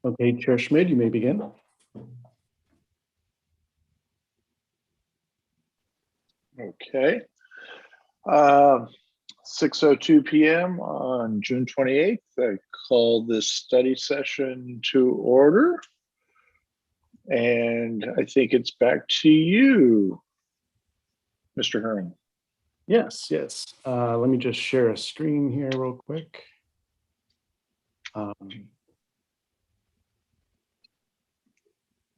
Okay, Chair Schmid, you may begin. Okay. 6:02 p.m. on June 28th, I call this study session to order. And I think it's back to you, Mr. Hearn. Yes. Let me just share a screen here real quick.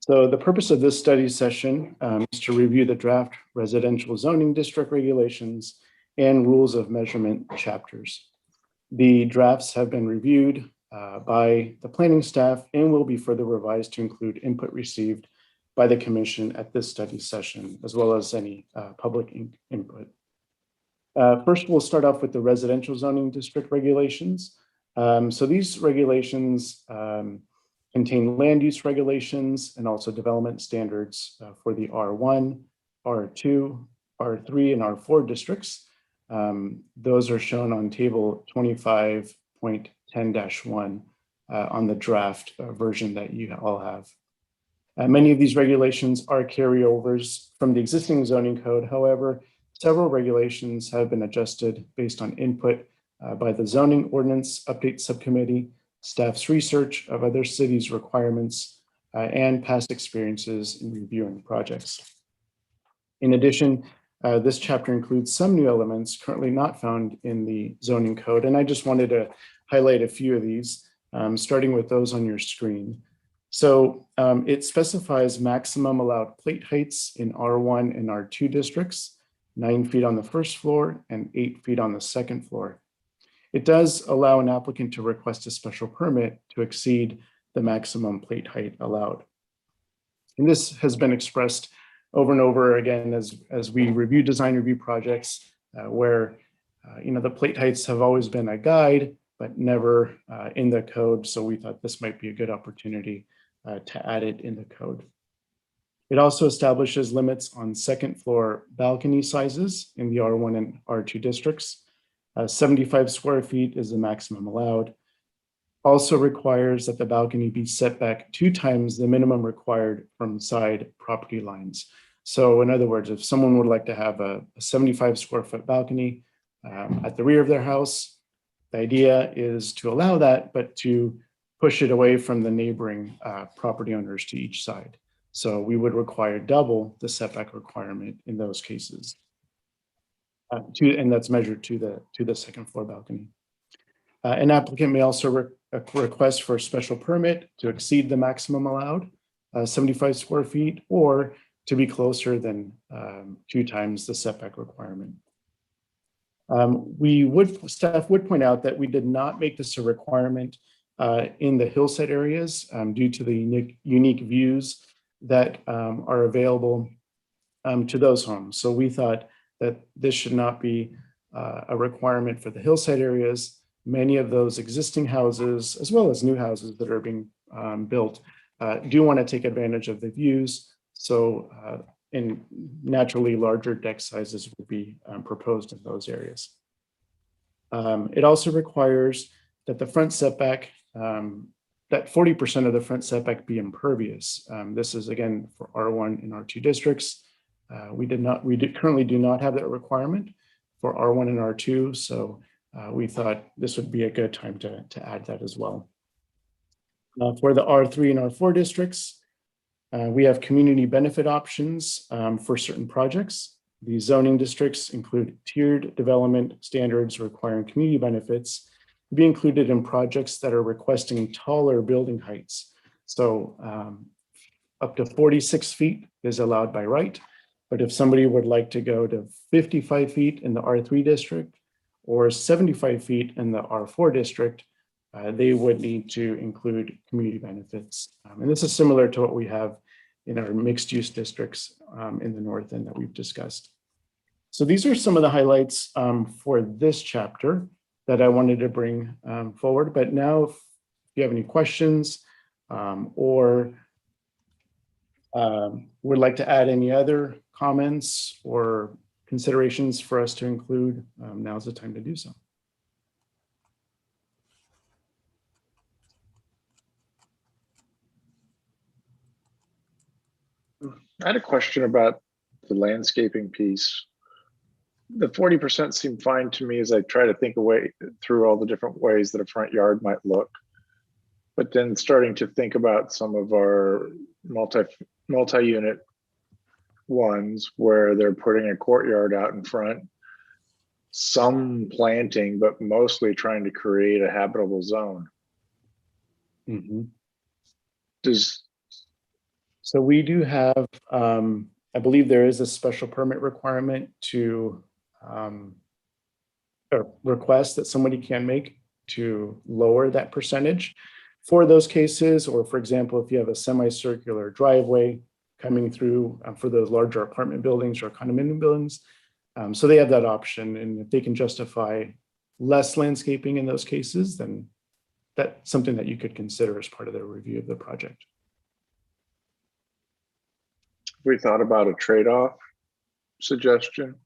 So the purpose of this study session is to review the draft residential zoning district regulations and rules of measurement chapters. The drafts have been reviewed by the planning staff and will be further revised to include input received by the commission at this study session, as well as any public input. First, we'll start off with the residential zoning district regulations. So these regulations contain land use regulations and also development standards for the R1, R2, R3, and R4 districts. Those are shown on table 25.10-1 on the draft version that you all have. Many of these regulations are carryovers from the existing zoning code. However, several regulations have been adjusted based on input by the Zoning Ordinance Update Subcommittee, staff's research of other cities' requirements, and past experiences in reviewing projects. In addition, this chapter includes some new elements currently not found in the zoning code, and I just wanted to highlight a few of these, starting with those on your screen. So it specifies maximum allowed plate heights in R1 and R2 districts, 9 feet on the first floor and 8 feet on the second floor. It does allow an applicant to request a special permit to exceed the maximum plate height allowed. And this has been expressed over and over again as we review design review projects where the plate heights have always been a guide, but never in the code. So we thought this might be a good opportunity to add it in the code. It also establishes limits on second floor balcony sizes in the R1 and R2 districts. 75 square feet is the maximum allowed. Also requires that the balcony be set back 2 times the minimum required from side property lines. So in other words, if someone would like to have a 75 square foot balcony at the rear of their house, the idea is to allow that, but to push it away from the neighboring property owners to each side. So we would require double the setback requirement in those cases. And that's measured to the second floor balcony. An applicant may also request for a special permit to exceed the maximum allowed, 75 square feet, or to be closer than 2 times the setback requirement. Staff would point out that we did not make this a requirement in the hillside areas due to the unique views that are available to those homes. So we thought that this should not be a requirement for the hillside areas. Many of those existing houses, as well as new houses that are being built, do want to take advantage of the views. So and naturally larger deck sizes will be proposed in those areas. It also requires that the front setback, that 40% of the front setback be impervious. This is again for R1 and R2 districts. We currently do not have that requirement for R1 and R2. So we thought this would be a good time to add that as well. For the R3 and R4 districts, we have community benefit options for certain projects. The zoning districts include tiered development standards requiring community benefits to be included in projects that are requesting taller building heights. So up to 46 feet is allowed by right. But if somebody would like to go to 55 feet in the R3 district or 75 feet in the R4 district, they would need to include community benefits. And this is similar to what we have in our mixed use districts in the north end that we've discussed. So these are some of the highlights for this chapter that I wanted to bring forward. But now if you have any questions or would like to add any other comments or considerations for us to include, now's the time to do so. I had a question about the landscaping piece. The 40% seemed fine to me as I try to think away through all the different ways that a front yard might look. But then starting to think about some of our multi-unit ones where they're putting a courtyard out in front, some planting, but mostly trying to create a habitable zone. So we do have, I believe there is a special permit requirement to, or request that somebody can make to lower that percentage for those cases. Or for example, if you have a semicircular driveway coming through for those larger apartment buildings or condominium buildings. So they have that option, and if they can justify less landscaping in those cases, then that's something that you could consider as part of the review of the project. We thought about a trade-off suggestion.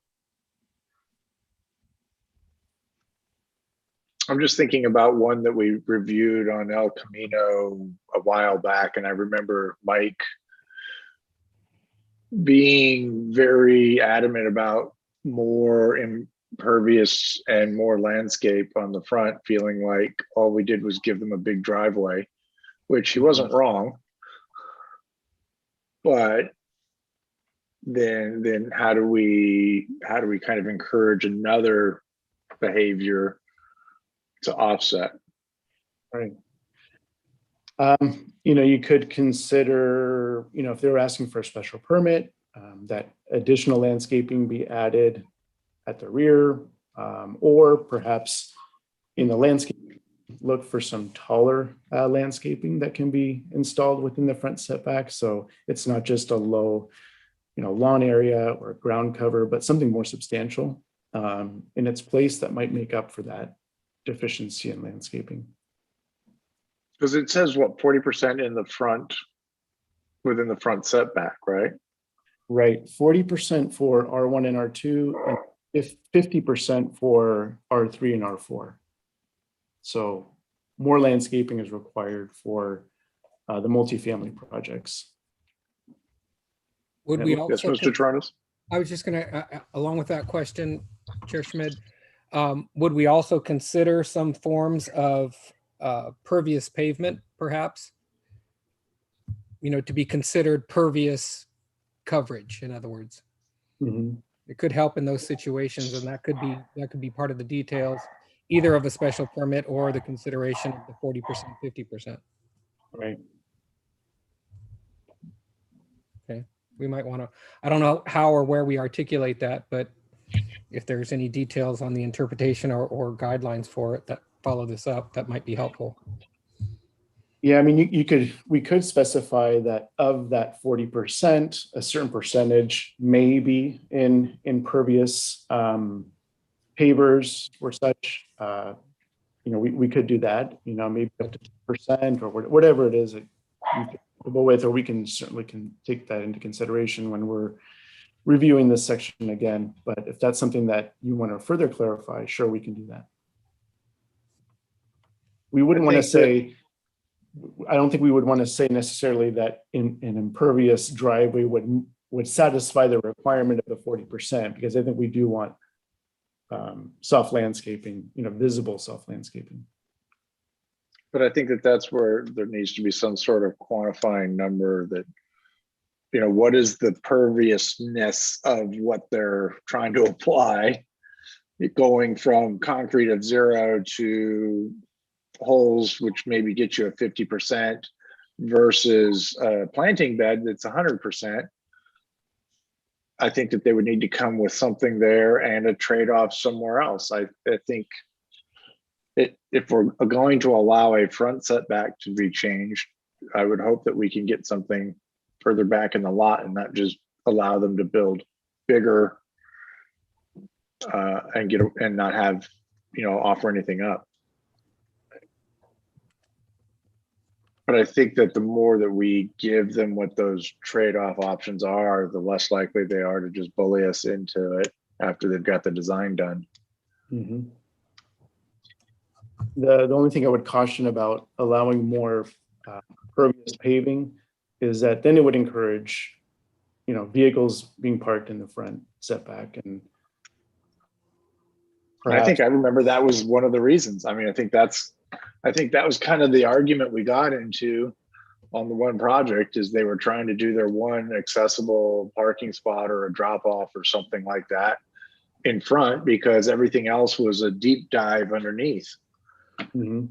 I'm just thinking about one that we reviewed on El Camino a while back, and I remember Mike being very adamant about more impervious and more landscape on the front, feeling like all we did was give them a big driveway, which he wasn't wrong. But then how do we kind of encourage another behavior to offset? Right. You could consider, if they were asking for a special permit, that additional landscaping be added at the rear, or perhaps in the landscape, look for some taller landscaping that can be installed within the front setback. So it's not just a low, lawn area or ground cover, but something more substantial in its place that might make up for that deficiency in landscaping. Because it says what, 40% in the front, within the front setback, right? Right, 40% for R1 and R2, and 50% for R3 and R4. So more landscaping is required for the multifamily projects. Would we also? Yes, Mr. Tronis? I was just going to, along with that question, Chair Schmidt, would we also consider some forms of pervious pavement, perhaps? To be considered pervious coverage, in other words. It could help in those situations, and that could be part of the details, either of a special permit or the consideration of the 40%, 50%. Right. Okay. We might want to, I don't know how or where we articulate that, but if there's any details on the interpretation or guidelines for it that follow this up, that might be helpful. Yeah, I mean, we could specify that of that 40%, a certain percentage may be in impervious pavers or such. We could do that, maybe up to 10% or whatever it is that you're comfortable with, or we can certainly take that into consideration when we're reviewing this section again. But if that's something that you want to further clarify, sure, we can do that. We wouldn't want to say, I don't think we would want to say necessarily that an impervious driveway would satisfy the requirement of the 40%, because I think we do want soft landscaping, visible soft landscaping. But I think that's where there needs to be some sort of quantifying number that, what is the perviousness of what they're trying to apply, going from concrete of 0 to holes, which maybe get you a 50% versus a planting bed that's 100%. I think that they would need to come with something there and a trade-off somewhere else. I think if we're going to allow a front setback to be changed, I would hope that we can get something further back in the lot and not just allow them to build bigger and not have, offer anything up. But I think that the more that we give them what those trade-off options are, the less likely they are to just bully us into it after they've got the design done. Mm-hmm. The only thing I would caution about allowing more pervious paving is that then it would encourage vehicles being parked in the front setback, and I think perhaps, I remember that was one of the reasons. I mean, I think that was kind of the argument we got into on the one project, is they were trying to do their one accessible parking spot or a drop off or something like that in front, because everything else was a deep dive underneath, Mhm.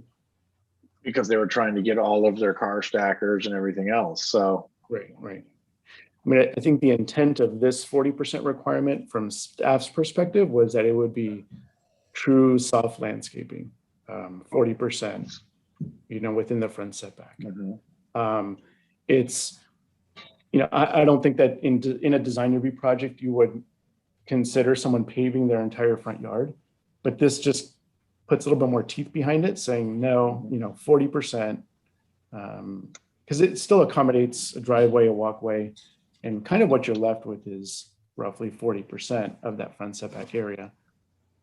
because they were trying to get all of their car stackers and everything else. So Right. I mean, I think the intent of this 40% requirement from staff's perspective was that it would be true soft landscaping, 40%, within the front setback. It's, I don't think that in a design review project, you would consider someone paving their entire front yard, but this just puts a little bit more teeth behind it, saying no, 40%, because it still accommodates a driveway, a walkway, and kind of what you're left with is roughly 40% of that front setback area.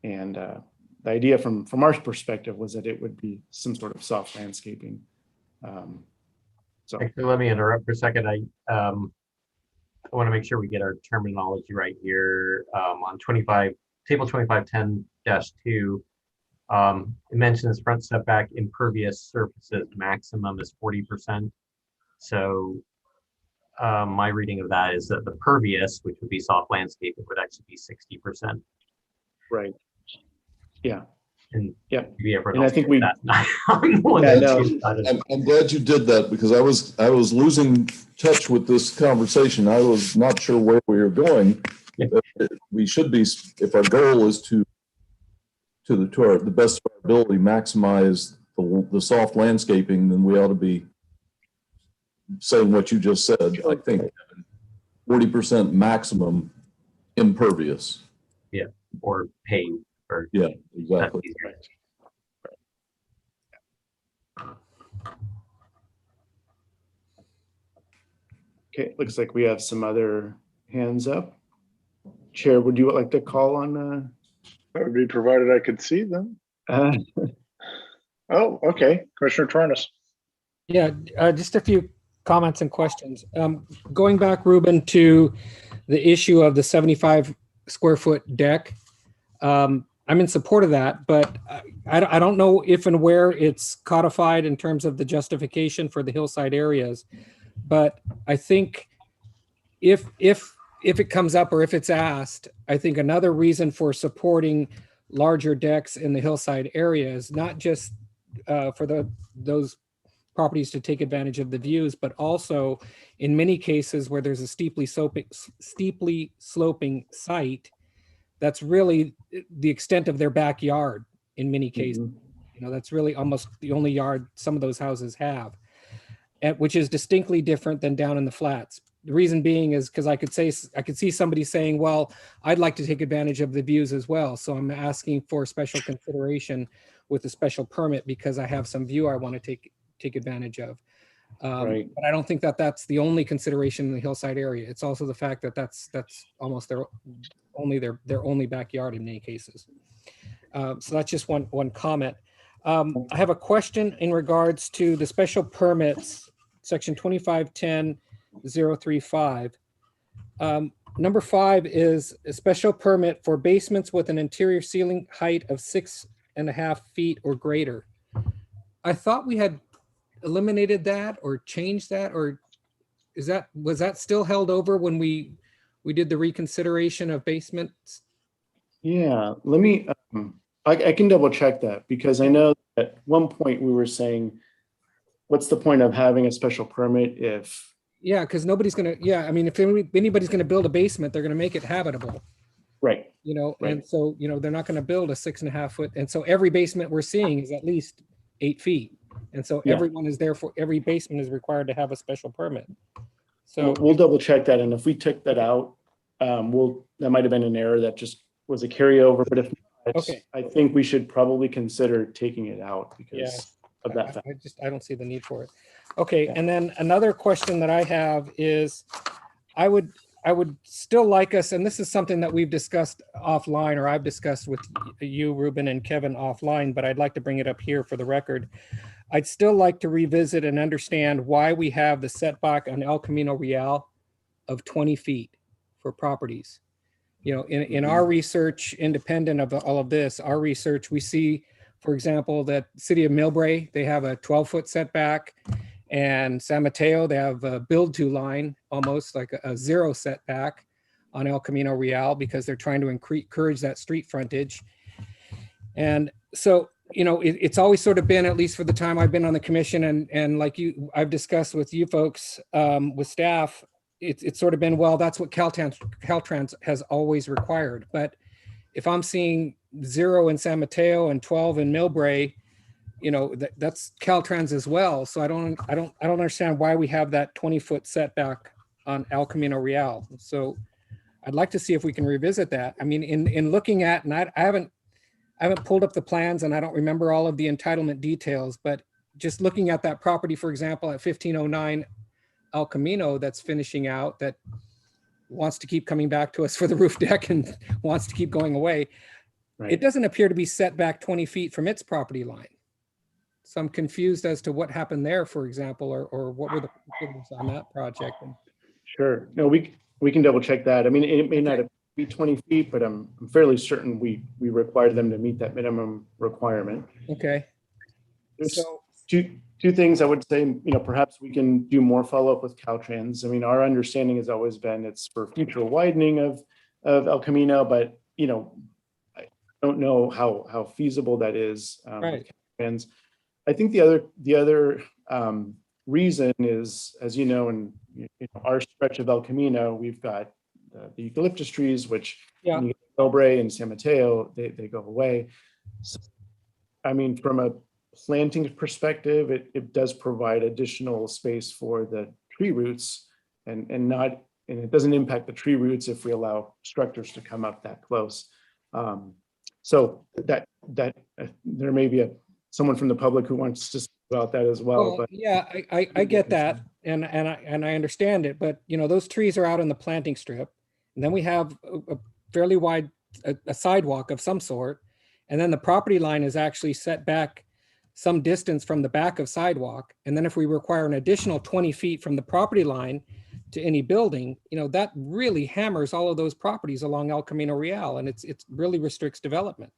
And the idea from our perspective was that it would be some sort of soft landscaping. So Actually, let me interrupt for a second. I want to make sure we get our terminology right here. On table 2510-2, it mentions front setback impervious surfaces maximum is 40%. So my reading of that is that the pervious, which would be soft landscaping, would actually be 60%. right. Yeah. And yeah, maybe everyone and I else think did that. I'm the one Yeah, that's no. excited. I'm glad you did that, because I was losing touch with this conversation. I was not sure where we were going. Yeah. We should be, if our goal is to the best of our ability, maximize the soft landscaping, then we ought to be saying what you just said. I think 40% maximum impervious. Yeah, or paved. Or Yeah, exactly. Okay, looks like we have some other hands up. Chair, would you like to call on? that would be provided I could see them. Uh, Oh, okay. Commissioner Tornes. Yeah, just a few comments and questions. Going back, Ruben, to the issue of the 75 square foot deck. I'm in support of that, but I don't know if and where it's codified in terms of the justification for the hillside areas. But I think if it comes up or if it's asked, I think another reason for supporting larger decks in the hillside areas, not just for those properties to take advantage of the views, but also in many cases where there's a steeply sloping site, that's really the extent of their backyard in many cases. That's really almost the only yard some of those houses have, which is distinctly different than down in the flats. The reason being is because I could see somebody saying, well, I'd like to take advantage of the views as well. So I'm asking for special consideration with a special permit because I have some view I want to take advantage of. Right. But I don't think that that's the only consideration in the hillside area. It's also the fact that that's almost their only backyard in many cases. So that's just one comment. I have a question in regards to the special permits, section 2510-035. Number 5 is a special permit for basements with an interior ceiling height of 6.5 feet or greater. I thought we had eliminated that or changed that, or was that still held over when we did the reconsideration of basements? Yeah, let me, I can double check that, because I know at one point we were saying, what's the point of having a special permit if? Yeah, because nobody's gonna, I mean, if anybody's gonna build a basement, they're gonna make it habitable. Right. Right. And so, they're not gonna build a 6.5 foot. And so every basement we're seeing is at least 8 feet. And so everyone is therefore, every basement is required to have a special permit. So we'll double check that. And if we took that out, that might've been an error that just was a carryover, but if not, Okay. I think we should probably consider taking it out because of that fact. I don't see the need for it. Okay. And then another question that I have is, I would still like us, and this is something that we've discussed offline, or I've discussed with you, Ruben, and Kevin offline, but I'd like to bring it up here for the record. I'd still like to revisit and understand why we have the setback on El Camino Real of 20 feet for properties. You know, in our research, independent of all of this, our research, we see, for example, that city of Millbrae, they have a 12-foot setback, and San Mateo, they have a build-to line, almost like a 0 setback on El Camino Real, because they're trying to encourage that street frontage. And so, you know, it's always sort of been, at least for the time I've been on the commission, and like I've discussed with you folks, with staff, it's sort of been, well, that's what Caltrans has always required. But if I'm seeing 0 in San Mateo and 12 in Millbrae, you know, that's Caltrans as well. So I don't understand why we have that 20-foot setback on El Camino Real. So I'd like to see if we can revisit that. I mean, in looking at, and I haven't pulled up the plans, and I don't remember all of the entitlement details, but just looking at that property, for example, at 1509 El Camino, that's finishing out, that wants to keep coming back to us for the roof deck and wants to keep going away. Right. It doesn't appear to be set back 20 feet from its property line. So I'm confused as to what happened there, for example, or what were the particulars on that project. Sure. No, we can double check that. I mean, it may not be 20 feet, but I'm fairly certain we required them to meet that minimum requirement. Okay. There's So, two things I would say, you know, perhaps we can do more follow-up with Caltrans. I mean, our understanding has always been it's for future widening of El Camino, but, you know, I don't know how feasible that is. Right. With Caltrans. I think the other reason is, as you know, in our stretch of El Camino, we've got the eucalyptus trees, which yeah, when you get to Millbrae and San Mateo, they go away. So, I mean, from a planting perspective, it does provide additional space for the tree roots, and it doesn't impact the tree roots if we allow structures to come up that close. So that there may be someone from the public who wants to speak about that as well. But yeah, I get that, and I understand it, but you know, those trees are out in the planting strip, and then we have a fairly wide a sidewalk of some sort, and then the property line is actually set back some distance from the back of sidewalk, and then if we require an additional 20 feet from the property line to any building, you know, that really hammers all of those properties along El Camino Real, and it really restricts development.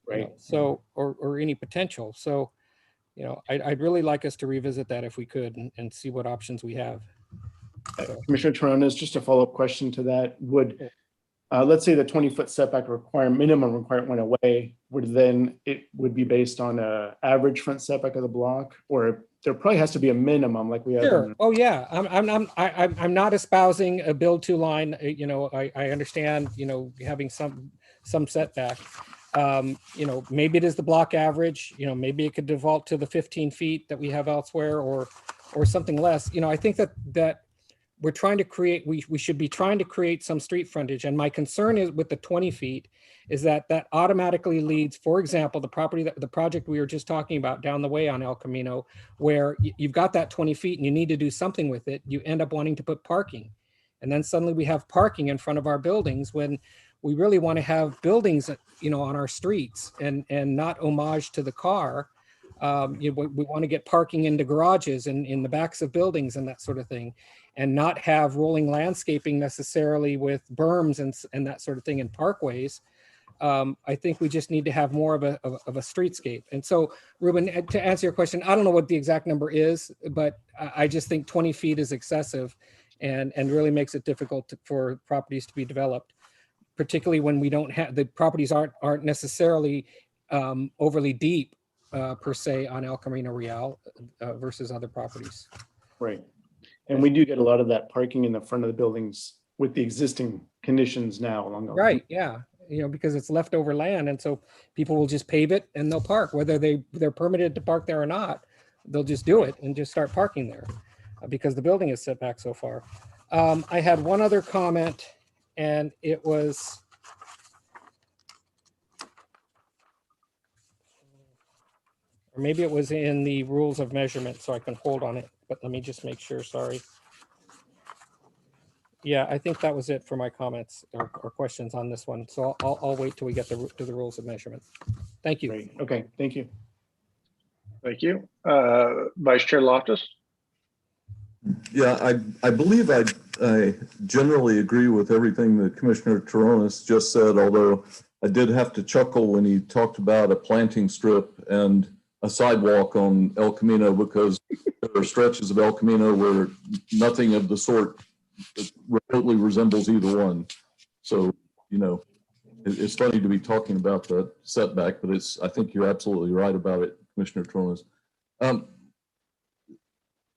right. You know, so or any potential. So, you know, I'd really like us to revisit that if we could, and see what options we have. Commissioner Toronas, just a follow-up question to that. Would, let's say the 20-foot setback minimum requirement went away, it would be based on a average front setback of the block, or there probably has to be a minimum like we have. Sure. Oh yeah. I'm not espousing a build-to line. You know, I understand, you know, having some setback. You know, maybe it is the block average, you know, maybe it could default to the 15 feet that we have elsewhere, or something less. You know, I think that we're trying to create, we should be trying to create some street frontage. And my concern is with the 20 feet is that automatically leads, for example, the project we were just talking about down the way on El Camino, where you've got that 20 feet and you need to do something with it. You end up wanting to put parking. And then suddenly we have parking in front of our buildings, when we really want to have buildings, you know, on our streets, and not homage to the car. We want to get parking into garages and in the backs of buildings and that sort of thing, and not have rolling landscaping necessarily with berms and that sort of thing in parkways. I think we just need to have more of a streetscape. And so, Ruben, to answer your question, I don't know what the exact number is, but I just think 20 feet is excessive, and really makes it difficult for properties to be developed, particularly when we don't have, the properties aren't necessarily overly deep per se on El Camino Real versus other properties. Right. And we do get a lot of that parking in the front of the buildings with the existing conditions now along the Right. Yeah. You know, because it's leftover land, and so people will just pave it and they'll park, whether they're permitted to park there or not. They'll just do it and just start parking there because the building is set back so far. I had one other comment, and it was, or maybe it was in the rules of measurement, so I can hold on it, but let me just make sure, sorry. Yeah, I think that was it for my comments or questions on this one. So I'll wait till we get to the rules of measurement. Thank you. Great. Okay, thank you. Thank you. Vice Chair Loftus. Yeah, I believe I generally agree with everything that Commissioner Toronis just said, although I did have to chuckle when he talked about a planting strip and a sidewalk on El Camino, because there are stretches of El Camino where nothing of the sort remotely resembles either one. So, you know, it's funny to be talking about the setback, but I think you're absolutely right about it, Commissioner Toronis.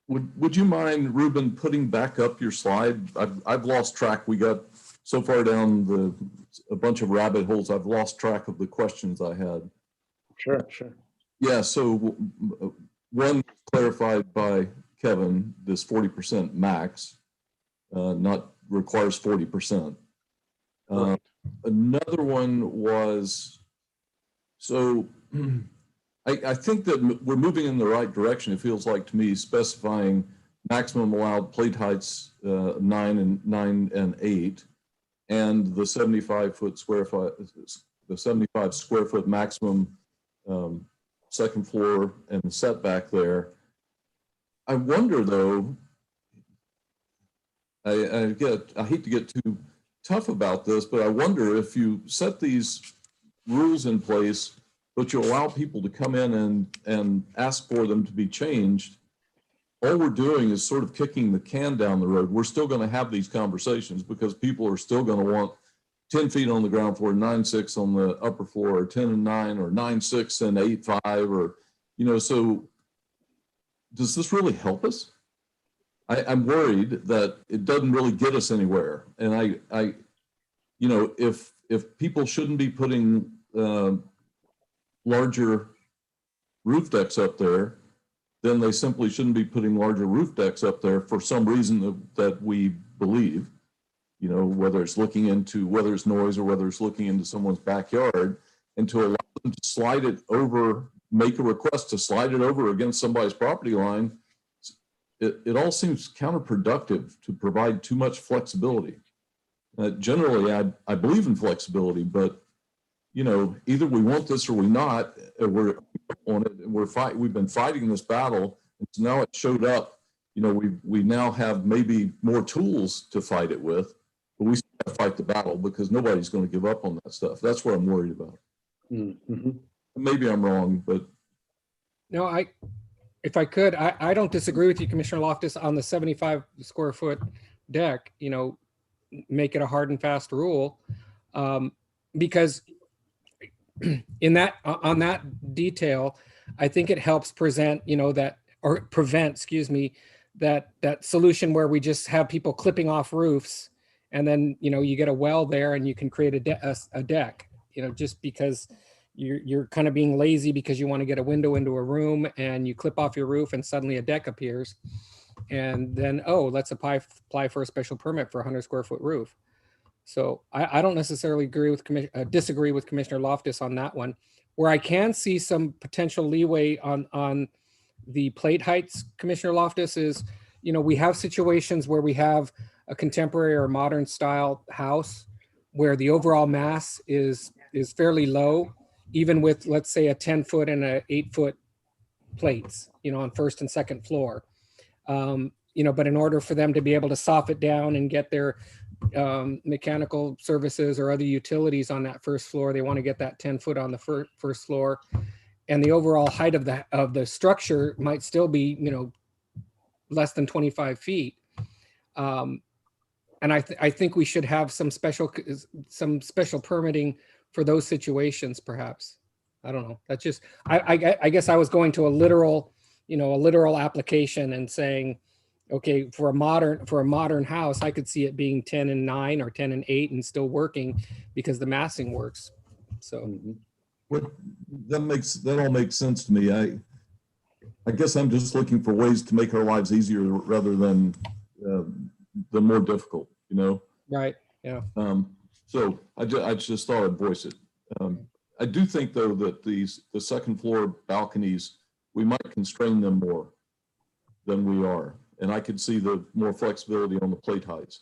Would you mind, Ruben, putting back up your slide? I've lost track. We got so far down a bunch of rabbit holes. I've lost track of the questions I had. Sure, sure. Yeah, so one clarified by Kevin, this 40% max, not requires 40%. Another one was, so I think that we're moving in the right direction. It feels like to me, specifying maximum allowed plate heights 9 and 8, and the 75 square foot maximum second floor and the setback there. I wonder though, I hate to get too tough about this, but I wonder if you set these rules in place, but you allow people to come in and ask for them to be changed, all we're doing is sort of kicking the can down the road. We're still going to have these conversations because people are still going to want 10 feet on the ground floor, 9.6 on the upper floor, or 10 and 9, or 9.6 and 8.5, or, you know, so does this really help us? I'm worried that it doesn't really get us anywhere. And you know, if people shouldn't be putting larger roof decks up there, then they simply shouldn't be putting larger roof decks up there for some reason that we believe, you know, whether it's looking into, whether it's noise or whether it's looking into someone's backyard, and to allow them to slide it over, make a request to slide it over against somebody's property line. It all seems counterproductive to provide too much flexibility. Generally, I believe in flexibility, but you know, either we want this or we're not. We're on it, and we've been fighting this battle, and so now it showed up. You know, we now have maybe more tools to fight it with, but we still have to fight the battle because nobody's going to give up on that stuff. That's what I'm worried about. Mm-hmm. Maybe I'm wrong, but No, if I could, I don't disagree with you, Commissioner Loftus, on the 75 square foot deck, you know, make it a hard and fast rule. Because in that, on that detail, I think it helps present, you know, that, or prevent, excuse me, that solution where we just have people clipping off roofs and then, you know, you get a well there and you can create a deck, you know, just because you're kind of being lazy because you want to get a window into a room and you clip off your roof and suddenly a deck appears. And then, oh, let's apply for a special permit for a 100 square foot roof. So I don't necessarily disagree with Commissioner Loftus on that one. Where I can see some potential leeway on the plate heights, Commissioner Loftus, is, you know, we have situations where we have a contemporary or modern style house where the overall mass is fairly low, even with, let's say, a 10 foot and a 8 foot plates, you know, on first and second floor. You know, but in order for them to be able to soften it down and get their mechanical services or other utilities on that first floor, they want to get that 10 foot on the first floor, and the overall height of the structure might still be, you know, less than 25 feet. And I think we should have some special permitting for those situations, perhaps. I don't know. That's just, I guess I was going to a literal application and saying, okay, for a modern house, I could see it being 10 and 9 or 10 and 8 and still working because the massing works. So that all makes sense to me. I guess I'm just looking for ways to make our lives easier rather than the more difficult, you know? Right. Yeah. So I just thought I'd voice it. I do think though that the second floor balconies, we might constrain them more than we are. And I could see the more flexibility on the plate heights.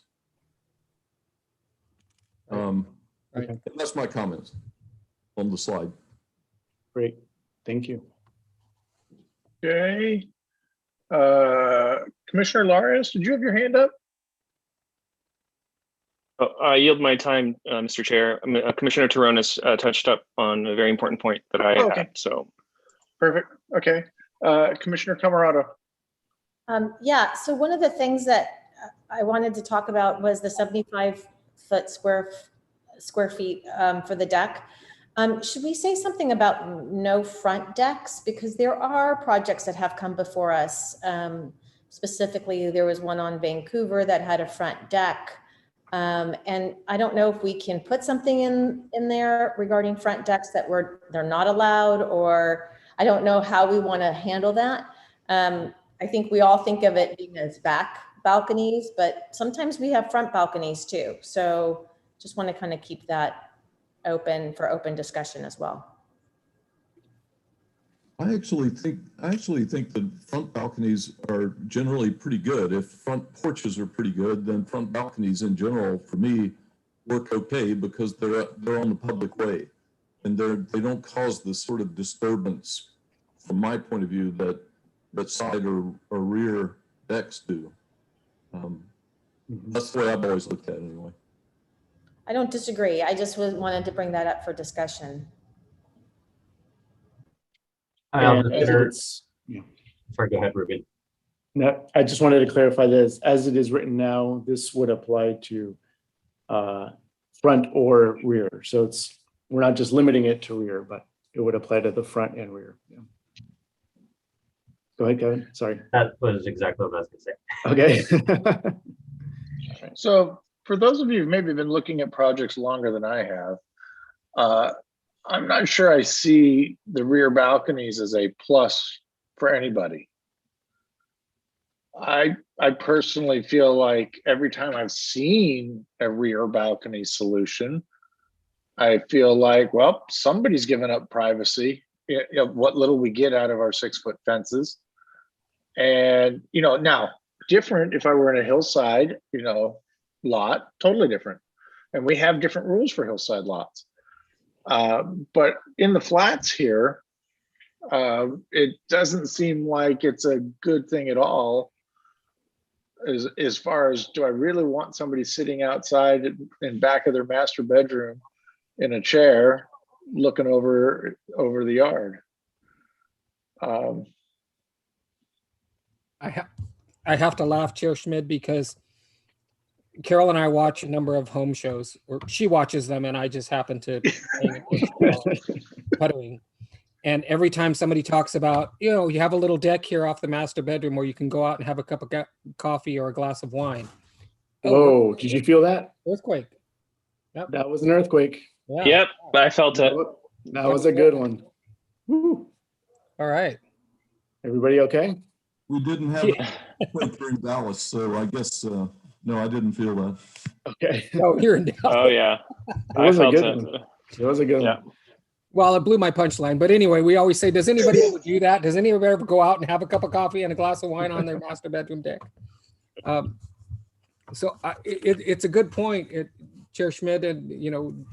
Right. And that's my comments on the slide. Great, thank you. Okay. Commissioner Larios, did you have your hand up? I yield my time, Mr. Chair. Commissioner Taronis touched up on a very important point that I Okay. had. So Perfect. Okay. Commissioner Camarado. Yeah, so one of the things that I wanted to talk about was the 75-foot square feet for the deck. Should we say something about no front decks? Because there are projects that have come before us. Specifically, there was one on Vancouver that had a front deck. And I don't know if we can put something in there regarding front decks that they're not allowed, or I don't know how we want to handle that. I think we all think of it being as back balconies, but sometimes we have front balconies too. So just want to kind of keep that open for open discussion as well. I actually think that front balconies are generally pretty good. If front porches are pretty good, then front balconies in general, for me, work okay because they're on the public way, and they don't cause the sort of disturbance, from my point of view, that side or rear decks do. That's the way I've always looked at it anyway. I don't disagree. I just wanted to bring that up for discussion. I'll And consider- it's- yeah. Sorry, go ahead, Ruben. No, I just wanted to clarify this. As it is written now, this would apply to front or rear. So we're not just limiting it to rear, but it would apply to the front and rear. Yeah. Go ahead, Kevin. Sorry. That was exactly what I was going to say. Okay. So for those of you who've maybe been looking at projects longer than I have, I'm not sure I see the rear balconies as a plus for anybody. I personally feel like every time I've seen a rear balcony solution, I feel like, well, somebody's given up privacy, what little we get out of our 6-foot fences. And, now different if I were in a hillside, lot, totally different. And we have different rules for hillside lots. But in the flats here, it doesn't seem like it's a good thing at all. As far as, do I really want somebody sitting outside in back of their master bedroom in a chair looking over the yard? I have to laugh, Chair Schmid, because Carol and I watch a number of home shows, or she watches them, and I just happen to paying attention while puttering. And every time somebody talks about, you have a little deck here off the master bedroom where you can go out and have a cup of coffee or a glass of wine. Whoa, did you feel that? Earthquake. Yep. That was an earthquake. Yeah. yep, I felt it. That was a good one. Woo. All right. Everybody okay? We didn't have an earthquake here in Dallas, so I guess, no, I didn't feel that. Okay. Oh, you're in Dallas. Oh yeah, It was a felt good it. one. It was a good Yeah. one. Well, it blew my punchline. But anyway, we always say, does anybody ever do that? Does anybody ever go out and have a cup of coffee and a glass of wine on their master bedroom deck? So it's a good point, Chair Schmid, and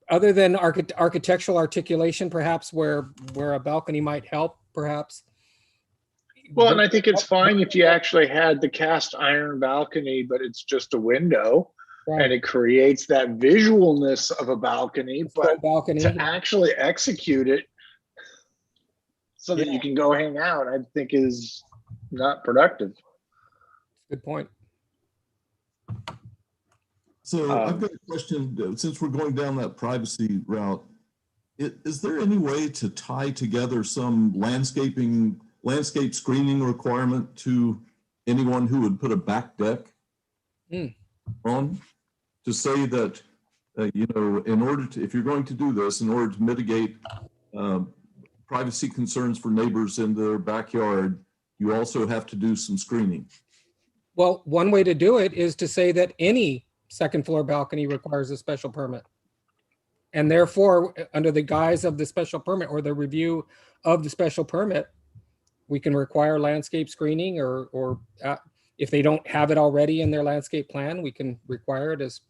other than architectural articulation, perhaps where a balcony might help, perhaps. Well, and I think it's fine if you actually had the cast iron balcony, but it's just a window. Right. And it creates that visualness of a balcony, but balcony. to actually execute it so that you can go hang out, I think is not productive. Good point. So I've got a question, since we're going down that privacy route, is there any way to tie together some landscape screening requirement to anyone who would put a back deck on? To say that, in order to, if you're going to do this, in order to mitigate privacy concerns for neighbors in their backyard, you also have to do some screening. Well, one way to do it is to say that any second floor balcony requires a special permit. And therefore, under the guise of the special permit or the review of the special permit, we can require landscape screening or if they don't have it already in their landscape plan, we can require it as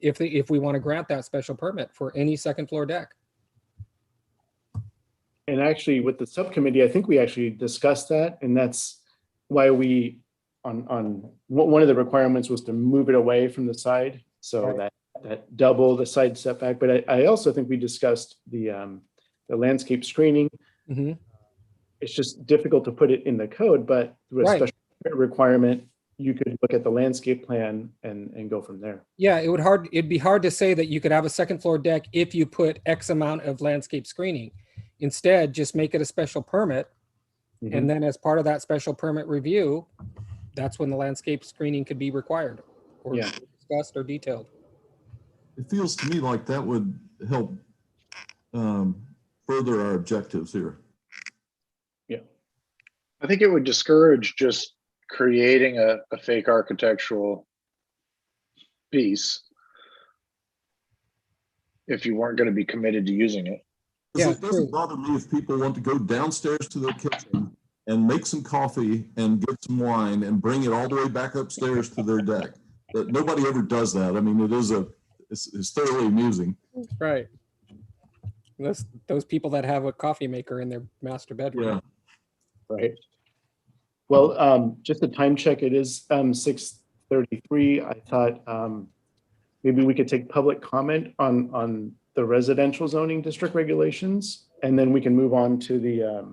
if we want to grant that special permit for any second floor deck. And actually with the subcommittee, I think we actually discussed that, and that's why we, one of the requirements was to move it away from the side. So that double the side setback. But I also think we discussed the landscape screening. Mhm. It's just difficult to put it in the code, but through a Right. special requirement, you could look at the landscape plan and go from there. Yeah, it'd be hard to say that you could have a second floor deck if you put X amount of landscape screening. Instead, just make it a special permit. Mhm. And then as part of that special permit review, that's when the landscape screening could be required or Yeah. discussed or detailed. It feels to me like that would help further our objectives here. I think it would discourage just creating a fake architectural piece if you weren't going to be committed to using it. Yeah, It doesn't true. bother me if people want to go downstairs to their kitchen and make some coffee and get some wine and bring it all the way back upstairs to their deck. But nobody ever does that. I mean, it's thoroughly amusing. Right. Those people that have a coffee maker in their master bedroom. Yeah. Right. Well, just a time check, it is 6:33. I thought maybe we could take public comment on the residential zoning district regulations, and then we can move on to the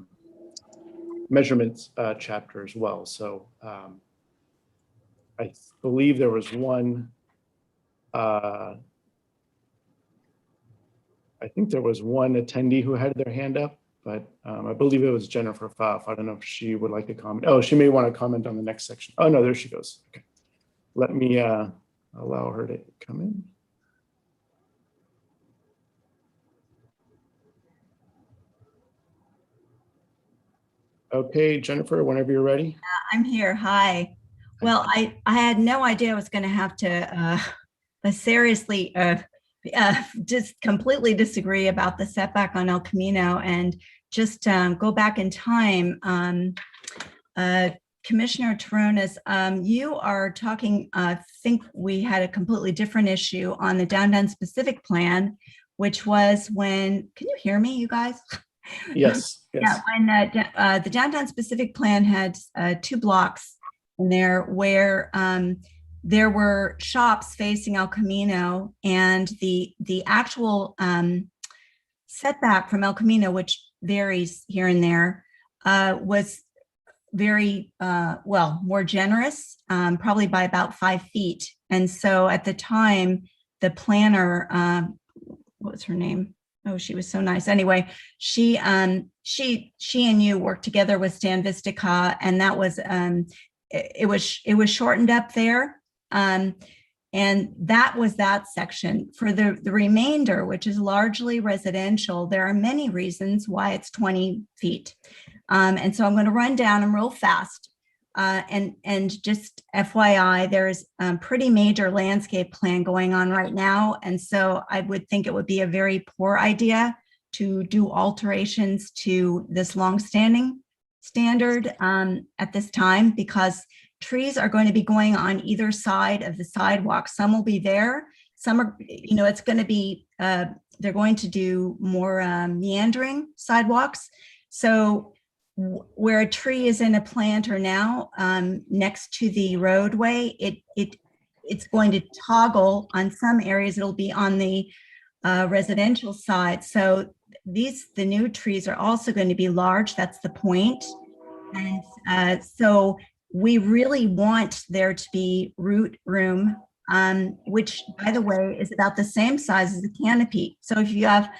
measurements chapter as well. So I believe there was one, I think there was one attendee who had their hand up, but I believe it was Jennifer Pfaff. I don't know if she would like to comment. Oh, she may want to comment on the next section. Oh, no, there she goes. Okay. Let me allow her to come in. Okay, Jennifer, whenever you're ready. I'm here. Hi. Well, I had no idea I was going to have to seriously just completely disagree about the setback on El Camino and just go back in time. Commissioner Taronis, you are talking, I think we had a completely different issue on the downtown specific plan, which was when, can you hear me, you guys? Yes. Yeah, when the downtown specific plan had 2 blocks in there where there were shops facing El Camino, and the actual setback from El Camino, which varies here and there, was very more generous, probably by about 5 feet. And so at the time, the planner, what was her name? Oh, she was so nice. Anyway, she and you worked together with Stan Vistica, and that was it was shortened up there, and that was that section. For the remainder, which is largely residential, there are many reasons why it's 20 feet, and so I'm going to run down them real fast. And just FYI, there's a pretty major landscape plan going on right now. And so I would think it would be a very poor idea to do alterations to this longstanding standard at this time, because trees are going to be going on either side of the sidewalk. Some will be there. Some are, it's going to be, they're going to do more meandering sidewalks. So where a tree is in a planter now, next to the roadway, it's going to toggle on some areas. It'll be on the residential side. So the new trees are also going to be large. That's the point. And so we really want there to be root room, which, by the way, is about the same size as the canopy. So if you have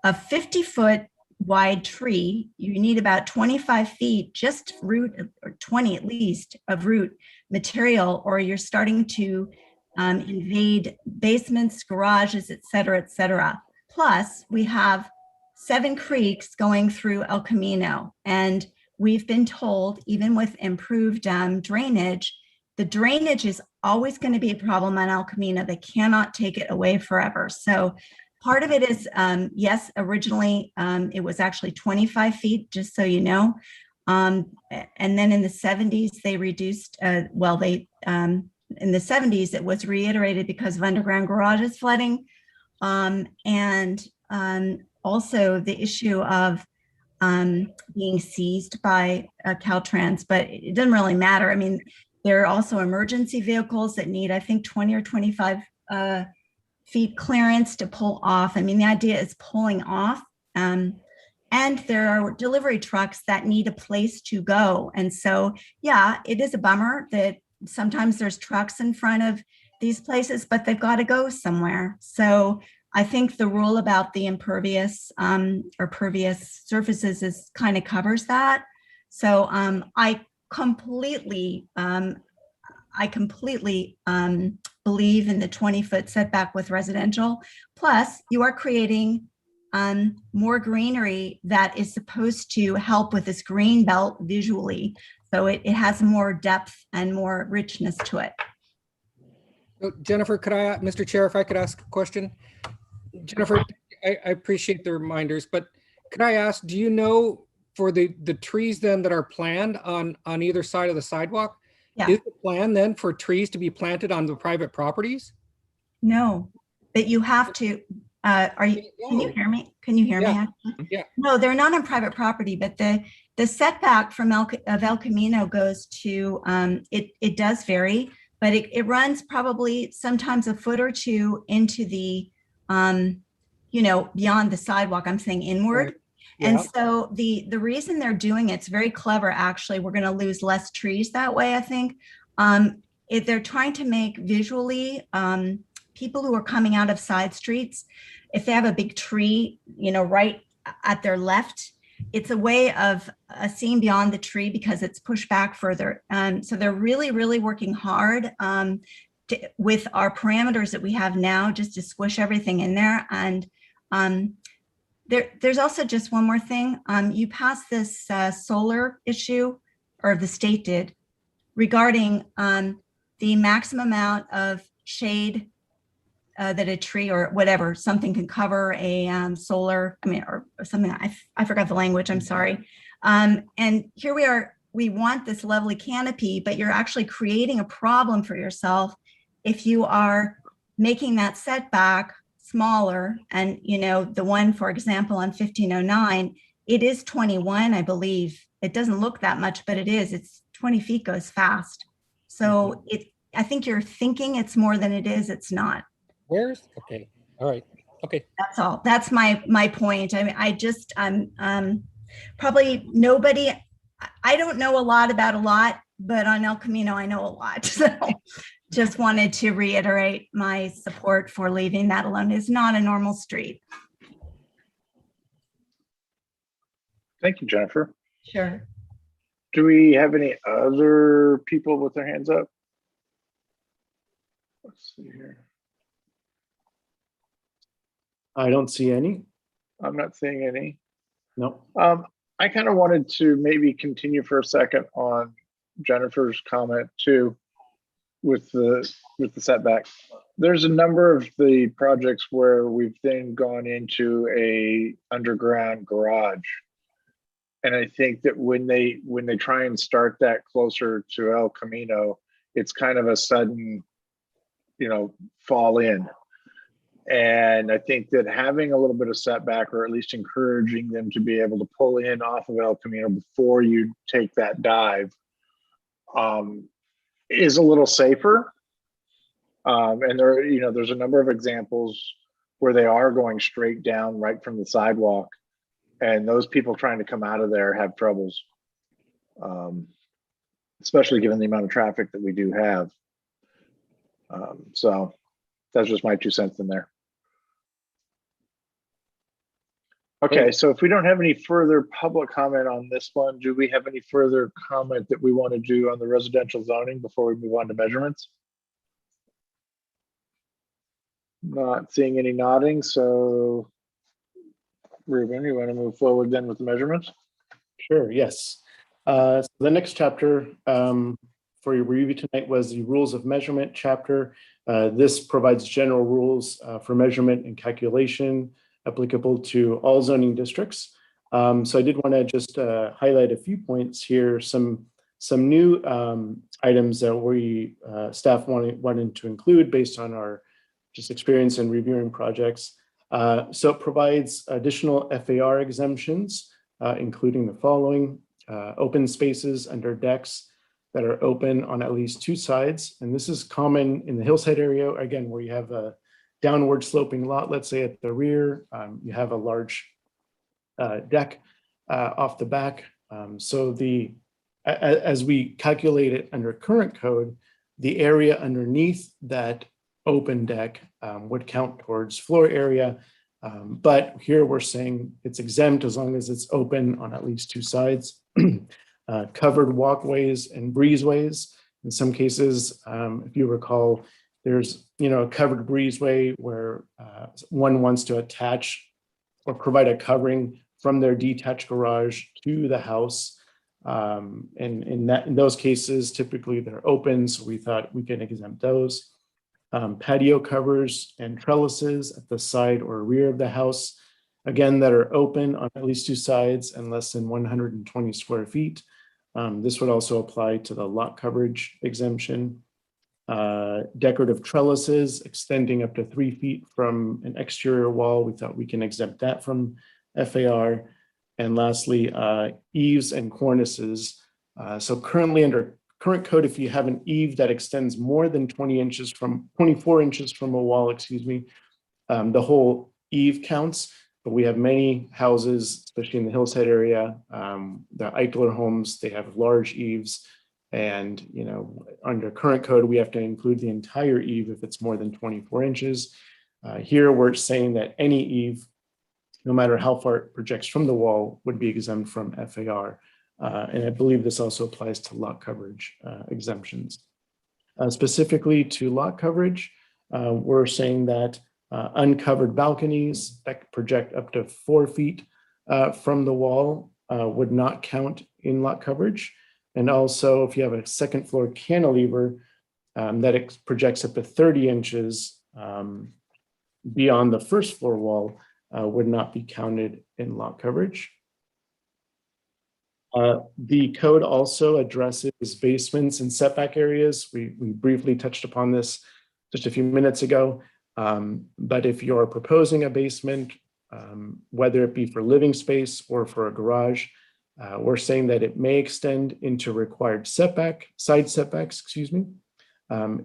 a 50-foot wide tree, you need about 25 feet just root, or 20 at least, of root material, or you're starting to invade basements, garages, et cetera, Plus, we have 7 creeks going through El Camino, and we've been told, even with improved drainage, the drainage is always going to be a problem on El Camino. They cannot take it away forever. So part of it is, yes, originally it was actually 25 feet, just so you know. And then in the 70s, they reduced, in the 70s, it was reiterated because of underground garages flooding. And also the issue of being seized by Caltrans, but it doesn't really matter. I mean, there are also emergency vehicles that need, I think, 20 or 25 feet clearance to pull off. I mean, the idea is pulling off. And there are delivery trucks that need a place to go. And so, yeah, it is a bummer that sometimes there's trucks in front of these places, but they've got to go somewhere. So I think the rule about the impervious or pervious surfaces is kind of covers that. So I completely believe in the 20-foot setback with residential. Plus, you are creating more greenery that is supposed to help with this green belt visually. So it has more depth and more richness to it. So Jennifer, could I, Mr. Chair, if I could ask a question? Jennifer, I appreciate the reminders, but could I ask, do you know for the trees then that are planned on either side of the sidewalk, Yeah. is the plan then for trees to be planted on the private properties? No, but you have to, can you hear me? Can you hear me? Actually? Yeah. No, they're not on private property, but the setback from El Camino goes to, it does vary, but it runs probably sometimes a foot or two into the, beyond the sidewalk. I'm saying inward. Right. And Yeah. so the reason they're doing it's very clever, actually. We're going to lose less trees that way, I think. If they're trying to make visually, people who are coming out of side streets, if they have a big tree, right at their left, it's a way of seeing beyond the tree because it's pushed back further. So they're really, really working hard with our parameters that we have now, just to squish everything in there. And there's also just one more thing. You passed this solar issue, or the state did, regarding the maximum amount of shade that a tree or whatever, something can cover a solar, or something, I forgot the language, I'm sorry. And here we are, we want this lovely canopy, but you're actually creating a problem for yourself if you are making that setback smaller. And, the one, for example, on 1509, it is 21, I believe. It doesn't look that much, but it is. It's 20 feet goes fast. So I think you're thinking it's more than it is. It's not. Where's, okay, all right, okay. That's all. That's my point. I mean, I'm probably nobody, I don't know a lot about a lot, but on El Camino, I know a lot. So just wanted to reiterate my support for leaving that alone. It's not a normal street. Thank you, Jennifer. Sure. Do we have any other people with their hands up? Let's see here. I don't see any. I'm not seeing any. No. I kind of wanted to maybe continue for a second on Jennifer's comment too, with the setback. There's a number of the projects where we've then gone into a underground garage. And I think that when they try and start that closer to El Camino, it's kind of a sudden, fall in. And I think that having a little bit of setback, or at least encouraging them to be able to pull in off of El Camino before you take that dive, is a little safer. And there's a number of examples where they are going straight down right from the sidewalk, and those people trying to come out of there have troubles, especially given the amount of traffic that we do have. So that's just my 2 cents in there. Okay, so if we don't have any further public comment on this one, do we have any further comment that we want to do on the residential zoning before we move on to measurements? Not seeing any nodding, so Ruben, you want to move forward then with the measurements? Sure, yes. So the next chapter for your review tonight was the rules of measurement chapter. This provides general rules for measurement and calculation applicable to all zoning districts. So I did want to just highlight a few points here, some new items that we staff wanted to include based on our just experience in reviewing projects. So it provides additional FAR exemptions including the following: open spaces under decks that are open on at least two sides. And this is common in the hillside area, again, where you have a downward sloping lot, let's say at the rear, you have a large deck off the back. So as we calculate it under current code, the area underneath that open deck would count towards floor area. But here we're saying it's exempt as long as it's open on at least two sides. Covered walkways and breezeways. In some cases, if you recall, there's a covered breezeway where one wants to attach or provide a covering from their detached garage to the house. And in those cases, typically they're open, so we thought we can exempt those. Patio covers and trellises at the side or rear of the house, again, that are open on at least two sides and less than 120 square feet. This would also apply to the lot coverage exemption. Decorative trellises extending up to 3 feet from an exterior wall, we thought we can exempt that from FAR. And lastly, eaves and cornices. So currently under current code, if you have an eave that extends more than 24 inches from a wall, the whole eave counts. But we have many houses, especially in the hillside area, the Eichler homes, they have large eaves. And, under current code, we have to include the entire eave if it's more than 24 inches. Here, we're saying that any eave, no matter how far it projects from the wall, would be exempt from FAR. And I believe this also applies to lot coverage exemptions. Specifically to lot coverage, we're saying that uncovered balconies that project up to 4 feet from the wall would not count in lot coverage. And also, if you have a second floor cantilever that projects up to 30 inches beyond the first floor wall, would not be counted in lot coverage. The code also addresses basements and setback areas. We briefly touched upon this just a few minutes ago. But if you're proposing a basement, whether it be for living space or for a garage, we're saying that it may extend into required side setbacks,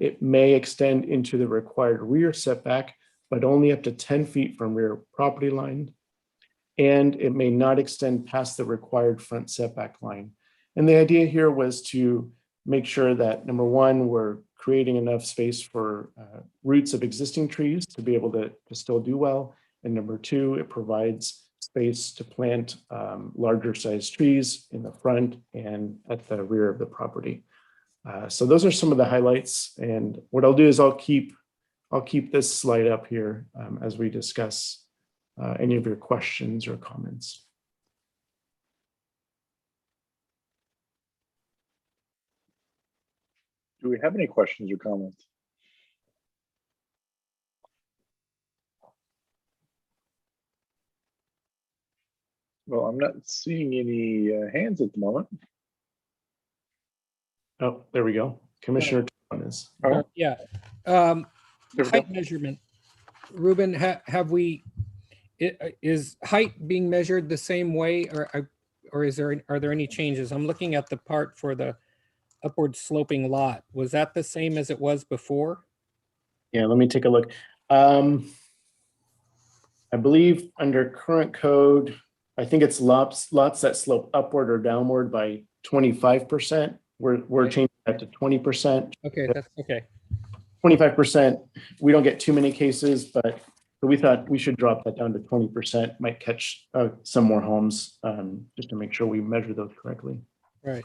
It may extend into the required rear setback, but only up to 10 feet from rear property line. And it may not extend past the required front setback line. And the idea here was to make sure that, number one, we're creating enough space for roots of existing trees to be able to still do well. And number two, it provides space to plant larger sized trees in the front and at the rear of the property. So those are some of the highlights. And what I'll do is I'll keep this slide up here as we discuss any of your questions or comments. Do we have any questions or comments? Well, I'm not seeing any hands at the moment. Oh, there we go. Commissioner Torres. Oh, Yeah. there we go. Height measurement. Ruben, is height being measured the same way, or are there any changes? I'm looking at the part for the upward sloping lot. Was that the same as it was before? Yeah, let me take a look. I believe under current code, I think it's lots that slope upward or downward by 25%. We're changing that to 20%. Okay, that's okay. 25%, we don't get too many cases, but we thought we should drop that down to 20%, might catch some more homes just to make sure we measure those correctly. Right.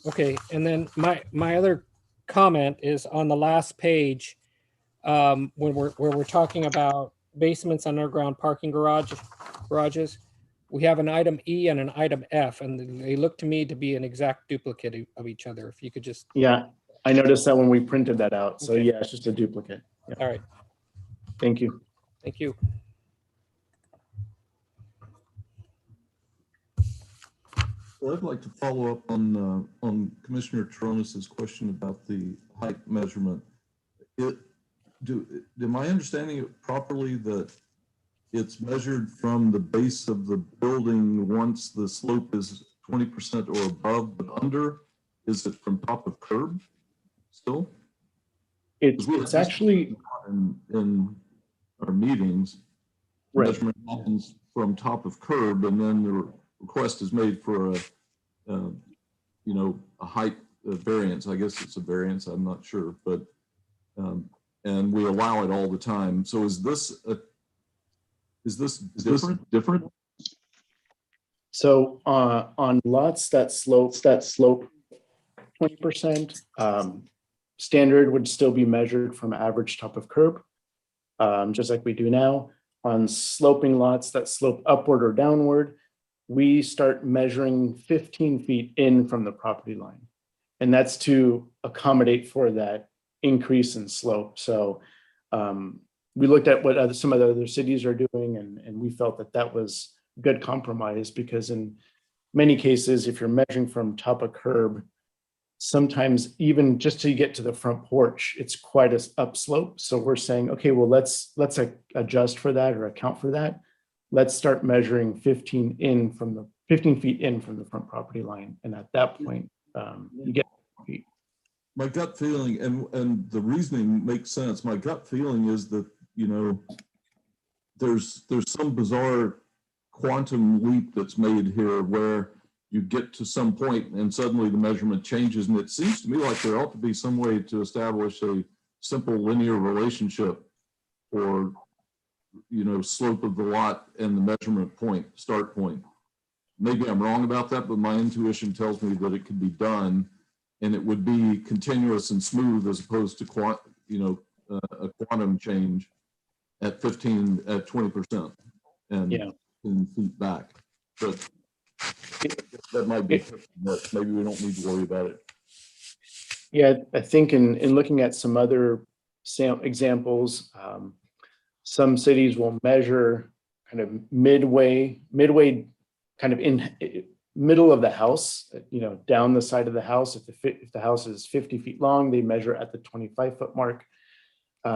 Okay, and then my other comment is on the last page, when we're talking about basements, underground parking garages. We have an item E and an item F, and they look to me to be an exact duplicate of each other. If you could just. Yeah, I noticed that when we printed that out. So Okay. yeah, it's just a duplicate. Yeah. All right. Thank you. Thank you. Well, I'd like to follow up on Commissioner Taronis's question about the height measurement. Am I understanding it properly that it's measured from the base of the building once the slope is 20% or above, but under, is it from top of curb still? It's actually in our meetings, right. measurement happens from top of curb, and then the request is made for a height variance. I guess it's a variance. I'm not sure, but and we allow it all the time. So is this different? So on lots that slope 20%, standard would still be measured from average top of curb, just like we do now. On sloping lots that slope upward or downward, we start measuring 15 feet in from the property line. And that's to accommodate for that increase in slope. So we looked at what some of the other cities are doing, and we felt that that was good compromise, because in many cases, if you're measuring from top of curb, sometimes even just to get to the front porch, it's quite a upslope. So we're saying, okay, well, let's adjust for that or account for that. Let's start measuring 15 feet in from the front property line. And at that point, you get feet. My gut feeling, and the reasoning makes sense. My gut feeling is that, there's some bizarre quantum leap that's made here where you get to some point and suddenly the measurement changes. And it seems to me like there ought to be some way to establish a simple linear relationship or, slope of the lot and the measurement point, start point. Maybe I'm wrong about that, but my intuition tells me that it could be done and it would be continuous and smooth as opposed to a quantum change at 20% and in feet back. But that might be maybe we don't need to worry about it. Yeah, I think in looking at some other examples, some cities will measure kind of midway kind of in middle of the house, down the side of the house. If the house is 50 feet long, they measure at the 25-foot mark.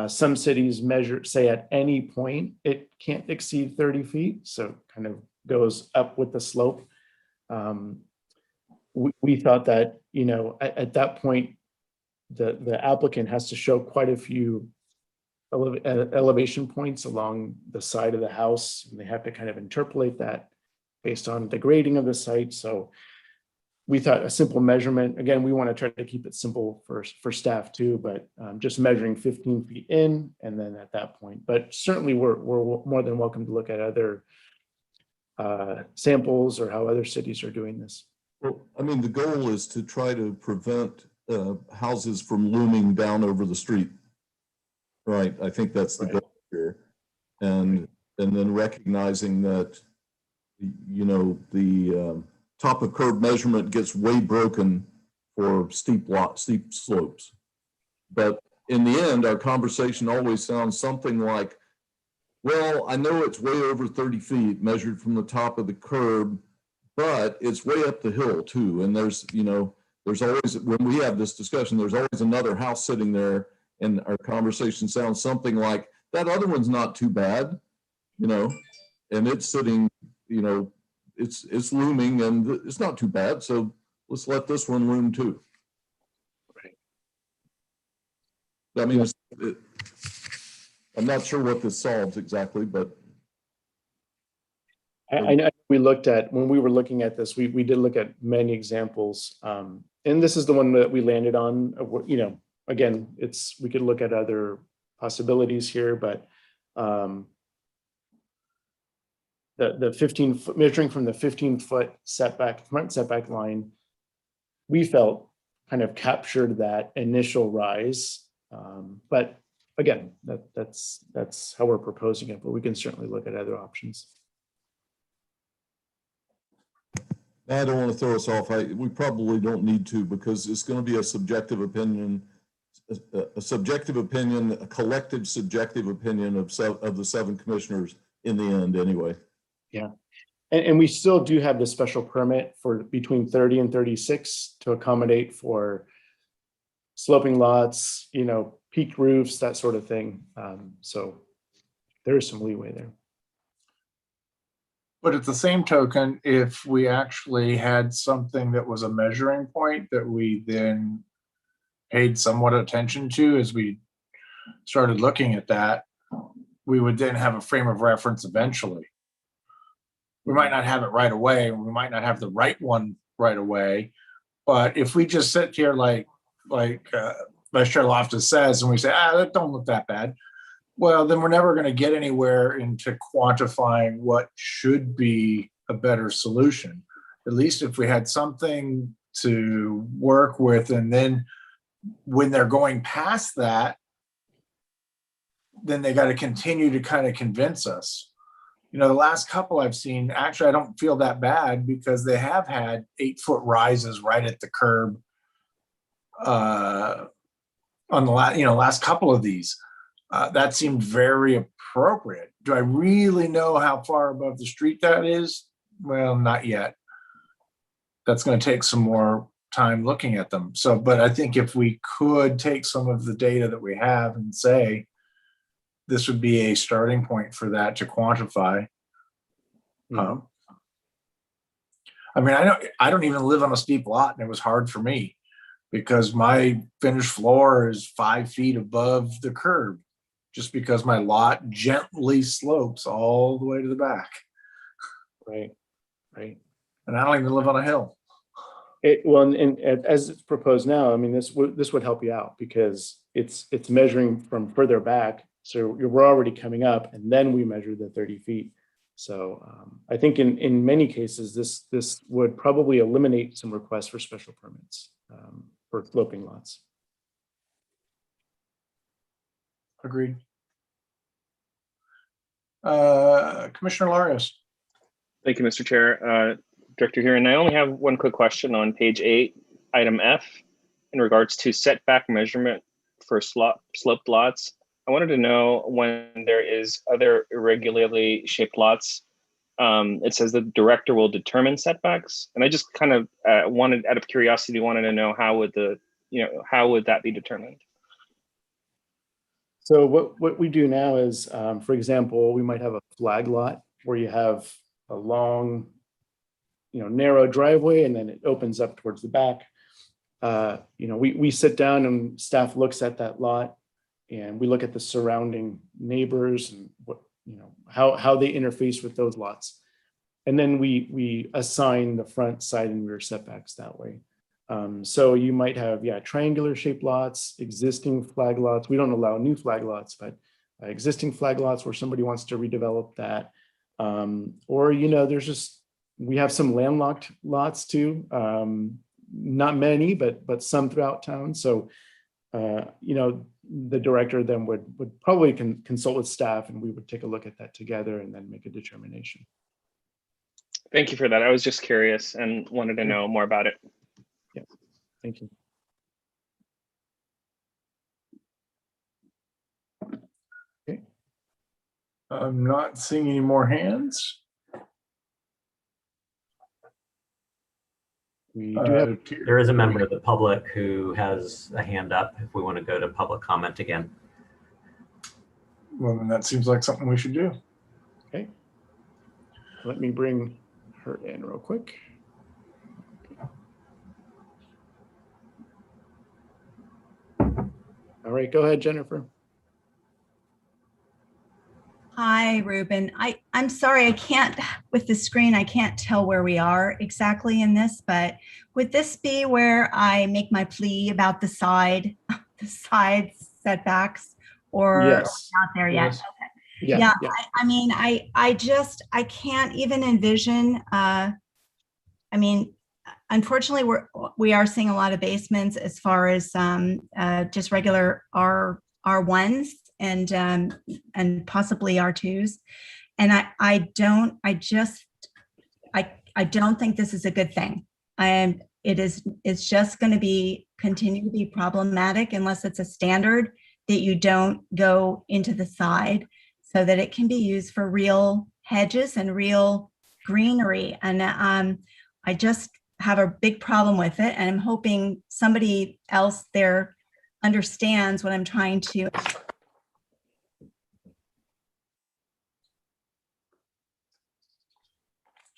Some cities measure, say at any point, it can't exceed 30 feet. So kind of goes up with the slope. We thought that, at that point, the applicant has to show quite a few elevation points along the side of the house. And they have to kind of interpolate that based on the grading of the site. So we thought a simple measurement, again, we want to try to keep it simple for staff too, but just measuring 15 feet in and then at that point. But certainly we're more than welcome to look at other samples or how other cities are doing this. Well, I mean, the goal is to try to prevent houses from looming down over the street. Right. I think that's the goal here. And then recognizing that, the top of curb measurement gets way broken for steep slopes. But in the end, our conversation always sounds something like, well, I know it's way over 30 feet measured from the top of the curb, but it's way up the hill too. And there's always, when we have this discussion, there's always another house sitting there, and our conversation sounds something like, that other one's not too bad, and it's sitting, it's looming and it's not too bad. So let's let this one loom too. Right. I mean, I'm not sure what this solves exactly, but. I know when we were looking at this, we did look at many examples. And this is the one that we landed on, again, we could look at other possibilities here, but the 15-foot, measuring from the 15-foot front setback line, we felt kind of captured that initial rise. But again, that's how we're proposing it, but we can certainly look at other options. I don't want to throw us off. We probably don't need to, because it's going to be a subjective opinion, a collective subjective opinion of the 7 commissioners in the end anyway. Yeah. And we still do have the special permit for between 30 and 36 to accommodate for sloping lots, peaked roofs, that sort of thing. So there is some leeway there. But at the same token, if we actually had something that was a measuring point that we then paid somewhat attention to as we started looking at that, we would then have a frame of reference eventually. We might not have it right away. We might not have the right one right away. But if we just sit here like Chair Loftus says, and we say, that don't look that bad, well, then we're never going to get anywhere into quantifying what should be a better solution. At least if we had something to work with, and then when they're going past that, then they got to continue to kind of convince us. You know, the last couple I've seen, actually, I don't feel that bad because they have had 8-foot rises right at the curb on the last couple of these. That seemed very appropriate. Do I really know how far above the street that is? Well, not yet. That's going to take some more time looking at them. So, but I think if we could take some of the data that we have and say, this would be a starting point for that to quantify. I mean, I don't even live on a steep lot, and it was hard for me because my finished floor is 5 feet above the curb, just because my lot gently slopes all the way to the back. Right. And I don't even live on a hill. And as it's proposed now, I mean, this would help you out because it's measuring from further back. So we're already coming up, and then we measure the 30 feet. So I think in many cases, this would probably eliminate some requests for special permits for sloping lots. Agreed. Commissioner Larios. Thank you, Mr. Chair. Director Huron, I only have one quick question on page 8, item F, in regards to setback measurement for sloped lots. I wanted to know when there is other irregularly shaped lots, it says the director will determine setbacks. And I just kind of wanted, out of curiosity, wanted to know how would that be determined? So what we do now is, for example, we might have a flag lot where you have a long, narrow driveway, and then it opens up towards the back. We sit down and staff looks at that lot, and we look at the surrounding neighbors and how they interface with those lots. And then we assign the front, side, and rear setbacks that way. So you might have, triangular shaped lots, existing flag lots. We don't allow new flag lots, but existing flag lots where somebody wants to redevelop that. Or, we have some landlocked lots too. Not many, but some throughout town. So, the director then would probably consult with staff, and we would take a look at that together and then make a determination. Thank you for that. I was just curious and wanted to know more about it. Yeah, thank you. Okay. I'm not seeing any more hands. We do have There is a member of the public who has a hand up if we want to go to public comment again. Well, then that seems like something we should do. Okay. Let me bring her in real quick. All right, go ahead, Jennifer. Hi, Ruben. I'm sorry, I can't, with the screen, I can't tell where we are exactly in this, but would this be where I make my plea about the side setbacks, or Yes. not there yet? Yes. Okay. Yeah. I mean, I can't even envision, unfortunately, we are seeing a lot of basements as far as just regular R1s and possibly R2s. And I don't think this is a good thing. It's just going to continue to be problematic unless it's a standard that you don't go into the side so that it can be used for real hedges and real greenery. And I just have a big problem with it. And I'm hoping somebody else there understands what I'm trying to.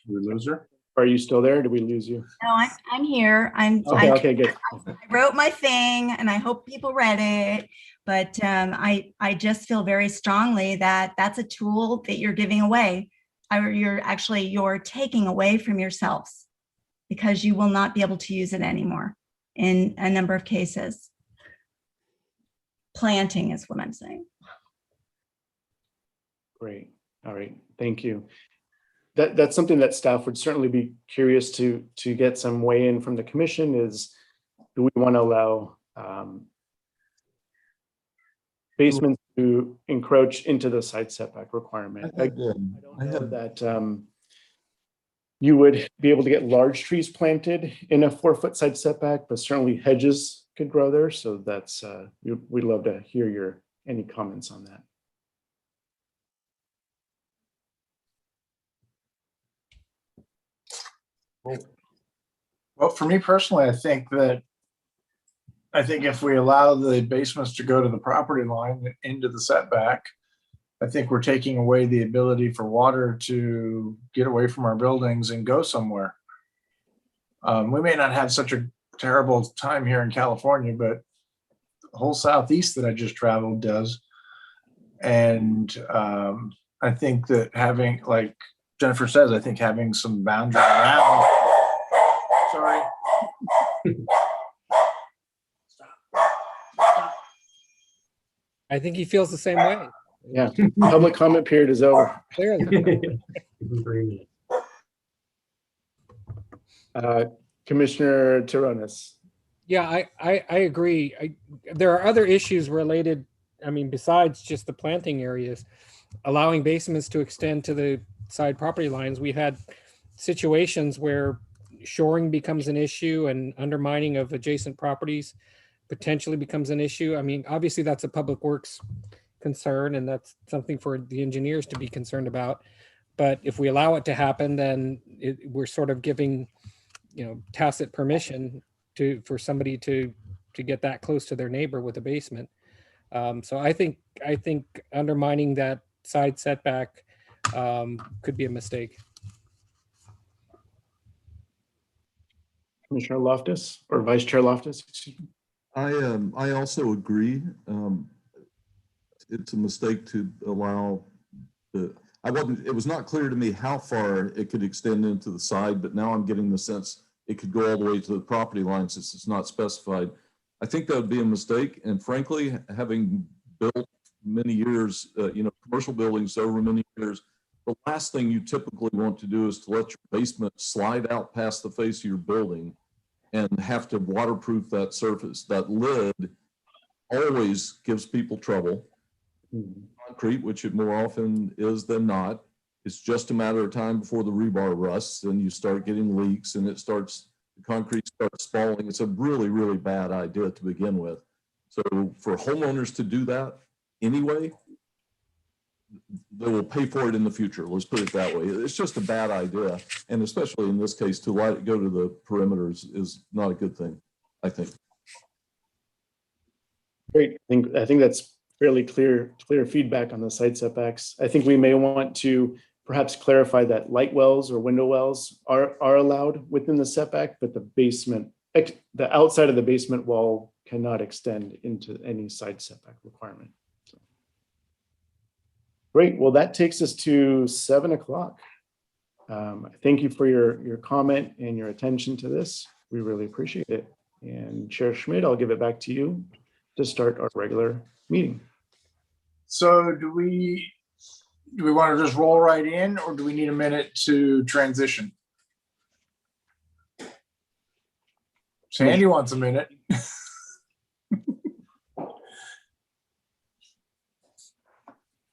We lose her? Are you still there? Did we lose you? No, I'm here. Okay, okay, good. I wrote my thing and I hope people read it. But I just feel very strongly that that's a tool that you're giving away. Or you're taking away from yourselves because you will not be able to use it anymore in a number of cases. Planting is what I'm saying. Great. All right. Thank you. That's something that staff would certainly be curious to get some weigh in from the commission is, do we want to allow basements to encroach into the side setback requirement? I don't know that you would be able to get large trees planted in a 4-foot side setback, but certainly hedges could grow there. So that's, we'd love to hear any comments on that. Well, for me personally, I think if we allow the basements to go to the property line into the setback, I think we're taking away the ability for water to get away from our buildings and go somewhere. We may not have such a terrible time here in California, but the whole Southeast that I just traveled does. And I think that having, like Jennifer says, I think having some boundary around. Sorry. I think he feels the same way. Yeah, public comment period is over. Clearly. Commissioner Tirones. Yeah, I agree. There are other issues related, I mean, besides just the planting areas, allowing basements to extend to the side property lines. We've had situations where shoring becomes an issue and undermining of adjacent properties potentially becomes an issue. I mean, obviously that's a public works concern and that's something for the engineers to be concerned about. But if we allow it to happen, then we're sort of giving, tacit permission for somebody to get that close to their neighbor with a basement. So I think undermining that side setback could be a mistake. Commissioner Loftus or Vice Chair Loftus, excuse me. I also agree. It's a mistake to allow it was not clear to me how far it could extend into the side, but now I'm getting the sense it could go all the way to the property line since it's not specified. I think that would be a mistake. And frankly, having built many years, commercial buildings over many years, the last thing you typically want to do is to let your basement slide out past the face of your building and have to waterproof that surface. That lid always gives people trouble. Concrete, which it more often is than not, it's just a matter of time before the rebar rusts and you start getting leaks and the concrete starts falling. It's a really, really bad idea to begin with. So for homeowners to do that anyway, they will pay for it in the future. Let's put it that way. It's just a bad idea. And especially in this case, to let it go to the perimeters is not a good thing, I think. Great. I think that's fairly clear feedback on the side setbacks. I think we may want to perhaps clarify that light wells or window wells are allowed within the setback, but the outside of the basement wall cannot extend into any side setback requirement. So. Great. Well, that takes us to 7 o'clock. Thank you for your comment and your attention to this. We really appreciate it. And Chair Schmidt, I'll give it back to you to start our regular meeting. So do we want to just roll right in or do we need a minute to transition? Sandy wants a minute.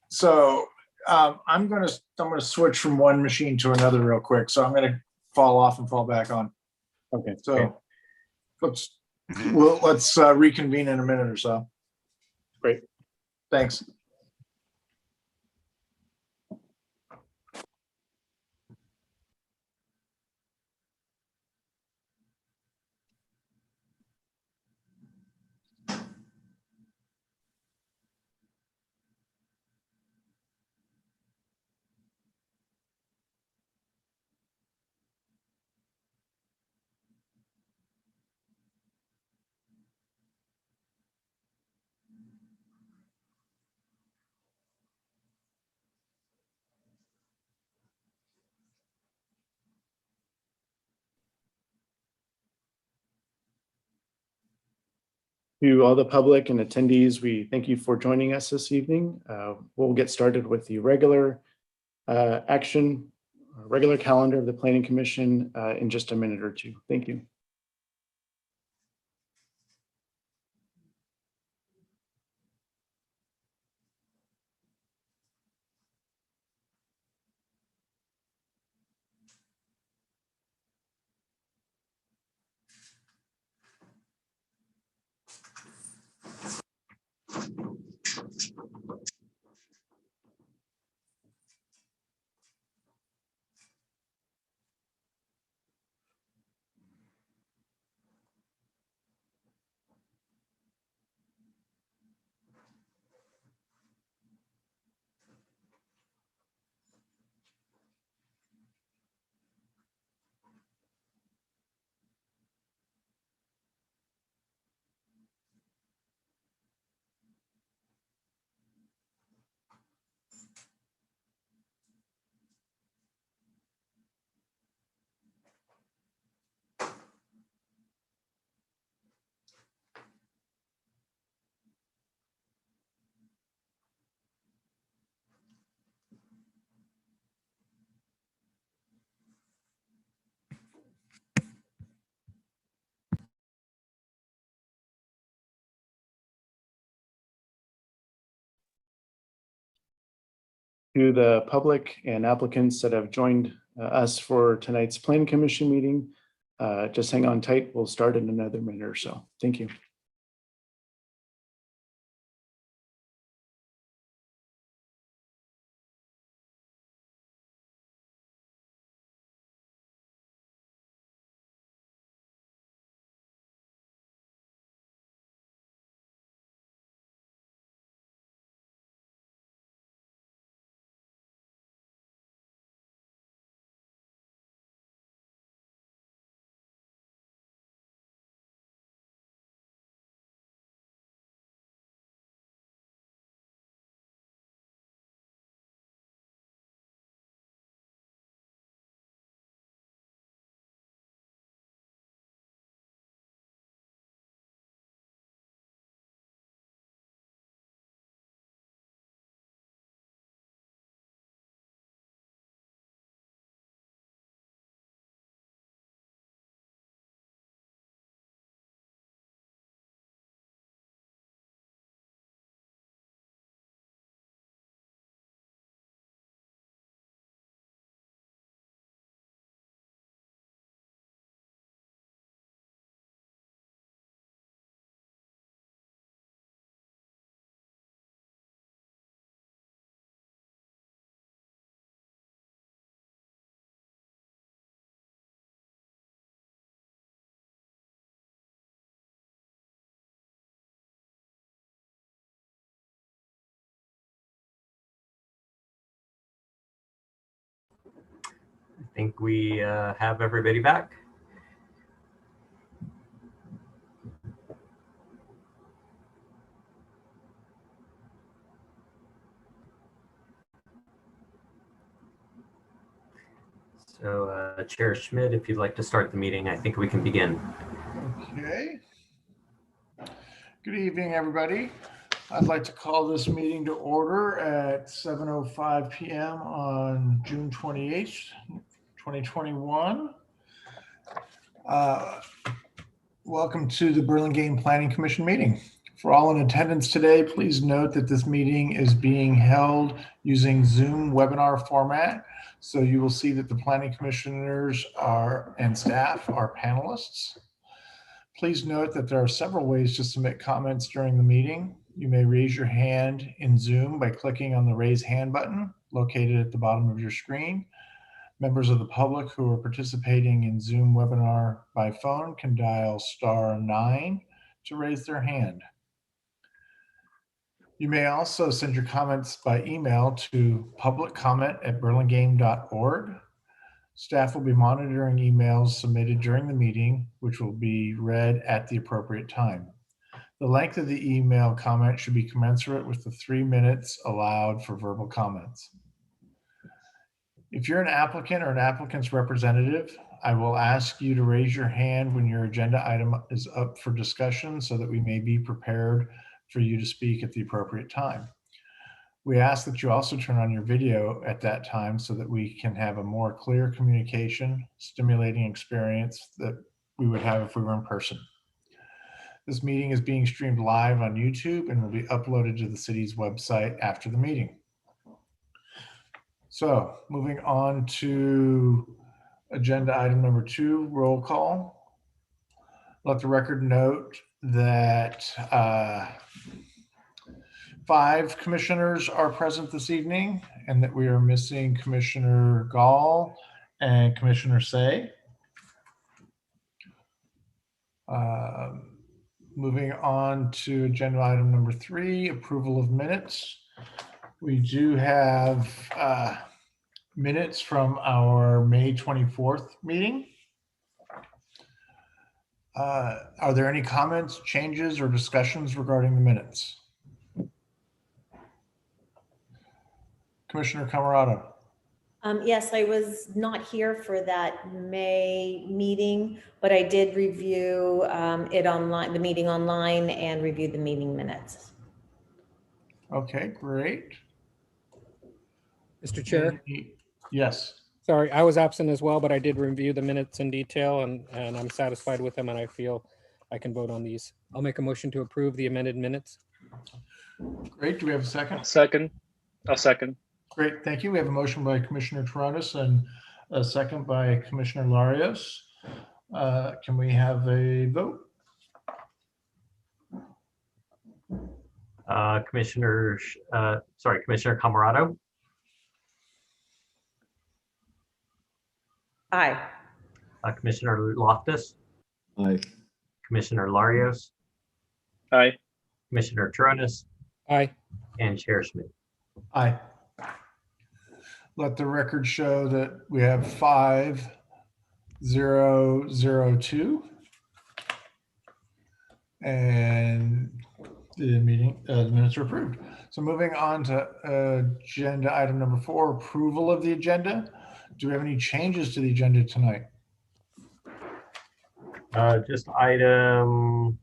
So I'm gonna switch from one machine to another real quick. So I'm gonna fall off and fall back on. Okay. So let's reconvene in a minute or so. Great. Thanks. To all the public and attendees, we thank you for joining us this evening. We'll get started with the regular regular calendar of the Planning Commission in just a minute or two. Thank you. To the public and applicants that have joined us for tonight's Planning Commission meeting, just hang on tight. We'll start in another minute or so. Thank you. I think we have everybody back. So Chair Schmidt, if you'd like to start the meeting, I think we can begin. Okay. Good evening, everybody. I'd like to call this meeting to order at 7:05 p.m. on June 28th, 2021. Welcome to the Burlingame Planning Commission meeting. For all in attendance today, please note that this meeting is being held using Zoom webinar format. So you will see that the planning commissioners and staff are panelists. Please note that there are several ways to submit comments during the meeting. You may raise your hand in Zoom by clicking on the raise hand button located at the bottom of your screen. Members of the public who are participating in Zoom webinar by phone can dial *9 to raise their hand. You may also send your comments by email to publiccomment@burlingame.org. Staff will be monitoring emails submitted during the meeting, which will be read at the appropriate time. The length of the email comment should be commensurate with the 3 minutes allowed for verbal comments. If you're an applicant or an applicant's representative, I will ask you to raise your hand when your agenda item is up for discussion so that we may be prepared for you to speak at the appropriate time. We ask that you also turn on your video at that time so that we can have a more clear communication, stimulating experience that we would have if we were in person. This meeting is being streamed live on YouTube and will be uploaded to the city's website after the meeting. So moving on to agenda item number 2, roll call. Let the record note that 5 commissioners are present this evening and that we are missing Commissioner Gall and Commissioner Say. Moving on to agenda item number 3, approval of minutes. We do have minutes from our May 24th meeting. Are there any comments, changes, or discussions regarding the minutes? Commissioner Camerado. Yes, I was not here for that May meeting, but I did review it online, the meeting online, and reviewed the meeting minutes. Okay, great. Mr. Chair, Yes. sorry, I was absent as well, but I did review the minutes in detail and I'm satisfied with them and I feel I can vote on these. I'll make a motion to approve the amended minutes. Great. Do we have a second? I'll second. Great. Thank you. We have a motion by Commissioner Taranis and a second by Commissioner Larios. Can we have a vote? Commissioner Camerado, Aye. Commissioner Loftus, Aye. Commissioner Larios, Aye. Commissioner Taranis, Aye. and Chair Schmidt. Aye. Let the record show that we have 5-0-0-2. And the minutes are approved. So moving on to agenda item number 4, approval of the agenda. Do we have any changes to the agenda tonight? Just item,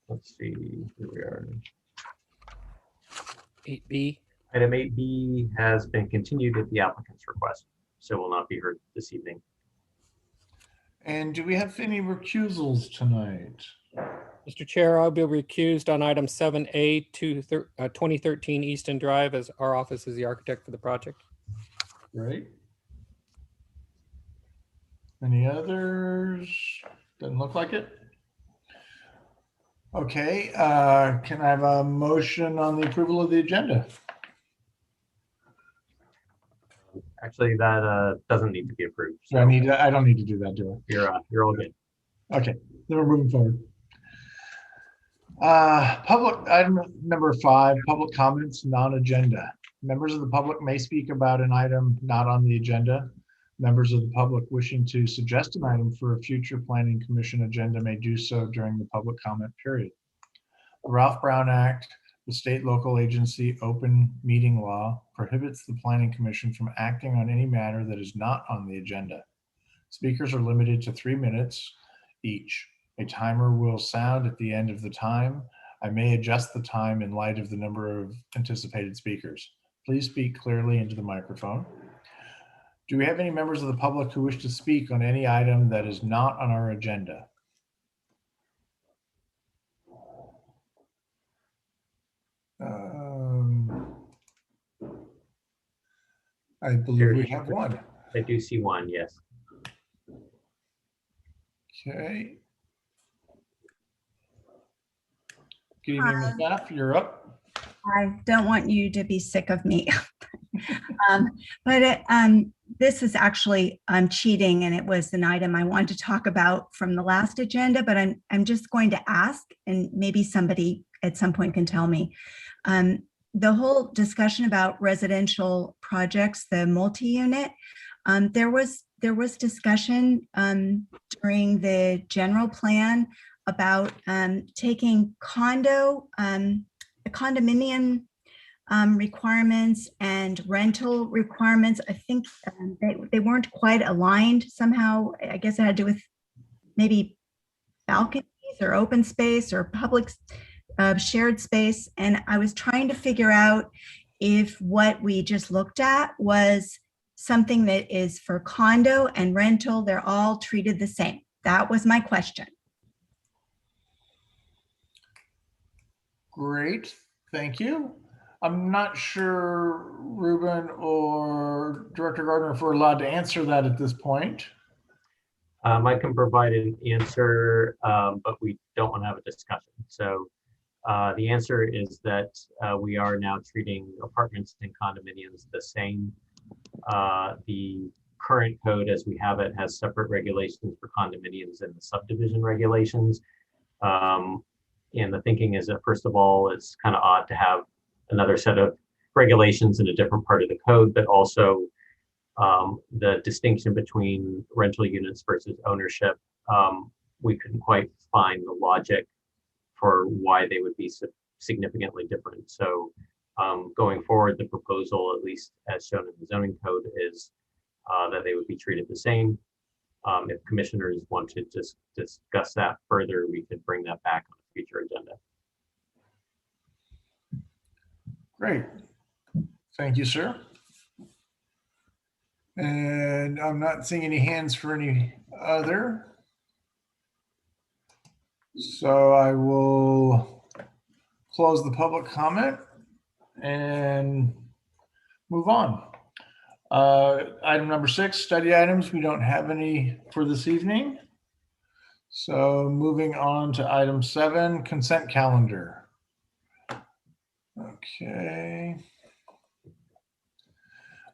let's see, here we are. 8B. Item 8B has been continued at the applicant's request, so will not be heard this evening. And do we have any recusals tonight? Mr. Chair, I'll be recused on item 7A to 2013 Easton Drive as our office is the architect for the project. Great. Any others? Doesn't look like it. Okay, can I have a motion on the approval of the agenda? Actually, that doesn't need to be approved. So I don't need to do that, do you're all good. I? Okay, then we're moving forward. Public item number 5, public comments, non-agenda. Members of the public may speak about an item not on the agenda. Members of the public wishing to suggest an item for a future planning commission agenda may do so during the public comment period. The Ralph Brown Act, the state local agency open meeting law, prohibits the planning commission from acting on any matter that is not on the agenda. Speakers are limited to 3 minutes each. A timer will sound at the end of the time. I may adjust the time in light of the number of anticipated speakers. Please speak clearly into the microphone. Do we have any members of the public who wish to speak on any item that is not on our agenda? I believe we have one. I do see one, yes. Okay. Good evening, Ms. Staff, you're up. I don't want you to be sick of me. This is actually cheating, and it was an item I wanted to talk about from the last agenda, but I'm just going to ask, and maybe somebody at some point can tell me. The whole discussion about residential projects, the multi-unit, there was discussion during the general plan about taking condominium requirements and rental requirements, I think they weren't quite aligned somehow. I guess it had to do with maybe balconies or open space or public shared space. And I was trying to figure out if what we just looked at was something that is for condo and rental, they're all treated the same. That was my question. Great, thank you. I'm not sure, Ruben or Director Gardner, if we're allowed to answer that at this point. I can provide an answer, but we don't want to have a discussion. So the answer is that we are now treating apartments and condominiums the same. The current code as we have it has separate regulations for condominiums and the subdivision regulations. And the thinking is that, first of all, it's kind of odd to have another set of regulations in a different part of the code, but also the distinction between rental units versus ownership. We couldn't quite find the logic for why they would be significantly different. So going forward, the proposal, at least as shown in the zoning code, is that they would be treated the same. If commissioners want to just discuss that further, we could bring that back on a future agenda. Great. Thank you, sir. And I'm not seeing any hands for any other. So I will close the public comment and move on. Item number 6, study items. We don't have any for this evening. So moving on to item 7, consent calendar. Okay.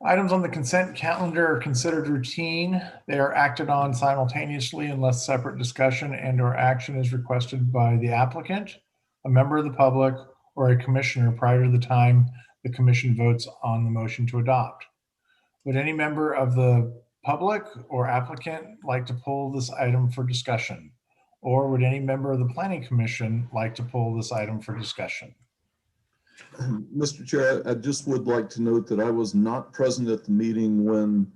Items on the consent calendar are considered routine. They are acted on simultaneously unless separate discussion and/or action is requested by the applicant, a member of the public, or a commissioner prior to the time the commission votes on the motion to adopt. Would any member of the public or applicant like to pull this item for discussion? Or would any member of the planning commission like to pull this item for discussion? Mr. Chair, I just would like to note that I was not present at the meeting when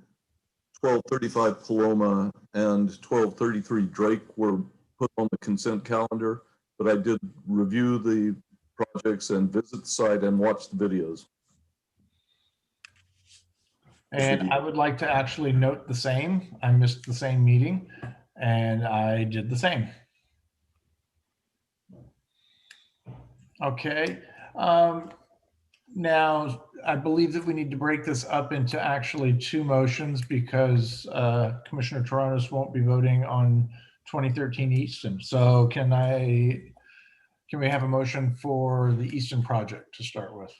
1235 Paloma and 1233 Drake were put on the consent calendar, but I did review the projects and visit the site and watch the videos. And I would like to actually note the same. I missed the same meeting and I did the same. Okay. Now, I believe that we need to break this up into actually 2 motions because Commissioner Toronis won't be voting on 2013 Easton. So can we have a motion for the Easton project to start with?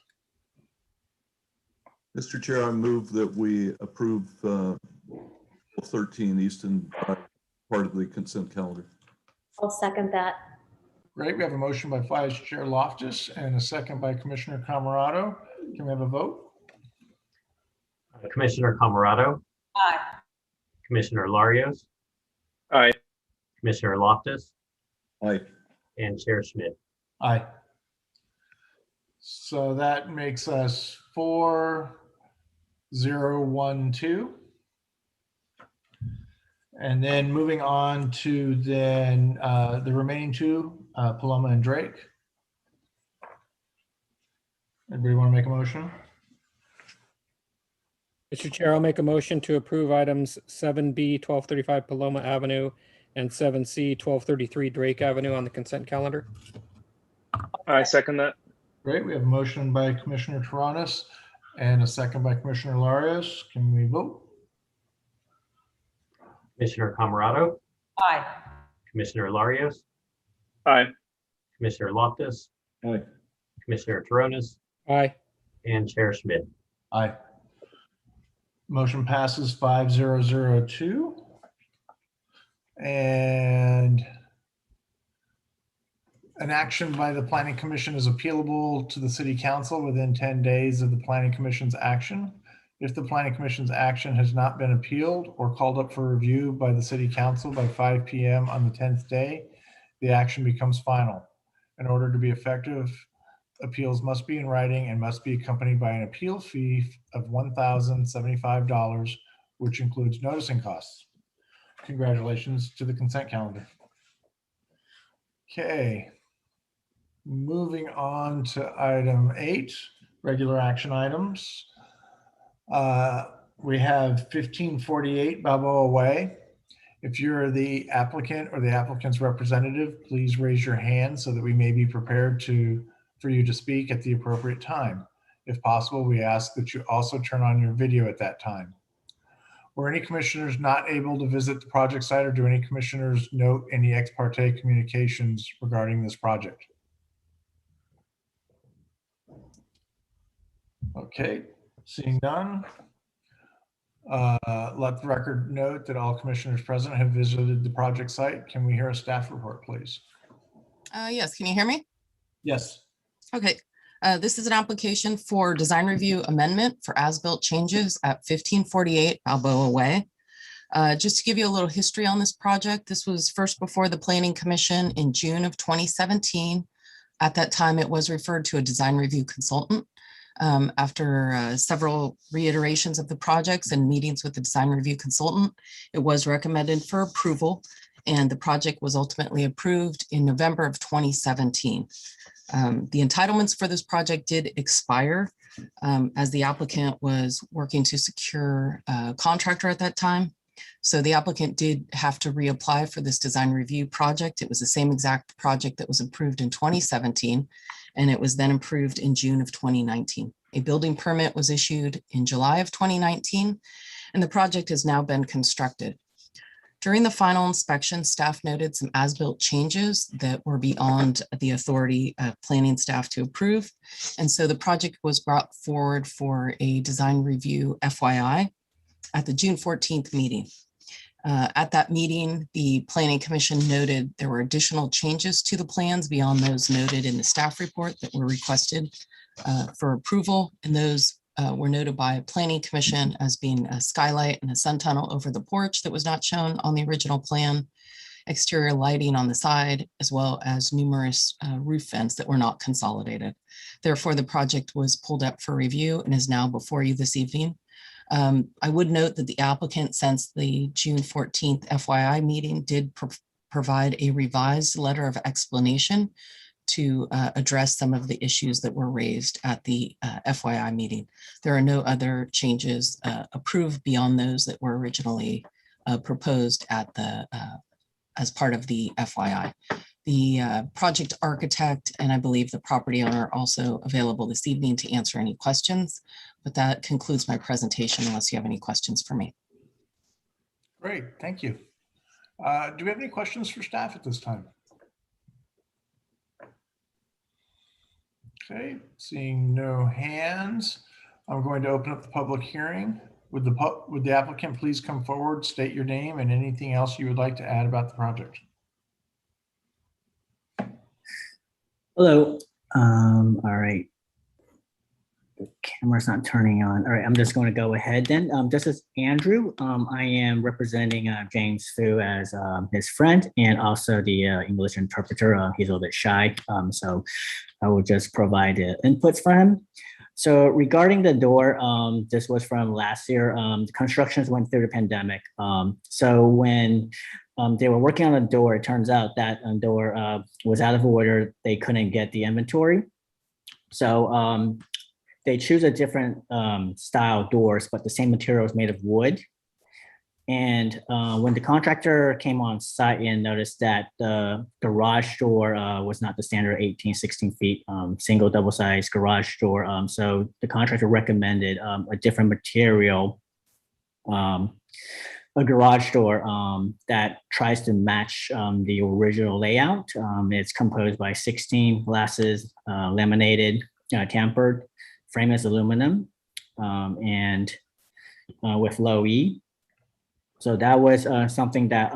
Mr. Chair, I move that we approve 13 Easton part of the consent calendar. I'll second that. Great. We have a motion by Vice Chair Loftus and a second by Commissioner Camerado. Can we have a vote? Commissioner Camerado. Aye. Commissioner Larios. Aye. Commissioner Loftus. Aye. And Chair Schmidt. Aye. So that makes us 4-0-1-2. And then moving on to then the remaining 2, Paloma and Drake. Everybody want to make a motion? Mr. Chair, I'll make a motion to approve items 7B, 1235 Paloma Avenue, and 7C, 1233 Drake Avenue on the consent calendar. I second that. Great. We have a motion by Commissioner Toronis and a second by Commissioner Larios. Can we vote? Commissioner Camerado. Aye. Commissioner Larios. Aye. Commissioner Loftus. Aye. Commissioner Toronis. Aye. And Chair Schmidt. Aye. Motion passes 5-0-0-2. And an action by the Planning Commission is appealable to the City Council within 10 days of the Planning Commission's action. If the Planning Commission's action has not been appealed or called up for review by the City Council by 5 p.m. on the 10th day, the action becomes final. In order to be effective, appeals must be in writing and must be accompanied by an appeal fee of $1,075, which includes noticing costs. Congratulations to the consent calendar. Okay. Moving on to item 8, regular action items. We have 1548 Balboa Way. If you're the applicant or the applicant's representative, please raise your hand so that we may be prepared for you to speak at the appropriate time. If possible, we ask that you also turn on your video at that time. Were any commissioners not able to visit the project site, or do any commissioners note any ex parte communications regarding this project? Okay, seeing none. Let the record note that all commissioners present have visited the project site. Can we hear a staff report, please? Yes, can you hear me? Yes. Okay, this is an application for design review amendment for as-built changes at 1548 Balboa Way. Just to give you a little history on this project, this was first before the Planning Commission in June of 2017. At that time, it was referred to a design review consultant. After several reiterations of the projects and meetings with the design review consultant, it was recommended for approval, and the project was ultimately approved in November of 2017. The entitlements for this project did expire as the applicant was working to secure a contractor at that time. So the applicant did have to reapply for this design review project. It was the same exact project that was approved in 2017, and it was then approved in June of 2019. A building permit was issued in July of 2019, and the project has now been constructed. During the final inspection, staff noted some as-built changes that were beyond the authority of planning staff to approve. And so the project was brought forward for a design review FYI at the June 14th meeting. At that meeting, the Planning Commission noted there were additional changes to the plans beyond those noted in the staff report that were requested for approval. And those were noted by Planning Commission as being a skylight and a sun tunnel over the porch that was not shown on the original plan, exterior lighting on the side, as well as numerous roof vents that were not consolidated. Therefore, the project was pulled up for review and is now before you this evening. I would note that the applicant, since the June 14th FYI meeting, did provide a revised letter of explanation to address some of the issues that were raised at the FYI meeting. There are no other changes approved beyond those that were originally proposed at the as part of the FYI. The project architect and I believe the property owner are also available this evening to answer any questions, but that concludes my presentation unless you have any questions for me. Great, thank you. Do we have any questions for staff at this time? Okay, seeing no hands, I'm going to open up the public hearing. Would the applicant please come forward, state your name and anything else you would like to add about the project? Hello. All right. The camera's not turning on. All right, I'm just going to go ahead then. This is Andrew. I am representing James Fu as his friend and also the English interpreter. He's a little bit shy, so I will just provide the inputs for him. So regarding the door, this was from last year. The constructions went through the pandemic. So when they were working on the door, it turns out that door was out of order. They couldn't get the inventory. So they choose a different style doors, but the same material is made of wood. And when the contractor came on site and noticed that the garage door was not the standard 18, 16 feet, single double size garage door. So the contractor recommended a different material, a garage door that tries to match the original layout. It's composed by 16 glasses, laminated, tempered, frame is aluminum, and with low E. So that was something that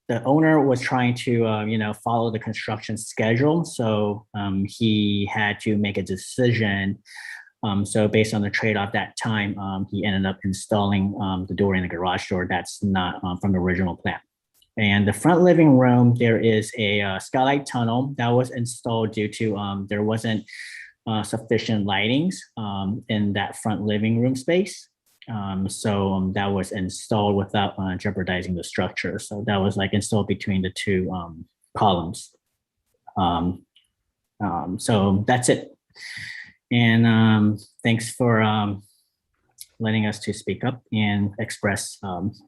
the owner was trying to, follow the construction schedule. So he had to make a decision. So based on the trade-off that time, he ended up installing the door in the garage door that's not from the original plan. And the front living room, there is a skylight tunnel that was installed due to there wasn't sufficient lightings in that front living room space. So that was installed without jeopardizing the structure. So that was like installed between the two columns. So that's it. And thanks for letting us to speak up and express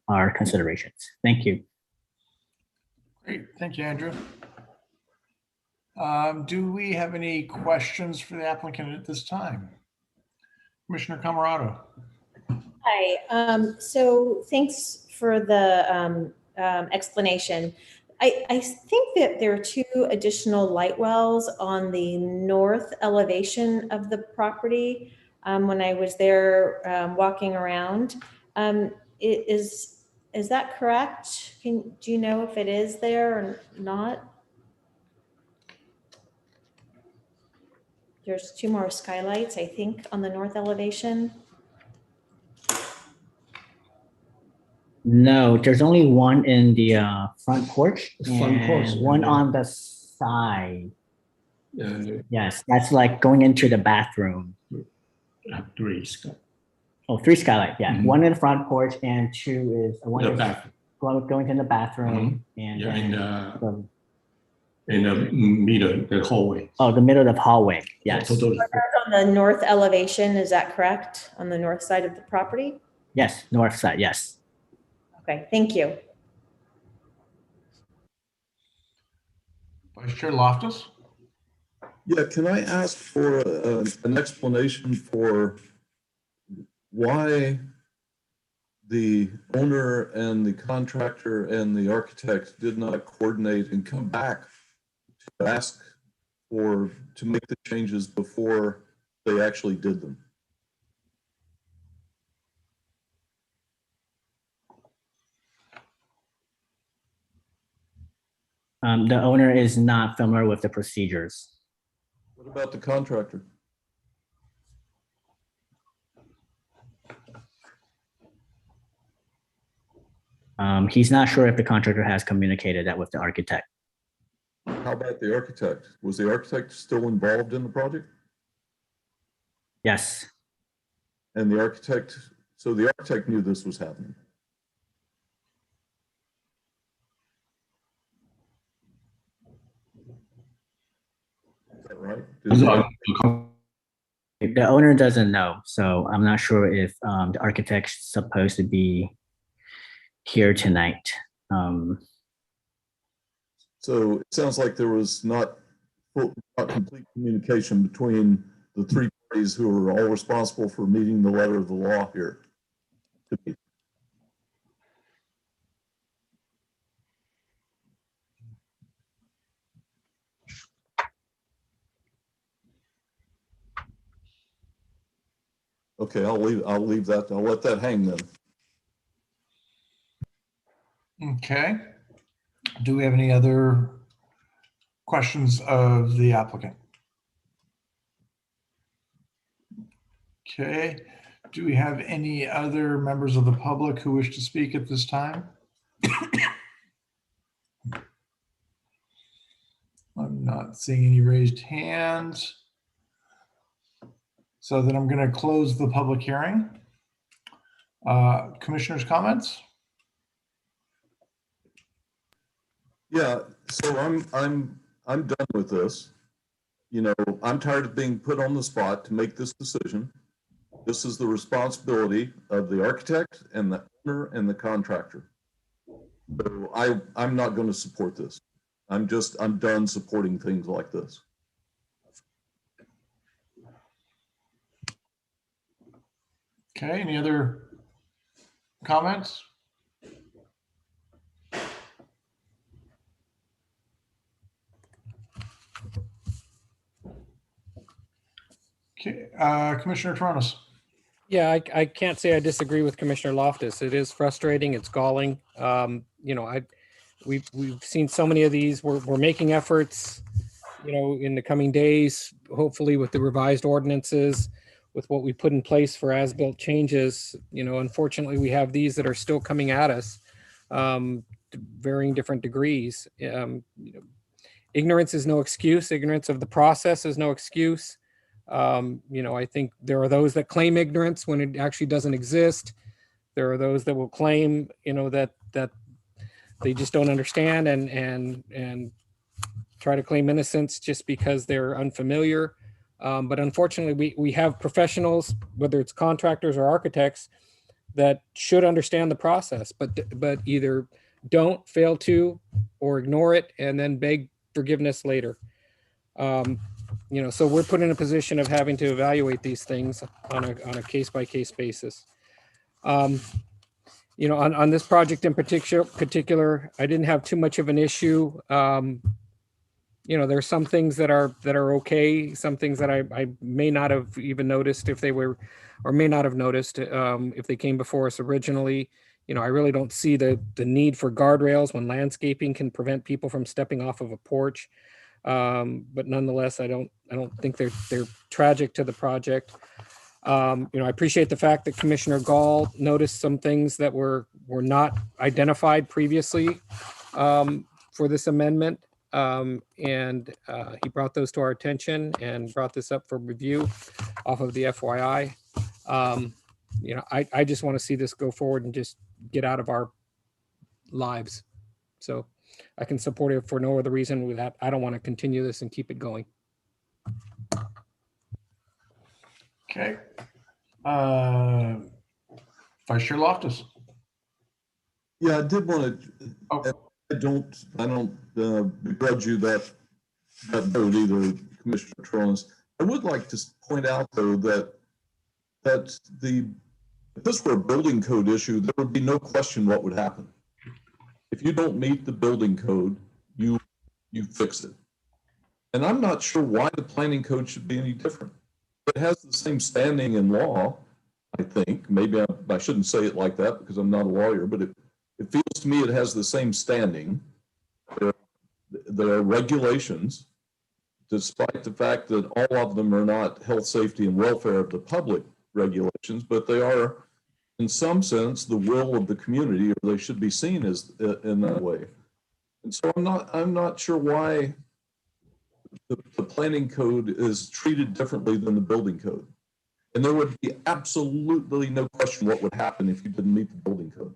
our considerations. Thank you. Great, thank you, Andrew. Do we have any questions for the applicant at this time? Commissioner Camerado. Hi, so thanks for the explanation. I think that there are 2 additional light wells on the north elevation of the property. When I was there walking around, is that correct? Do you know if it is there or not? There's 2 more skylights, I think, on the north elevation. No, there's only one in the front porch Front porch, and one yeah. on the side. Yeah, Yes, that's like going into the bathroom. 3 sky. Oh, 3 skylight. Yeah, Mhm. one in the front porch and 2 is one The is back. going to the bathroom and Yeah, then in the middle, the hallway. the middle of the hallway. Yes, Total. On the north elevation, is that correct? On the north side of the property? yes, north side. Yes. Okay, thank you. Vice Chair Loftus. Yeah, can I ask for an explanation for why the owner and the contractor and the architect did not coordinate and come back to ask to make the changes before they actually did them? The owner is not familiar with the procedures. What about the contractor? He's not sure if the contractor has communicated that with the architect. How about the architect? Was the architect still involved in the project? Yes. And the architect knew this was happening. Is that right? The owner doesn't know, so I'm not sure if the architect's supposed to be here tonight. So it sounds like there was not complete communication between the 3 parties who are all responsible for meeting the letter of the law here. Okay, I'll leave that. I'll let that hang then. Okay. Do we have any other questions of the applicant? Okay. Do we have any other members of the public who wish to speak at this time? I'm not seeing any raised hands. So then I'm going to close the public hearing. Commissioners' comments? Yeah, so I'm done with this. You know, I'm tired of being put on the spot to make this decision. This is the responsibility of the architect and the owner and the contractor. So I'm not going to support this. I'm done supporting things like this. Okay, any other comments? Okay, Commissioner Tronis. Yeah, I can't say I disagree with Commissioner Loftus. It is frustrating. It's galling. You know, we've seen so many of these. We're making efforts, you know, in the coming days, hopefully with the revised ordinances, with what we put in place for as-built changes. You know, unfortunately, we have these that are still coming at us, to varying different degrees. You know, ignorance is no excuse. Ignorance of the process is no excuse. I think there are those that claim ignorance when it actually doesn't exist. There are those that will claim, that they just don't understand and try to claim innocence just because they're unfamiliar. But unfortunately, we have professionals, whether it's contractors or architects, that should understand the process, but either don't, fail to, or ignore it and then beg forgiveness later. So we're put in a position of having to evaluate these things on a case-by-case basis. On this project in particular, I didn't have too much of an issue. There's some things that are okay, some things that I may not have even noticed if they were, or may not have noticed if they came before us originally. I really don't see the need for guardrails when landscaping can prevent people from stepping off of a porch. But nonetheless, I don't think they're tragic to the project. I appreciate the fact that Commissioner Gall noticed some things that were not identified previously for this amendment. And he brought those to our attention and brought this up for review off of the FYI. I just want to see this go forward and just get out of our lives. So I can support it for no other reason with that. I don't want to continue this and keep it going. Okay. Vice Chair Loftus. Yeah, I did want to. Oh. I don't begrudge you that vote either, Commissioner Tronis. I would like to point out though that if this were a building code issue, there would be no question what would happen. If you don't meet the building code, you fix it. And I'm not sure why the planning code should be any different. It has the same standing in law, I think. Maybe I shouldn't say it like that because I'm not a lawyer, but it feels to me it has the same standing. There are regulations, despite the fact that all of them are not health, safety, and welfare of the public regulations, but they are, in some sense, the will of the community, or they should be seen as in that way. And so I'm not sure why the planning code is treated differently than the building code. And there would be absolutely no question what would happen if you didn't meet the building code.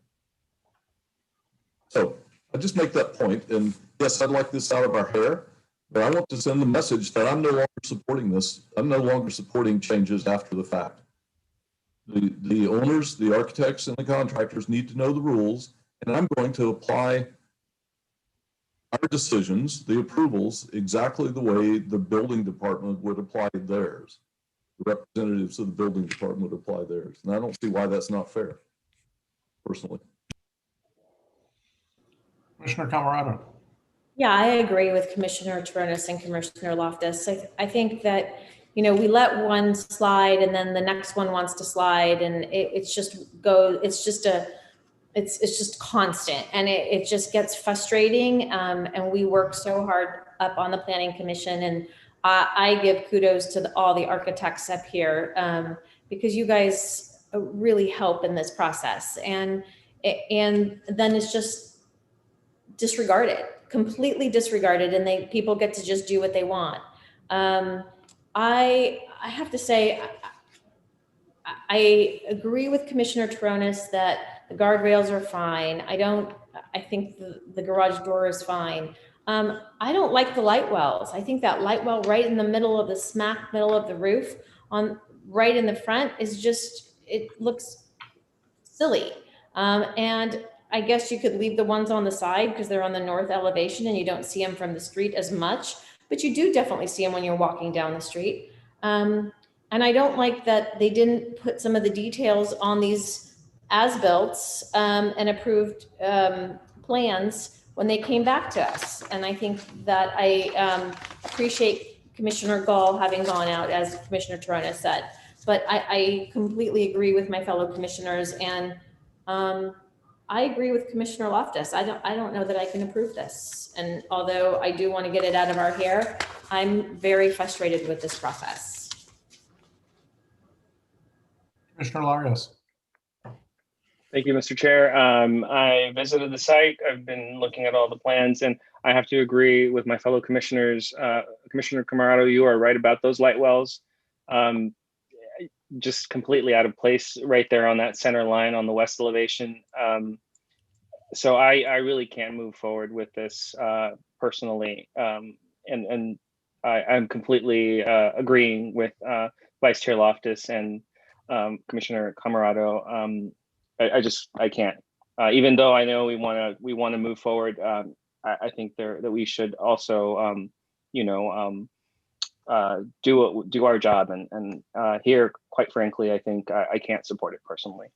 So I just make that point. And yes, I'd like this out of our hair, but I want to send the message that I'm no longer supporting this. I'm no longer supporting changes after the fact. The owners, the architects, and the contractors need to know the rules, and I'm going to apply our decisions, the approvals, exactly the way the building department would apply theirs. The representatives of the building department would apply theirs. And I don't see why that's not fair, personally. Commissioner Camarado. Yeah, I agree with Commissioner Tronis and Commissioner Loftus. I think that, we let one slide and then the next one wants to slide, and it's just constant, and it just gets frustrating. And we work so hard up on the Planning Commission, and I give kudos to all the architects up here because you guys really help in this process. And then it's just disregarded, completely disregarded, and people get to just do what they want. I have to say, I agree with Commissioner Tronis that the guardrails are fine. I think the garage door is fine. I don't like the light wells. I think that light well right in the middle of the smack middle of the roof right in the front it looks silly. And I guess you could leave the ones on the side because they're on the north elevation and you don't see them from the street as much, but you do definitely see them when you're walking down the street. And I don't like that they didn't put some of the details on these as-built and approved plans when they came back to us. And I think that I appreciate Commissioner Gall having gone out, as Commissioner Tronis said, but I completely agree with my fellow commissioners, and I agree with Commissioner Loftus. I don't know that I can approve this. And although I do want to get it out of our hair, I'm very frustrated with this process. Commissioner Larios. Thank you, Mr. Chair. I visited the site. I've been looking at all the plans, and I have to agree with my fellow commissioners. Commissioner Camarado, you are right about those light wells. just completely out of place right there on that center line on the west elevation. So I really can't move forward with this personally. And I'm completely agreeing with Vice Chair Loftus and Commissioner Camarado. I can't. Even though I know we want to move forward, I think that we should also do our job, and here, quite frankly, I think I can't support it personally.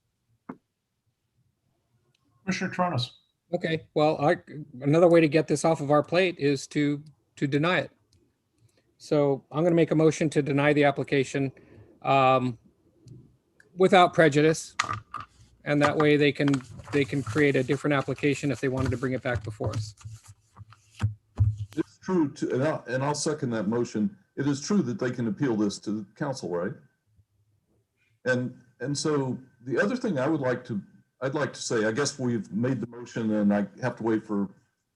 Commissioner Tronis. Okay, well, another way to get this off of our plate is to deny it. So I'm going to make a motion to deny the application without prejudice. And that way they can create a different application if they wanted to bring it back before us. It's true, and I'll second that motion. It is true that they can appeal this to the council, right? And so the other thing I'd like to say, I guess we've made the motion and I have to wait for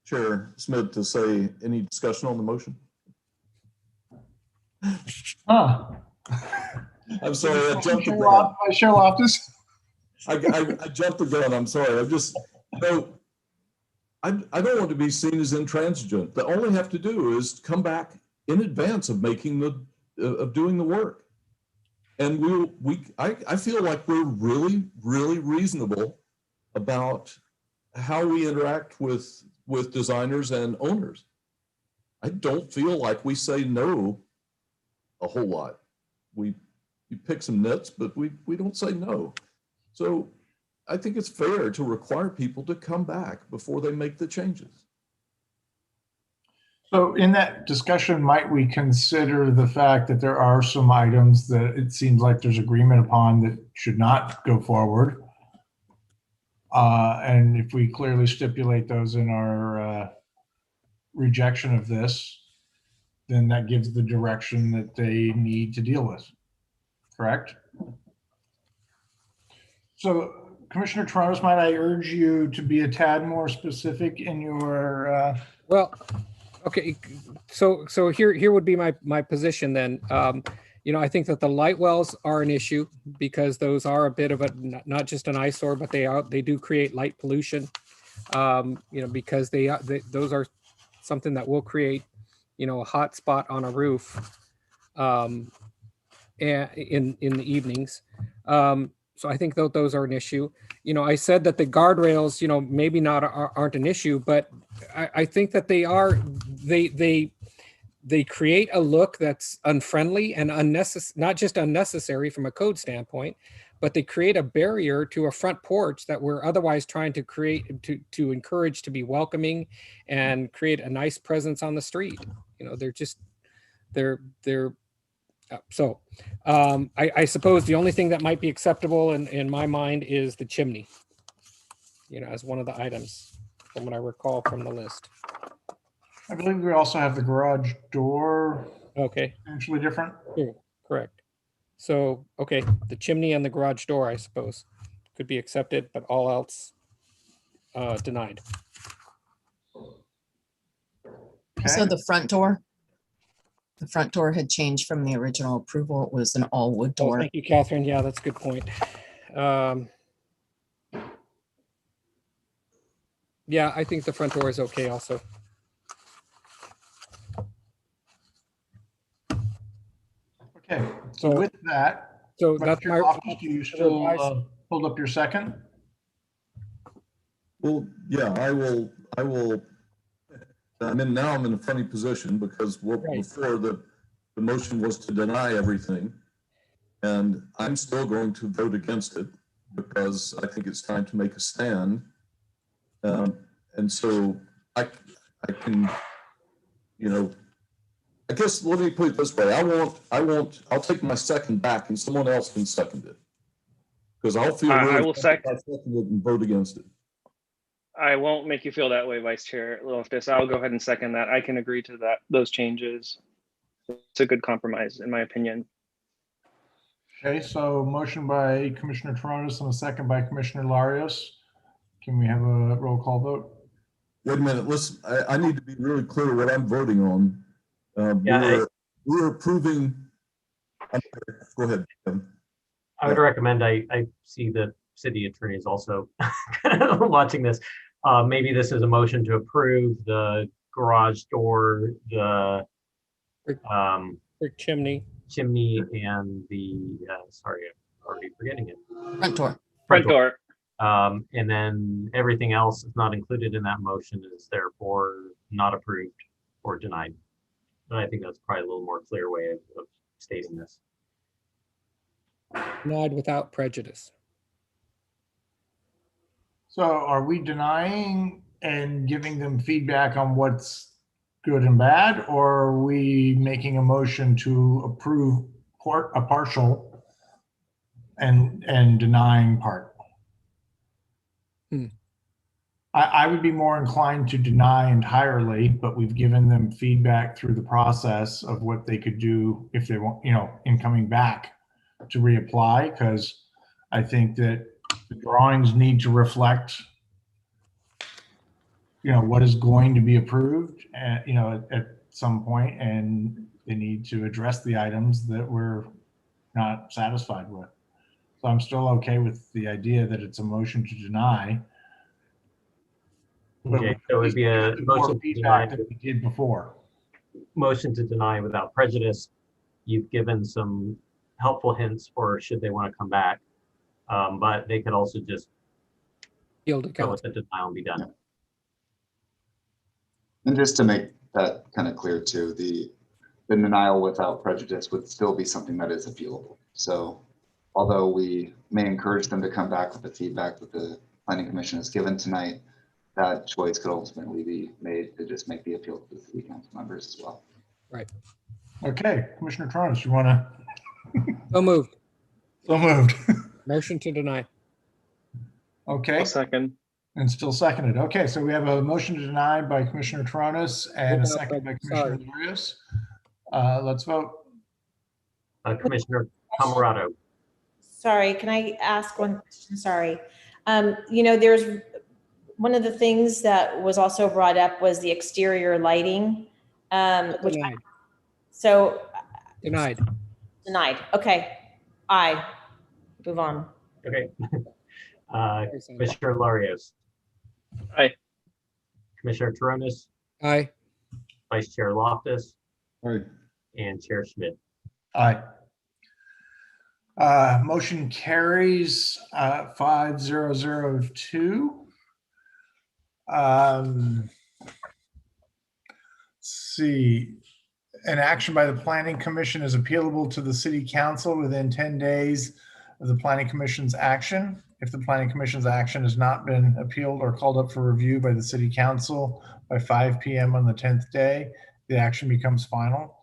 Chair Smith to say any discussion on the motion. I'm sorry, I jumped the gun. Chair Loftus. I jumped the gun. I'm sorry. I don't want to be seen as intransigent. All we have to do is come back in advance of doing the work. And I feel like we're really, really reasonable about how we interact with designers and owners. I don't feel like we say no a whole lot. You pick some nits, but we don't say no. So I think it's fair to require people to come back before they make the changes. So in that discussion, might we consider the fact that there are some items that it seems like there's agreement upon that should not go forward? And if we clearly stipulate those in our rejection of this, then that gives the direction that they need to deal with, correct? So Commissioner Tronis, might I urge you to be a tad more specific in your... Well, okay, so here would be my position then. I think that the light wells are an issue because those are a bit of not just an eyesore, but they do create light pollution. Because those are something that will create, a hot spot on a roof, and in the evenings. So I think that those are an issue. I said that the guardrails, maybe aren't an issue, but I think that they are. They create a look that's unfriendly and not just unnecessary from a code standpoint, but they create a barrier to a front porch that we're otherwise trying to create to encourage to be welcoming and create a nice presence on the street. I suppose the only thing that might be acceptable in my mind is the chimney, as one of the items from what I recall from the list. I believe we also have the garage door. Okay. Potentially different. Sure. Correct. So, okay, the chimney and the garage door, I suppose, could be accepted, but all else denied. So the front door had changed from the original approval. It was an all wood door. Thank you, Catherine. Yeah, that's a good point. Yeah, I think the front door is okay also. Okay, so with that, so that's my. Loftus, do you still hold up your second? Well, yeah, I will. Now I'm in a funny position because before the motion was to deny everything, and I'm still going to vote against it because I think it's time to make a stand. And so I can, I guess let me put it this way: I'll take my second back, and someone else can second it because I'll feel really I will second it and vote against it. I won't make you feel that way, Vice Chair Loftus. I'll go ahead and second that. I can agree to those changes. It's a good compromise, in my opinion. Okay, so motion by Commissioner Tronis and a second by Commissioner Larios. Can we have a roll call vote? Wait a minute. Listen, I need to be really clear what I'm voting on. We're approving Go ahead. Tim. I would recommend, I see the city attorney is also watching this. Maybe this is a motion to approve the garage door, the chimney. and the, sorry, I'm already forgetting it. Front door. Front door. And then everything else is not included in that motion is therefore not approved or denied. And I think that's probably a little more clear way of stating this. Denied without prejudice. So are we denying and giving them feedback on what's good and bad, or are we making a motion to approve a partial and denying part? I would be more inclined to deny entirely, but we've given them feedback through the process of what they could do if they want, in coming back to reapply, because I think that the drawings need to reflect, what is going to be approved at some point, and they need to address the items that we're not satisfied with. So I'm still okay with the idea that it's a motion to deny. Okay, so it would be a motion to deny. That we did before. Motion to deny without prejudice. You've given some helpful hints for should they want to come back, but they could also just go with the denial and be done. And just to make that kind of clear too, the denial without prejudice would still be something that is appealable. So although we may encourage them to come back with the feedback that the Planning Commission has given tonight, that choice could ultimately be made to just make the appeal to the city council members as well. Right. Okay, Commissioner Tronis, you want to? So moved. So moved. Motion to deny. Okay. I'll second. And still seconded. Okay, so we have a motion to deny by Commissioner Tronis and a second by Commissioner Larios. Let's vote. Commissioner Camerado. Sorry, can I ask one question? Sorry. There's one of the things that was also brought up was the exterior lighting, which denied. Denied. Okay. Aye. Move on. Okay. Commissioner Larios. Aye. Commissioner Tronis. Aye. Vice Chair Loftus. Aye. And Chair Schmidt. Aye. Motion carries 5002. Let's see. An action by the Planning Commission is appealable to the City Council within 10 days of the Planning Commission's action. If the Planning Commission's action has not been appealed or called up for review by the City Council by 5 p.m. on the 10th day, the action becomes final.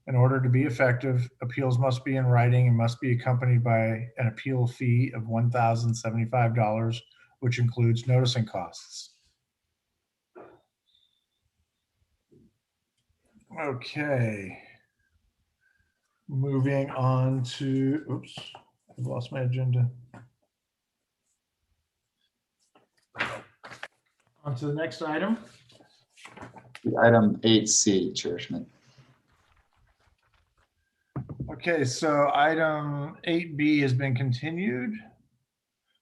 In order to be effective, appeals must be in writing and must be accompanied by an appeal fee of $1,075, which includes noticing costs. Okay. Moving on to, oops, I've lost my agenda. On to the next item. Item 8C, Chair Schmidt. Okay, so item 8B has been continued.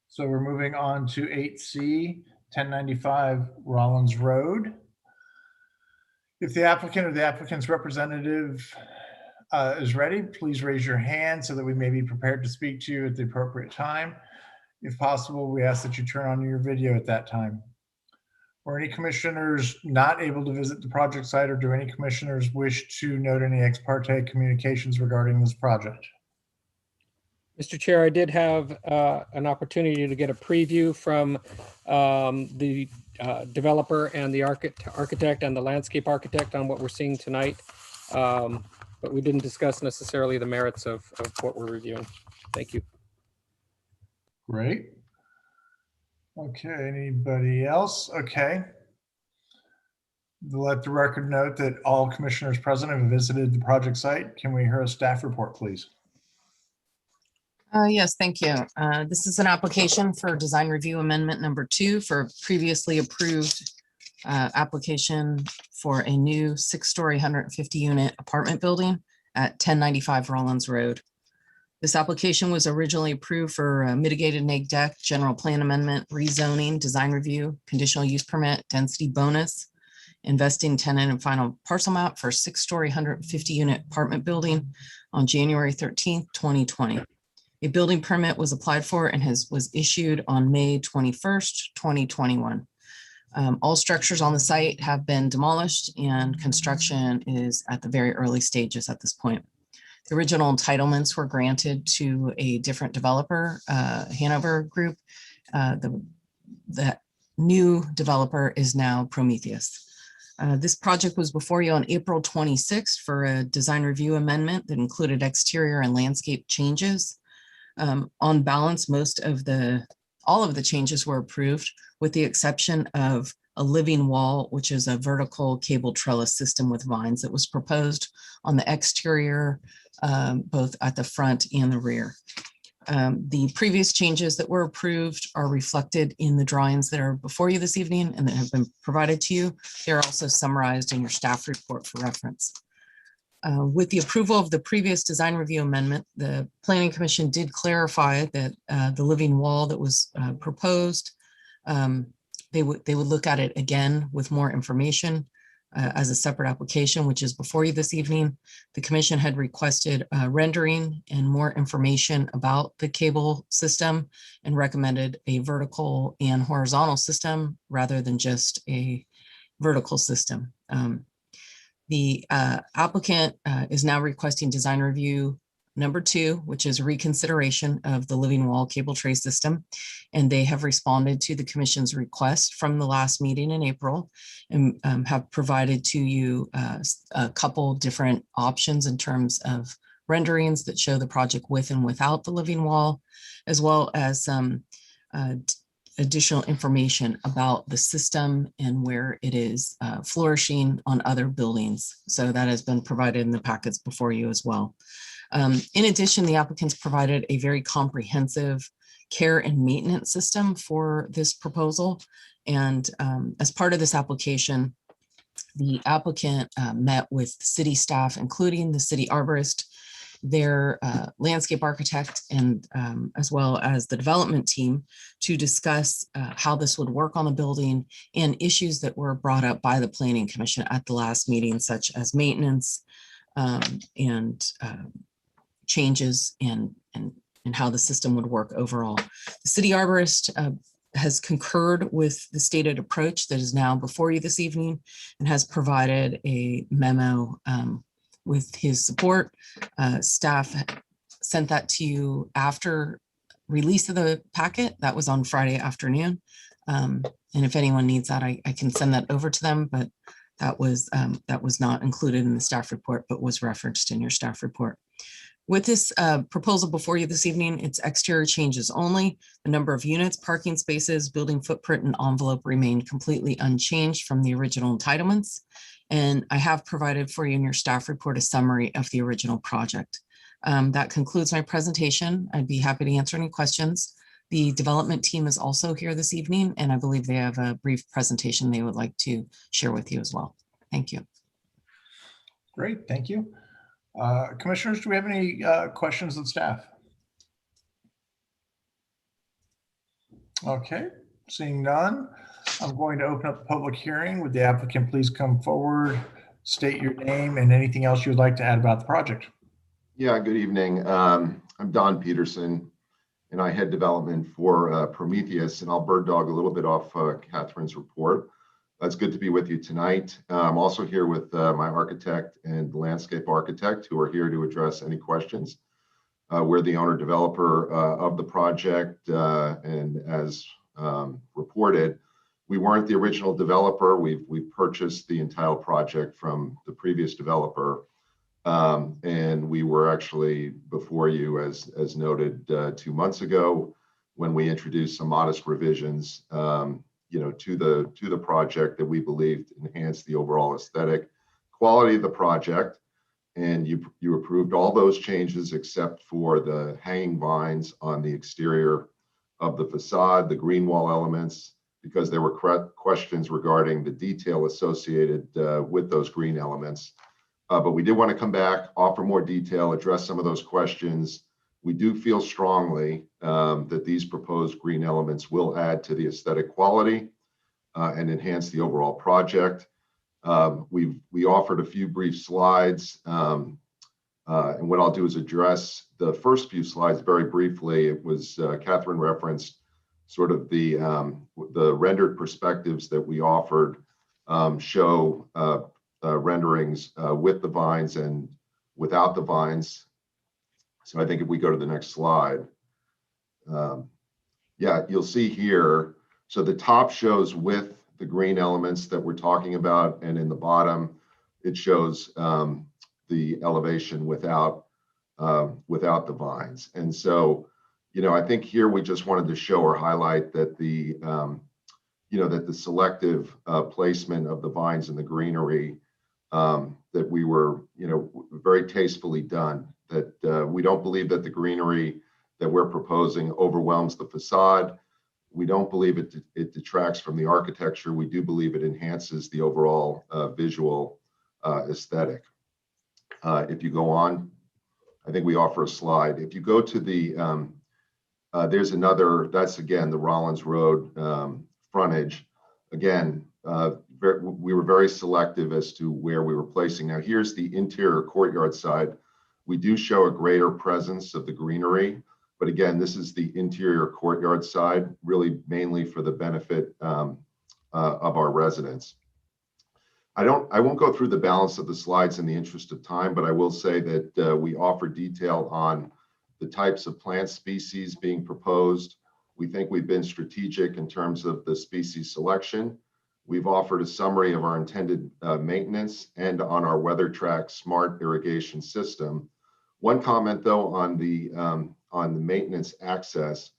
So we're moving on to 8C, 1095 Rollins Road. If the applicant or the applicant's representative is ready, please raise your hand so that we may be prepared to speak to you at the appropriate time. If possible, we ask that you turn on your video at that time. Were any commissioners not able to visit the project site, or do any commissioners wish to note any ex parte communications regarding this project? Mr. Chair, I did have an opportunity to get a preview from the developer and the architect and the landscape architect on what we're seeing tonight. But we didn't discuss necessarily the merits of what we're reviewing. Thank you. Great. Okay, anybody else? Okay. Let the record note that all commissioners present have visited the project site. Can we hear a staff report, please? Yes, thank you. This is an application for design review amendment number 2 for previously approved application for a new 6-story 150 unit apartment building at 1095 Rollins Road. This application was originally approved for a mitigated neg deck, general plan amendment, rezoning, design review, conditional use permit, density bonus, investing tenant and final parcel map for a 6-story, 150-unit apartment building on January 13th, 2020. A building permit was applied for and was issued on May 21st, 2021. All structures on the site have been demolished and construction is at the very early stages at this point. The original entitlements were granted to a different developer, Hanover Group. The new developer is now Prometheus. This project was before you on April 26th for a design review amendment that included exterior and landscape changes. On balance, all of the changes were approved with the exception of a living wall, which is a vertical cable trellis system with vines that was proposed on the exterior, both at the front and the rear. The previous changes that were approved are reflected in the drawings that are before you this evening and that have been provided to you. They're also summarized in your staff report for reference. With the approval of the previous design review amendment, the Planning Commission did clarify that the living wall that was proposed, they would look at it again with more information as a separate application, which is before you this evening. The commission had requested rendering and more information about the cable system and recommended a vertical and horizontal system rather than just a vertical system. The applicant is now requesting design review number 2, which is reconsideration of the living wall cable tray system. And they have responded to the commission's request from the last meeting in April and have provided to you a couple different options in terms of renderings that show the project with and without the living wall, as well as some additional information about the system and where it is flourishing on other buildings. So that has been provided in the packets before you as well. In addition, the applicants provided a very comprehensive care and maintenance system for this proposal. And as part of this application, the applicant met with city staff, including the city arborist, their landscape architect, and as well as the development team to discuss how this would work on the building and issues that were brought up by the Planning Commission at the last meeting, such as maintenance and changes and how the system would work overall. The city arborist has concurred with the stated approach that is now before you this evening and has provided a memo with his support. Staff sent that to you after release of the packet. That was on Friday afternoon. And if anyone needs that, I can send that over to them, but that was not included in the staff report, but was referenced in your staff report. With this proposal before you this evening, it's exterior changes only. The number of units, parking spaces, building footprint, and envelope remain completely unchanged from the original entitlements. And I have provided for you in your staff report a summary of the original project. That concludes my presentation. I'd be happy to answer any questions. The development team is also here this evening, and I believe they have a brief presentation they would like to share with you as well. Thank you. Great, thank you. Commissioners, do we have any questions of staff? Okay, seeing none, I'm going to open up the public hearing. Would the applicant please come forward, state your name and anything else you would like to add about the project? Yeah, good evening. I'm Don Peterson, and I head development for Prometheus, and I'll bird dog a little bit off Catherine's report. It's good to be with you tonight. I'm also here with my architect and landscape architect who are here to address any questions. We're the owner developer of the project, and as reported, we weren't the original developer. We've purchased the entire project from the previous developer, and we were actually before you, as noted, 2 months ago when we introduced some modest revisions to the project that we believed enhanced the overall aesthetic quality of the project. And you approved all those changes except for the hanging vines on the exterior of the facade, the green wall elements, because there were questions regarding the detail associated with those green elements. But we did want to come back, offer more detail, address some of those questions We do feel strongly that these proposed green elements will add to the aesthetic quality and enhance the overall project. We offered a few brief slides, and what I'll do is address the first few slides very briefly. It was Catherine referenced sort of the rendered perspectives that we offered show renderings with the vines and without the vines. So I think if we go to the next slide, yeah, you'll see here. So the top shows with the green elements that we're talking about, and in the bottom, it shows the elevation without the vines. And so, I think here we just wanted to show or highlight that that the selective placement of the vines and the greenery that we were, very tastefully done. That we don't believe that the greenery that we're proposing overwhelms the facade. We don't believe it detracts from the architecture. We do believe it enhances the overall visual aesthetic. If you go on, I think we offer a slide. If you go to the, there's another, that's again, the Rollins Road frontage. Again, we were very selective as to where we were placing. Now here's the interior courtyard side. We do show a greater presence of the greenery, but again, this is the interior courtyard side, really mainly for the benefit of our residents. I won't go through the balance of the slides in the interest of time, but I will say that we offer detail on the types of plant species being proposed. We think we've been strategic in terms of the species selection. We've offered a summary of our intended maintenance and on our WeatherTrack smart irrigation system. One comment though on the maintenance access,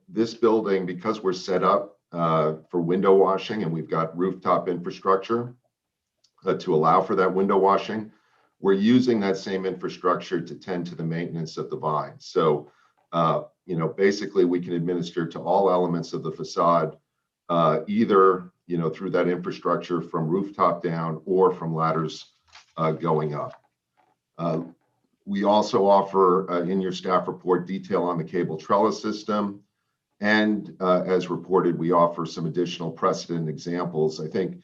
this building, because we're set up for window washing and we've got rooftop infrastructure to allow for that window washing, we're using that same infrastructure to tend to the maintenance of the vine. So, basically we can administer to all elements of the facade, either, through that infrastructure from rooftop down or from ladders going up. We also offer in your staff report detail on the cable trellis system. And as reported, we offer some additional precedent examples. I think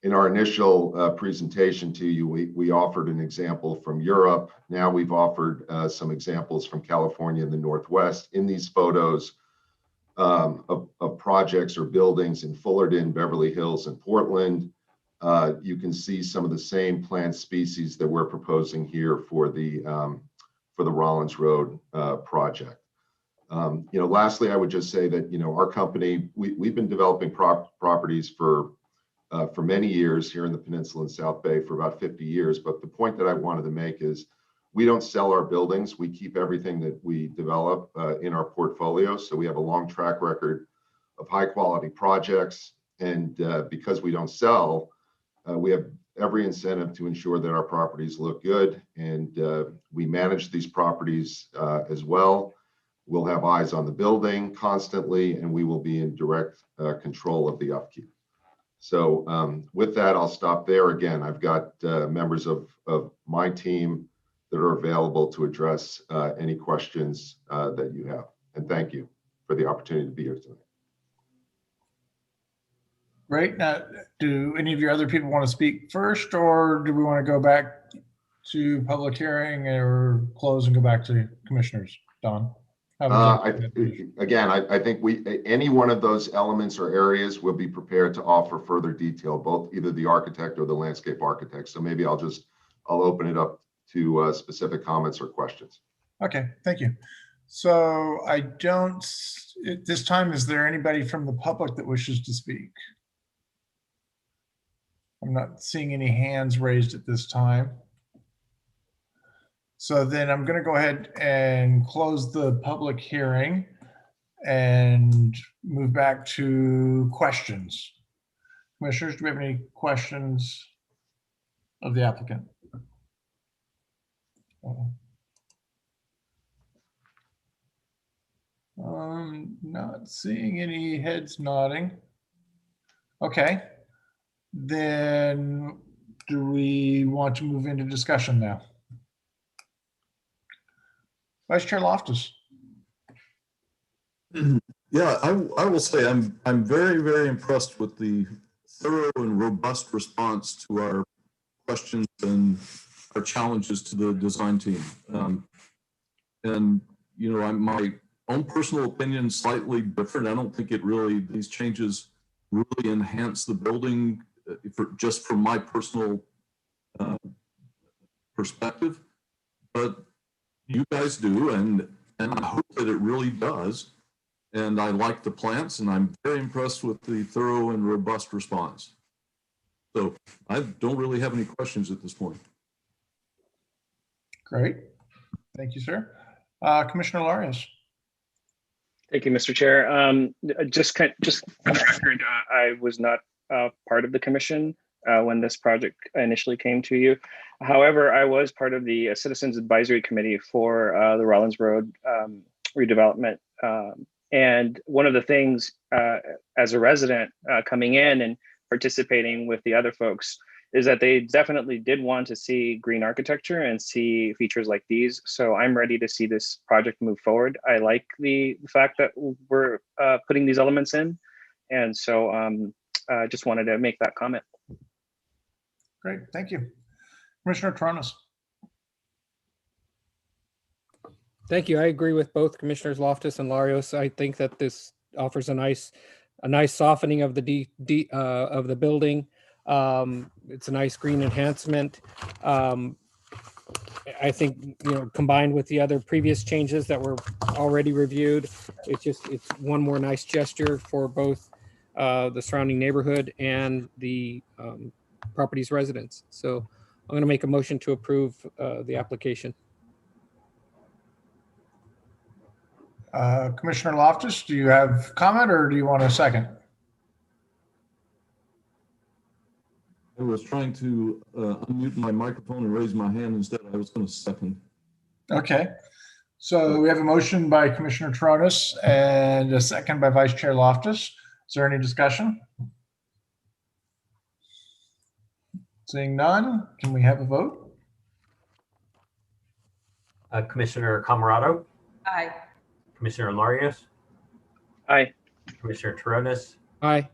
in our initial presentation to you, we offered an example from Europe. Now we've offered some examples from California and the Northwest. In these photos of projects or buildings in Fullerton, Beverly Hills, and Portland, you can see some of the same plant species that we're proposing here for the Rollins Road project. Lastly, I would just say that our company, we've been developing properties for many years here in the Peninsula and South Bay, for about 50 years. But the point that I wanted to make is we don't sell our buildings. We keep everything that we develop in our portfolio. So we have a long track record of high quality projects. And because we don't sell, we have every incentive to ensure that our properties look good, and we manage these properties as well. We'll have eyes on the building constantly, and we will be in direct control of the upkeep. So with that, I'll stop there. Again, I've got members of my team that are available to address any questions that you have. And thank you for the opportunity to be here tonight. Great. Now, do any of your other people want to speak first, or do we want to go back to public hearing or close and go back to commissioners? Don? I think any one of those elements or areas will be prepared to offer further detail, both either the architect or the landscape architect. So maybe I'll open it up to specific comments or questions. Okay, thank you. So at this time, is there anybody from the public that wishes to speak? I'm not seeing any hands raised at this time. So then I'm going to go ahead and close the public hearing and move back to questions. Commissioners, do we have any questions of the applicant? Not seeing any heads nodding. Okay. Then do we want to move into discussion now? Vice Chair Loftus. Yeah, I will say I'm very, very impressed with the thorough and robust response to our questions and our challenges to the design team. And, you know, my own personal opinion is slightly different. I don't think these changes really enhance the building just from my personal perspective, but you guys do, and I hope that it really does. And I like the plants, and I'm very impressed with the thorough and robust response. So I don't really have any questions at this point. Great. Thank you, sir. Commissioner Larios. Thank you, Mr. Chair. Just for the record, I was not part of the commission when this project initially came to you. However, I was part of the Citizens Advisory Committee for the Rollins Road redevelopment. And one of the things as a resident coming in and participating with the other folks is that they definitely did want to see green architecture and see features like these. So I'm ready to see this project move forward. I like the fact that we're putting these elements in. And so I just wanted to make that comment. Great, thank you. Commissioner Tronis. Thank you. I agree with both Commissioners Loftus and Larios. I think that this offers a nice softening of the of the building. It's a nice green enhancement. I think, you know, combined with the other previous changes that were already reviewed, it's one more nice gesture for both the surrounding neighborhood and the property's residents. So I'm going to make a motion to approve the application. Commissioner Loftus, do you have comment or do you want a second? I was trying to unmute my microphone and raise my hand instead. I was going to second. Okay. So we have a motion by Commissioner Tronis and a second by Vice Chair Loftus. Is there any discussion? Seeing none, can we have a vote? Commissioner Camarado, Aye. Commissioner Larios, Aye. Commissioner Taronis, Aye.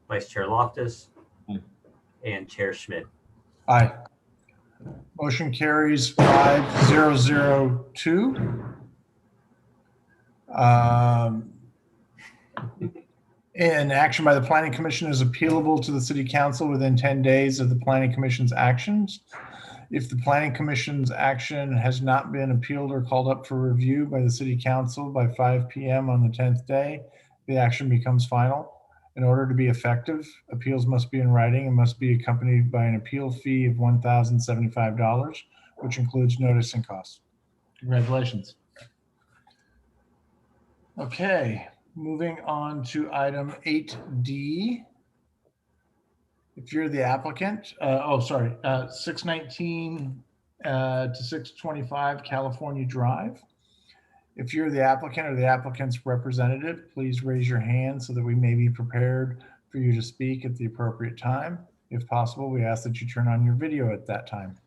Vice Chair Loftus, Aye. and Chair Schmidt. Aye. Motion carries 5002. An action by the Planning Commission is appealable to the City Council within 10 days of the Planning Commission's actions. If the Planning Commission's action has not been appealed or called up for review by the City Council by 5 p.m. on the 10th day, the action becomes final. In order to be effective, appeals must be in writing and must be accompanied by an appeal fee of $1,075, which includes notice and costs. Congratulations. Okay, moving on to item 8D. If you're the applicant, 619 to 625 California Drive. If you're the applicant or the applicant's representative, please raise your hand so that we may be prepared for you to speak at the appropriate time. If possible, we ask that you turn on your video at that time.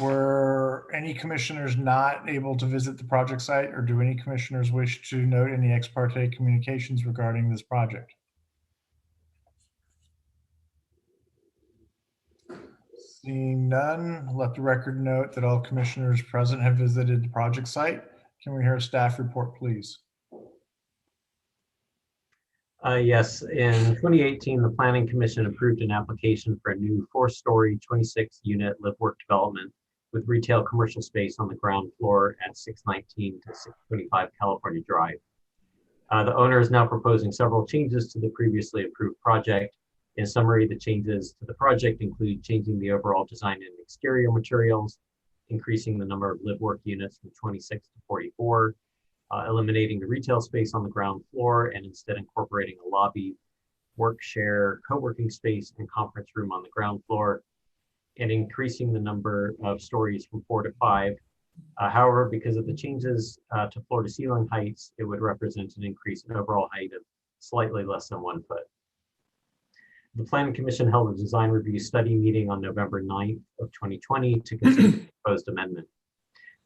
Were any commissioners not able to visit the project site, or do any commissioners wish to note any ex parte communications regarding this project? Seeing none, let the record note that all commissioners present have visited the project site. Can we hear a staff report, please? Yes, in 2018, the Planning Commission approved an application for a new 4-story, 26-unit live-work development with retail commercial space on the ground floor at 619 to 625 California Drive. The owner is now proposing several changes to the previously approved project. In summary, the changes to the project include changing the overall design and exterior materials, increasing the number of live-work units from 26 to 44, eliminating the retail space on the ground floor and instead incorporating a lobby, work share, co-working space, and conference room on the ground floor, and increasing the number of stories from 4 to 5. However, because of the changes to floor to ceiling heights, it would represent an increase in overall height of slightly less than 1 foot. The Planning Commission held a design review study meeting on November 9th of 2020 to consider the proposed amendment.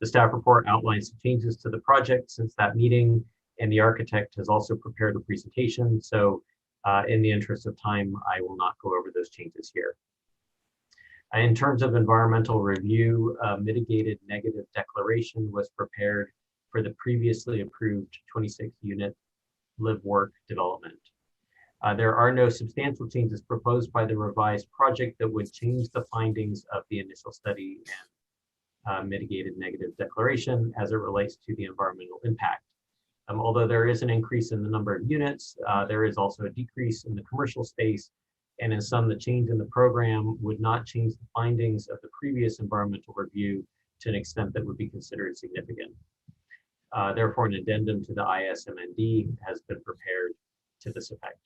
The staff report outlines the changes to the project since that meeting, and the architect has also prepared a presentation. So in the interest of time, I will not go over those changes here. In terms of environmental review, a mitigated negative declaration was prepared for the previously approved 26-unit live-work development. There are no substantial changes proposed by the revised project that would change the findings of the initial study and mitigated negative declaration as it relates to the environmental impact. Although there is an increase in the number of units, there is also a decrease in the commercial space, and in some, the change in the program would not change the findings of the previous environmental review to an extent that would be considered significant. Therefore, an addendum to the ISMND has been prepared to this effect.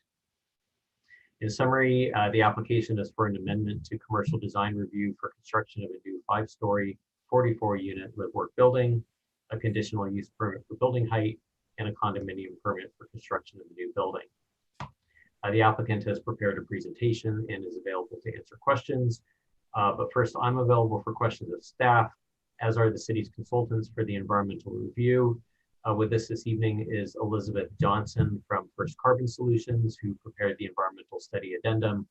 In summary, the application is for an amendment to commercial design review for construction of a new 5-story, 44-unit live-work building, a conditional use permit for building height, and a condominium permit for construction of a new building. The applicant has prepared a presentation and is available to answer questions. But first, I'm available for questions of staff, as are the city's consultants for the environmental review. With us this evening is Elizabeth Johnson from First Carbon Solutions, who prepared the environmental study addendum,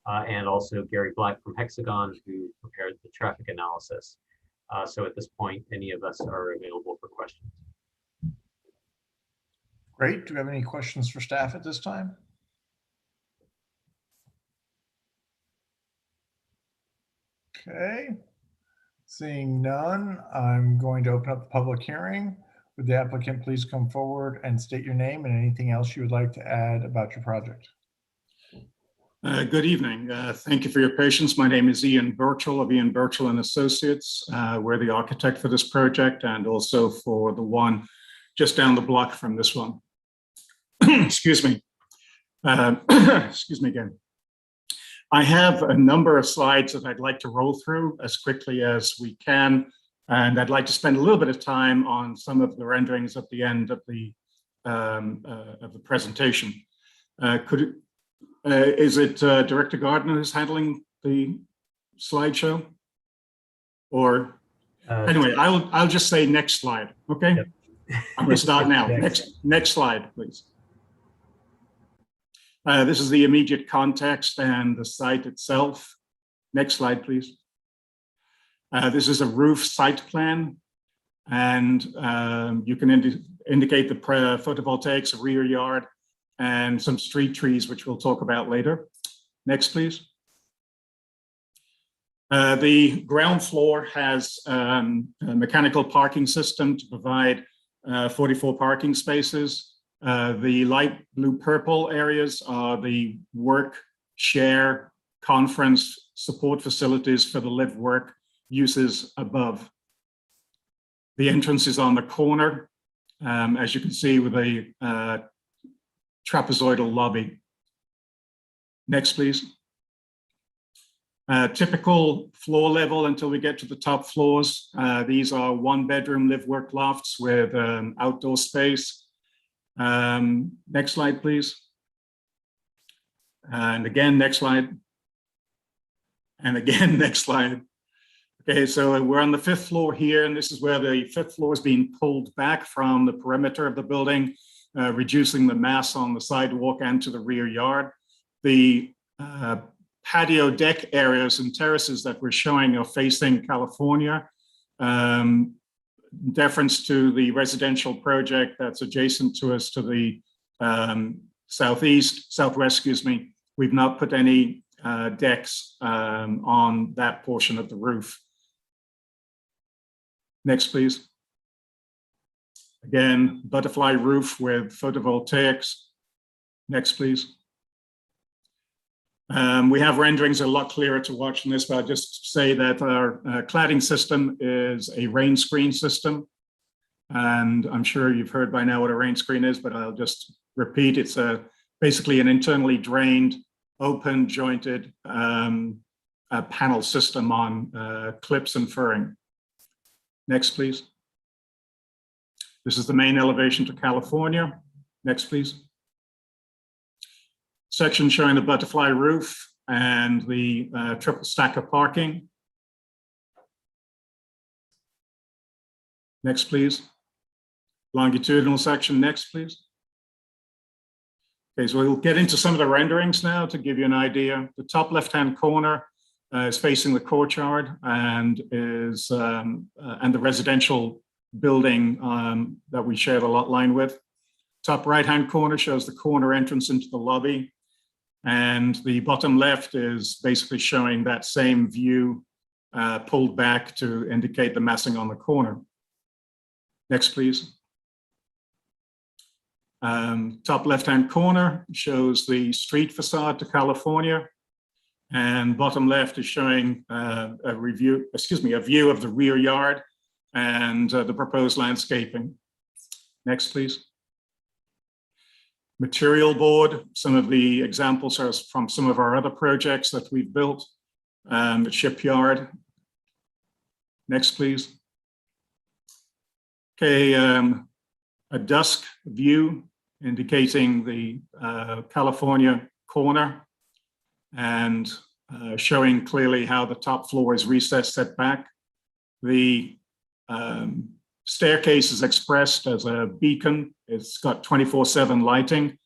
and also Gary Black from Hexagon, who prepared the traffic analysis. So at this point, any of us are available for questions. Great. Do we have any questions for staff at this time? Okay. Seeing none, I'm going to open up the public hearing. Would the applicant please come forward and state your name and anything else you would like to add about your project? Good evening. Thank you for your patience. My name is Ian Birchall of Ian Birchall and Associates. We're the architect for this project and also for the one just down the block from this one. Excuse me. Excuse me again. I have a number of slides that I'd like to roll through as quickly as we can, and I'd like to spend a little bit of time on some of the renderings at the end of the presentation. Is it Director Gardner who's handling the slideshow? Or anyway, I'll just say next slide. Okay, yep. I'm going to start now. Next slide, please. This is the immediate context and the site itself. Next slide, please. This is a roof site plan, and you can indicate the photovoltaics, a rear yard, and some street trees, which we'll talk about later. Next, please. The ground floor has a mechanical parking system to provide 44 parking spaces. The light blue purple areas are the work, share, conference, support facilities for the live work uses above. The entrance is on the corner, as you can see, with a trapezoidal lobby. Next, please. Typical floor level until we get to the top floors. These are 1-bedroom live work lofts with outdoor space. Next slide, please. And again, next slide. And again, next slide. Okay, so we're on the 5th floor here, and this is where the 5th floor is being pulled back from the perimeter of the building, reducing the mass on the sidewalk and to the rear yard. The patio deck areas and terraces that we're showing are facing California. Deference to the residential project that's adjacent to us to the southwest, excuse me. We've not put any decks on that portion of the roof. Next, please. Again, butterfly roof with photovoltaics. Next, please. We have renderings a lot clearer to watch in this, but I'll just say that our cladding system is a rain screen system. And I'm sure you've heard by now what a rain screen is, but I'll just repeat. It's basically an internally drained, open, jointed panel system on clips and furring. Next, please. This is the main elevation to California. Next, please. Section showing the butterfly roof and the triple stack of parking. Next, please. Longitudinal section, next, please. Okay, so we'll get into some of the renderings now to give you an idea. The top left-hand corner is facing the courtyard and is and the residential building that we shared a lot line with. Top right-hand corner shows the corner entrance into the lobby, and the bottom left is basically showing that same view pulled back to indicate the massing on the corner. Next, please. Top left-hand corner shows the street facade to California, and bottom left is showing a view of the rear yard and the proposed landscaping. Next, please. Material board. Some of the examples are from some of our other projects that we've built. The shipyard. Next, please. Okay, a dusk view indicating the California corner and showing clearly how the top floor is recessed set back. The staircase is expressed as a beacon. It's got 24/7 lighting.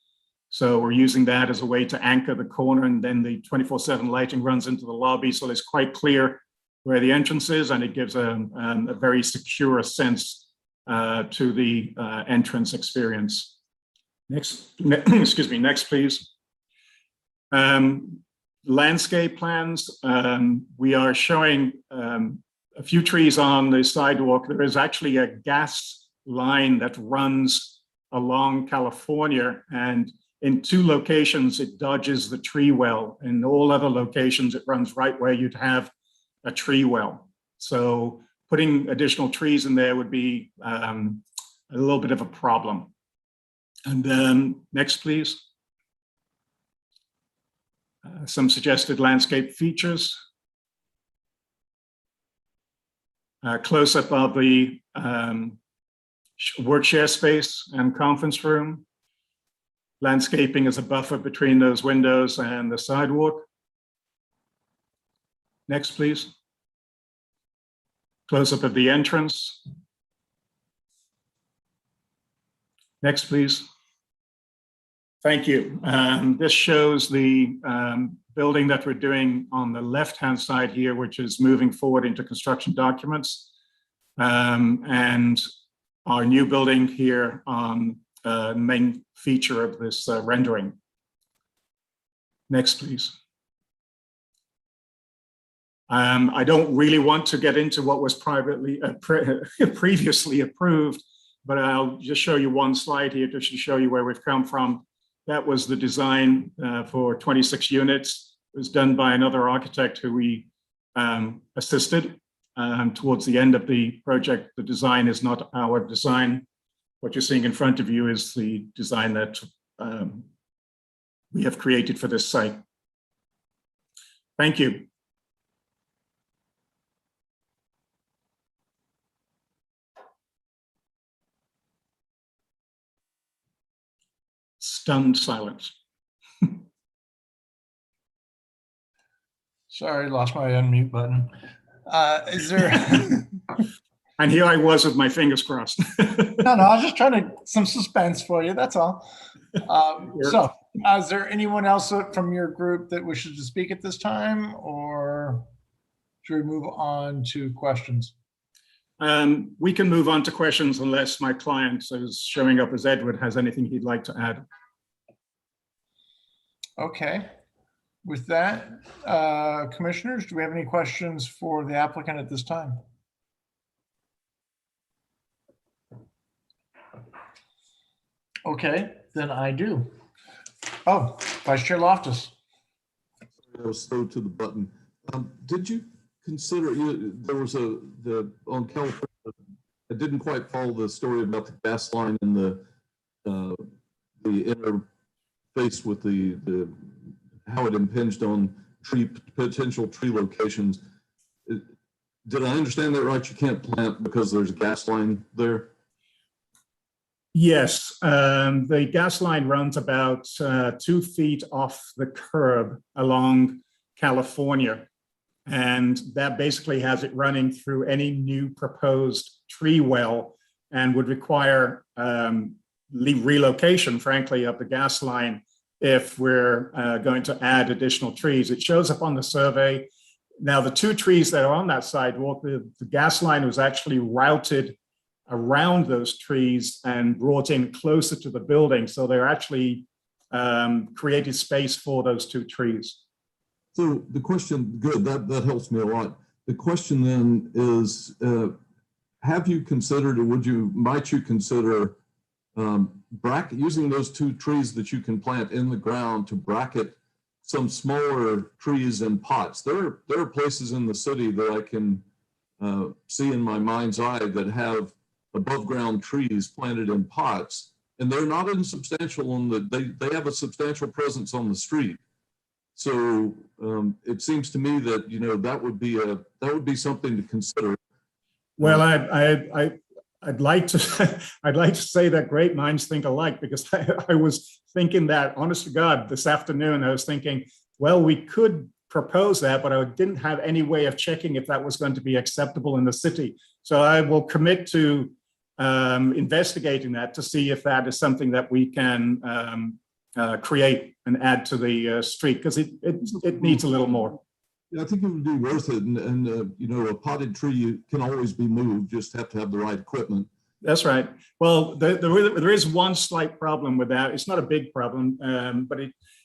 So we're using that as a way to anchor the corner, and then the 24/7 lighting runs into the lobby. So it's quite clear where the entrance is, and it gives a very secure sense to the entrance experience. Next, excuse me, next, please. Landscape plans. We are showing a few trees on the sidewalk. There is actually a gas line that runs along California, and in 2 locations, it dodges the tree well. In all other locations, it runs right where you'd have a tree well. So putting additional trees in there would be a little bit of a problem. And then next, please. Some suggested landscape features. Close-up of the work share space and conference room. Landscaping as a buffer between those windows and the sidewalk. Next, please. Close-up of the entrance. Next, please. Thank you. This shows the building that we're doing on the left-hand side here, which is moving forward into construction documents. And our new building here on the main feature of this rendering. Next, please. I don't really want to get into what was previously approved, but I'll just show you one slide here just to show you where we've come from. That was the design for 26 units. It was done by another architect who we assisted. Towards the end of the project, the design is not our design. What you're seeing in front of you is the design that we have created for this site. Thank you. Stunned silence. Sorry, lost my unmute button. Is there? And here I was with my fingers crossed. No, I was just trying to some suspense for you. That's all. So, is there anyone else from your group that wishes to speak at this time, or should we move on to questions? We can move on to questions unless my client, who's showing up as Edward, has anything he'd like to add. Okay. With that, commissioners, do we have any questions for the applicant at this time? Okay, then I do. Oh, Vice Chair Loftus. I was slow to the button. Did you consider, there was on California, I didn't quite follow the story about the gas line and the interface with the how it impinged on potential tree locations. Did I understand that right? You can't plant because there's a gas line there? Yes, the gas line runs about 2 feet off the curb along California. And that basically has it running through any new proposed tree well and would require relocation, frankly, of the gas line if we're going to add additional trees. It shows up on the survey. Now, the two trees that are on that sidewalk, the gas line was actually routed around those trees and brought in closer to the building. So they're actually created space for those two trees. So the question, good, that helps me a lot. The question then is, have you considered, or might you consider using those two trees that you can plant in the ground to bracket some smaller trees in pots? There are places in the city that I can see in my mind's eye that have above ground trees planted in pots, and they're not insubstantial they have a substantial presence on the street. So it seems to me that, that would be something to consider. Well, I'd like to say that great minds think alike, because I was thinking that, honest to God, this afternoon, I was thinking, well, we could propose that, but I didn't have any way of checking if that was going to be acceptable in the city. So I will commit to investigating that to see if that is something that we can create and add to the street, because it needs a little more. Yeah, I think it would be worth it. And a potted tree can always be moved, just have to have the right equipment. That's right. Well, there is one slight problem with that. It's not a big problem, but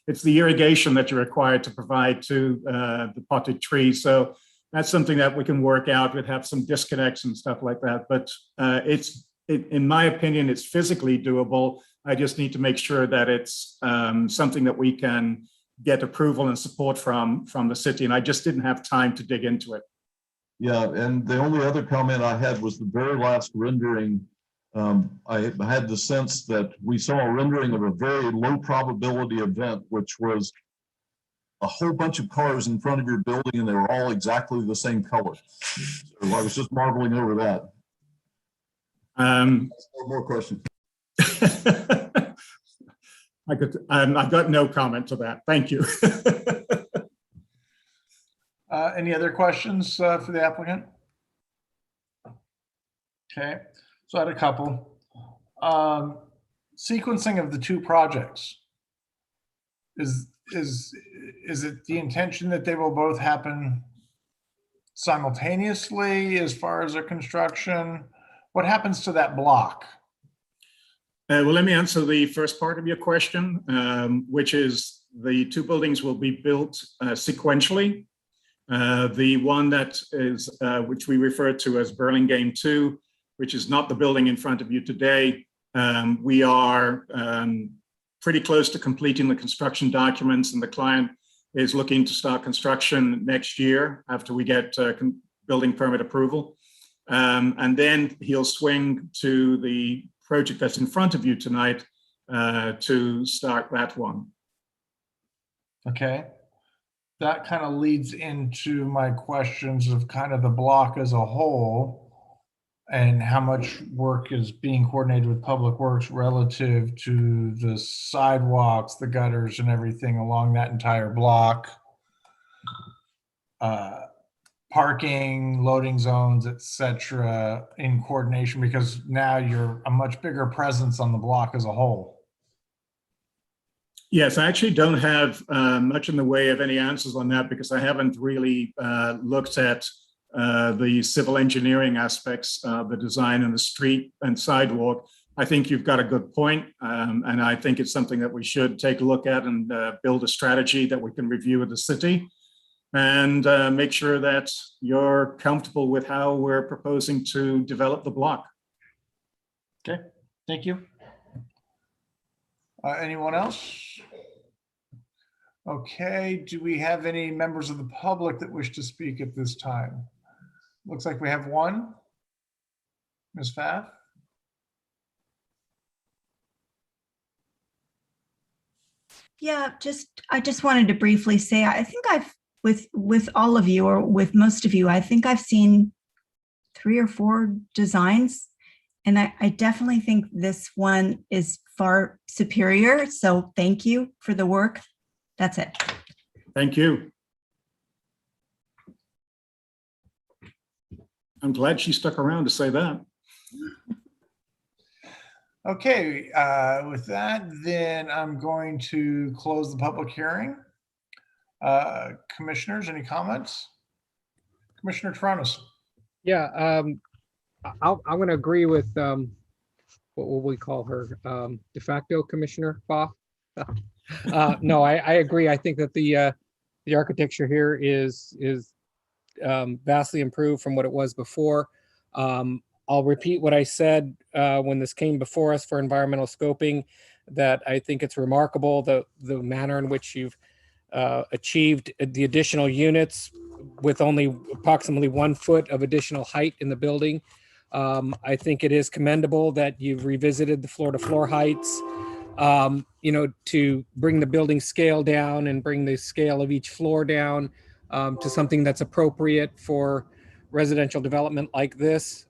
it's the irrigation that you're required to provide to the potted tree. So that's something that we can work out. We'd have some disconnects and stuff like that. But in my opinion, it's physically doable. I just need to make sure that it's something that we can get approval and support from the city. And I just didn't have time to dig into it. Yeah, and the only other comment I had was the very last rendering. I had the sense that we saw a rendering of a very low probability event, which was a whole bunch of cars in front of your building, and they were all exactly the same color. So I was just marveling over that. More questions. I've got no comment to that. Thank you. Any other questions for the applicant? Okay, so I had a couple. Sequencing of the two projects. Is it the intention that they will both happen simultaneously as far as their construction? What happens to that block? Well, let me answer the first part of your question, which is the two buildings will be built sequentially. The one that is, which we refer to as Burlingame 2, which is not the building in front of you today. We are pretty close to completing the construction documents, and the client is looking to start construction next year after we get building permit approval. And then he'll swing to the project that's in front of you tonight to start that one. Okay. That kind of leads into my questions of kind of the block as a whole and how much work is being coordinated with Public Works relative to the sidewalks, the gutters, and everything along that entire block. Parking, loading zones, etc., in coordination, because now you're a much bigger presence on the block as a whole. Yes, I actually don't have much in the way of any answers on that, because I haven't really looked at the civil engineering aspects, the design and the street and sidewalk. I think you've got a good point, and I think it's something that we should take a look at and build a strategy that we can review with the city, and make sure that you're comfortable with how we're proposing to develop the block. Okay, thank you. Anyone else? Okay, do we have any members of the public that wish to speak at this time? Looks like we have one. Ms. Pfaff? Yeah, I just wanted to briefly say, I think I've, with all of you, or with most of you, I think I've seen 3 or 4 designs, and I definitely think this one is far superior. So thank you for the work. That's it. Thank you. I'm glad she stuck around to say that. Okay, with that, then I'm going to close the public hearing. Commissioners, any comments? Commissioner Tronis. Yeah, I'm going to agree with what will we call her? De facto Commissioner Fa? No, I agree. I think that the architecture here is vastly improved from what it was before. I'll repeat what I said when this came before us for environmental scoping, that I think it's remarkable the manner in which you've achieved the additional units with only approximately 1 foot of additional height in the building. I think it is commendable that you've revisited the floor-to-floor heights, to bring the building scale down and bring the scale of each floor down to something that's appropriate for residential development like this.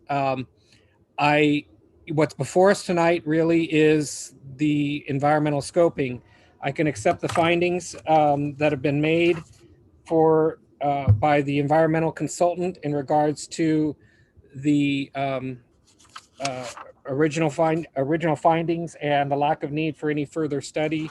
What's before us tonight really is the environmental scoping. I can accept the findings that have been made by the environmental consultant in regards to the original findings and the lack of need for any further study.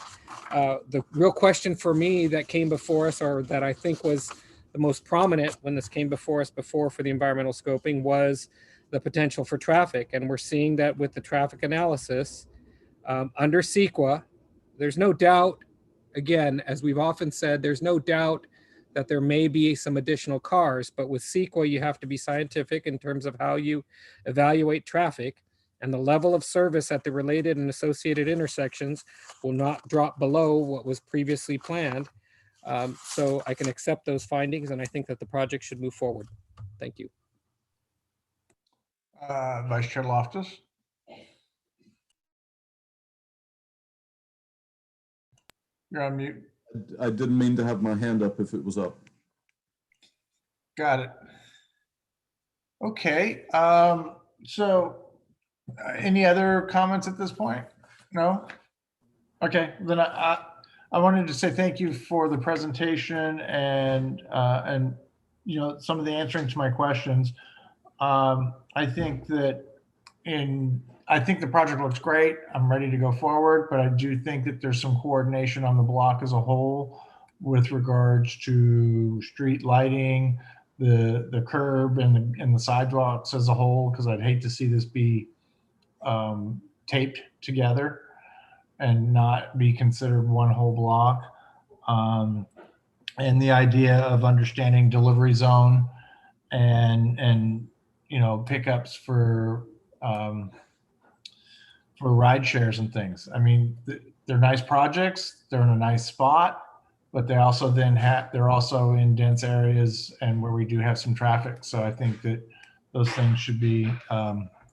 The real question for me that came before us, or that I think was the most prominent when this came before us before for the environmental scoping, was the potential for traffic. And we're seeing that with the traffic analysis under CEQA. There's no doubt, again, as we've often said, there's no doubt that there may be some additional cars, but with CEQA, you have to be scientific in terms of how you evaluate traffic, and the level of service at the related and associated intersections will not drop below what was previously planned. So I can accept those findings, and I think that the project should move forward. Thank you. Vice Chair Loftus. You're on mute. I didn't mean to have my hand up if it was up. Got it. Okay. So any other comments at this point? No? Okay, then I wanted to say thank you for the presentation and some of the answering to my questions. I think the project looks great. I'm ready to go forward, but I do think that there's some coordination on the block as a whole with regards to street lighting, the curb and the sidewalks as a whole, because I'd hate to see this be taped together and not be considered one whole block. And the idea of understanding delivery zone and pickups for ride shares and things. I mean, they're nice projects. They're in a nice spot, but they're also in dense areas and where we do have some traffic. So I think that those things should be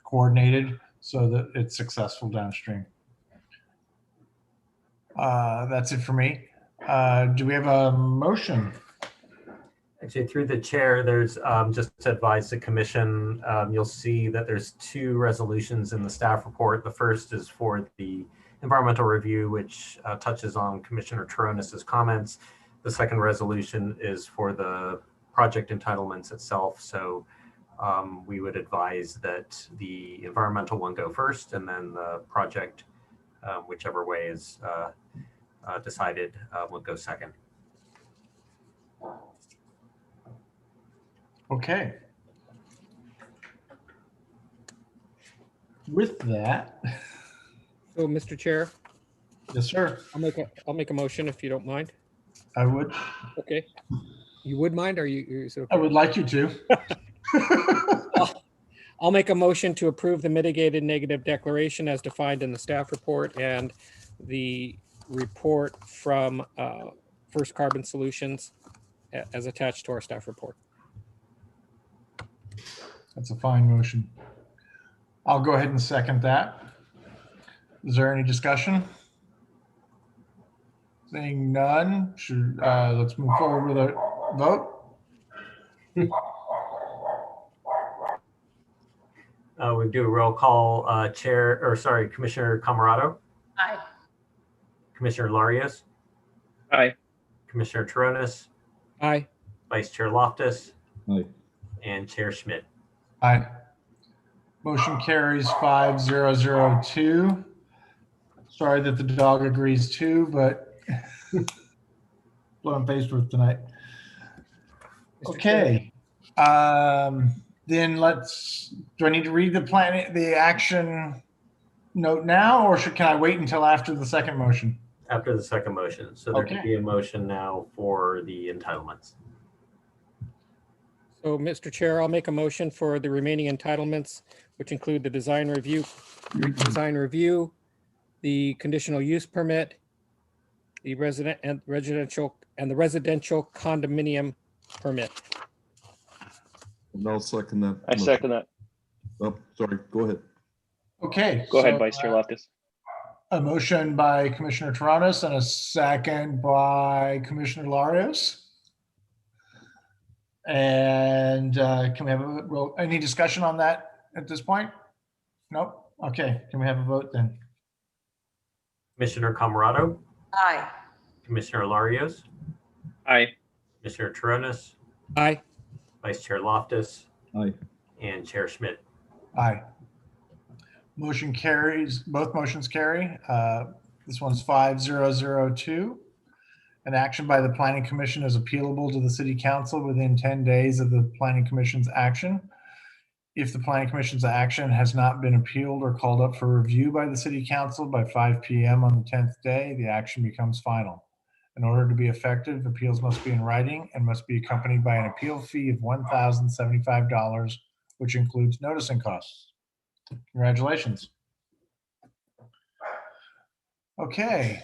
coordinated so that it's successful downstream. That's it for me. Do we have a motion? Actually, through the chair, there's just to advise the commission, you'll see that there's 2 resolutions in the staff report. The first is for the environmental review, which touches on Commissioner Taronis's comments. The second resolution is for the project entitlements itself. So we would advise that the environmental one go first, and then the project, whichever way is decided, will go second. Okay. With that. So, Mr. Chair. Yes, sir. I'll make a motion if you don't mind. I would. Okay. You would mind, or is it okay? I would like you to. I'll make a motion to approve the mitigated negative declaration as defined in the staff report and the report from First Carbon Solutions as attached to our staff report. That's a fine motion. I'll go ahead and second that. Is there any discussion? Seeing none, let's move forward with a vote. We do a roll call. Commissioner Camarado. Aye. Commissioner Larios. Aye. Commissioner Taronis. Aye. Vice Chair Loftus. Aye. And Chair Schmidt. Aye. Motion carries 5002. Sorry that the dog agrees too, but what I'm faced with tonight. Mr. Chair. Okay. Then do I need to read the action note now, or can I wait until after the second motion? After the second motion. So there Okay. could be a motion now for the entitlements. So, Mr. Chair, I'll make a motion for the remaining entitlements, which include the design review, the conditional use permit, the residential condominium permit. And I'll second that. I second that. Oh, sorry, go ahead. Okay. Go ahead, so, Vice Chair Loftus. A motion by Commissioner Taranis and a second by Commissioner Larios. And can we have any discussion on that at this point? Nope. Okay. Can we have a vote then? Commissioner Camerado, Aye. Commissioner Larios, Aye. Commissioner Taronis, Aye. Vice Chair Loftus, Aye. and Chair Schmidt. Aye. Motion carries, both motions carry. This one's 5002. An action by the Planning Commission is appealable to the City Council within 10 days of the Planning Commission's action. If the Planning Commission's action has not been appealed or called up for review by the City Council by 5 p.m. on the 10th day, the action becomes final. In order to be effective, appeals must be in writing and must be accompanied by an appeal fee of $1,075, which includes noticing costs. Congratulations. Okay.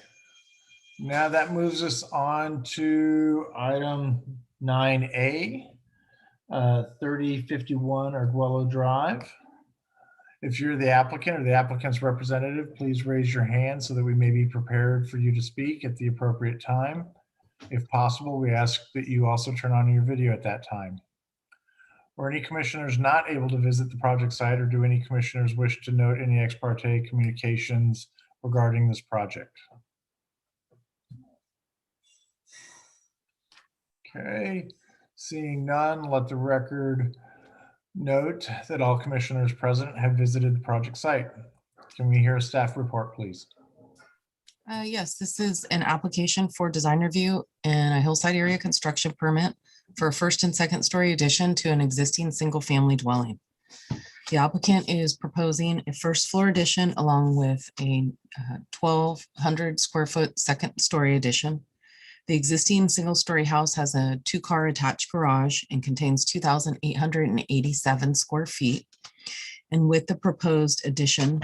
Now that moves us on to item 9A, 3051 Arguello Drive. If you're the applicant or the applicant's representative, please raise your hand so that we may be prepared for you to speak at the appropriate time. If possible, we ask that you also turn on your video at that time. Were any commissioners not able to visit the project site, or do any commissioners wish to note any ex parte communications regarding this project? Okay, seeing none, let the record note that all commissioners present have visited the project site. Can we hear a staff report, please? Yes, this is an application for design review and a hillside area construction permit for a first and second story addition to an existing single family dwelling. The applicant is proposing a first floor addition along with a 1,200 square foot second story addition. The existing single story house has a 2-car attached garage and contains 2,887 square feet. And with the proposed addition,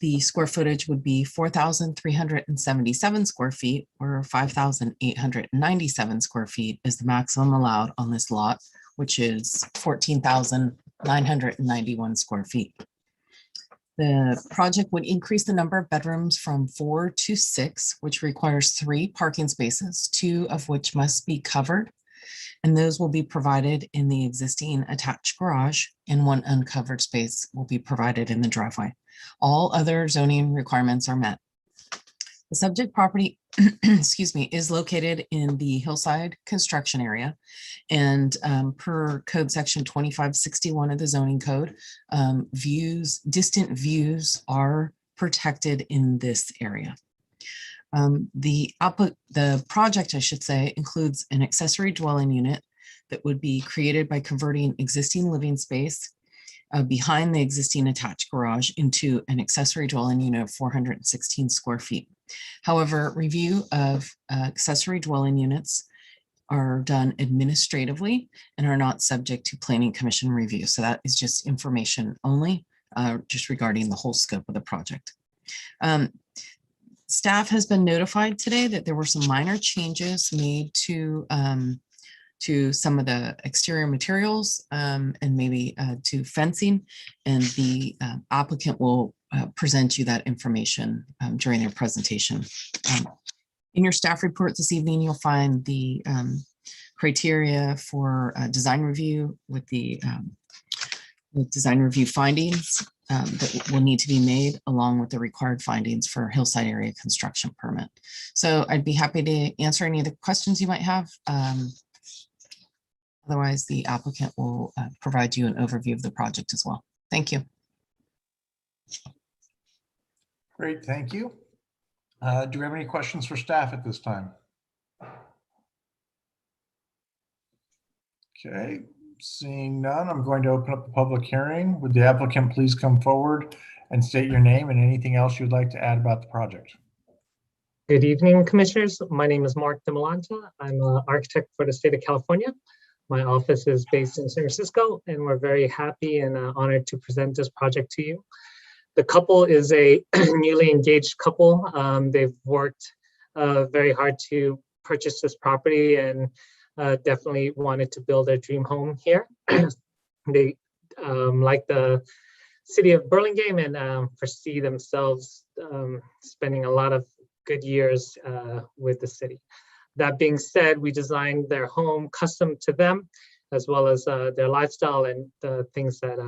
the square footage would be 4,377 square feet, or 5,897 square feet is the maximum allowed on this lot, which is 14,991 square feet. The project would increase the number of bedrooms from 4 to 6, which requires 3 parking spaces, 2 of which must be covered. And those will be provided in the existing attached garage, and 1 uncovered space will be provided in the driveway. All other zoning requirements are met. The subject property, excuse me, is located in the hillside construction area, and per code section 2561 of the zoning code, distant views are protected in this area. The project, I should say, includes an accessory dwelling unit that would be created by converting existing living space behind the existing attached garage into an accessory dwelling unit of 416 square feet. However, review of accessory dwelling units are done administratively and are not subject to planning commission review. So that is just information only, just regarding the whole scope of the project. Staff has been notified today that there were some minor changes made to some of the exterior materials and maybe to fencing, and the applicant will present you that information during their presentation. In your staff report this evening, you'll find the criteria for design review with the design review findings that will need to be made, along with the required findings for hillside area construction permit. So I'd be happy to answer any of the questions you might have Otherwise, the applicant will provide you an overview of the project as well. Thank you. Great, thank you. Do we have any questions for staff at this time? Okay, seeing none, I'm going to open up the public hearing. Would the applicant please come forward and state your name and anything else you'd like to add about the project? Good evening, Commissioners. My name is Mark DeMolanta. I'm an architect for the state of California. My office is based in San Francisco, and we're very happy and honored to present this project to you. The couple is a newly engaged couple. They've worked very hard to purchase this property and definitely wanted to build their dream home here. They like the city of Burlingame and foresee themselves spending a lot of good years with the city. That being said, we designed their home custom to them, as well as their lifestyle and the things that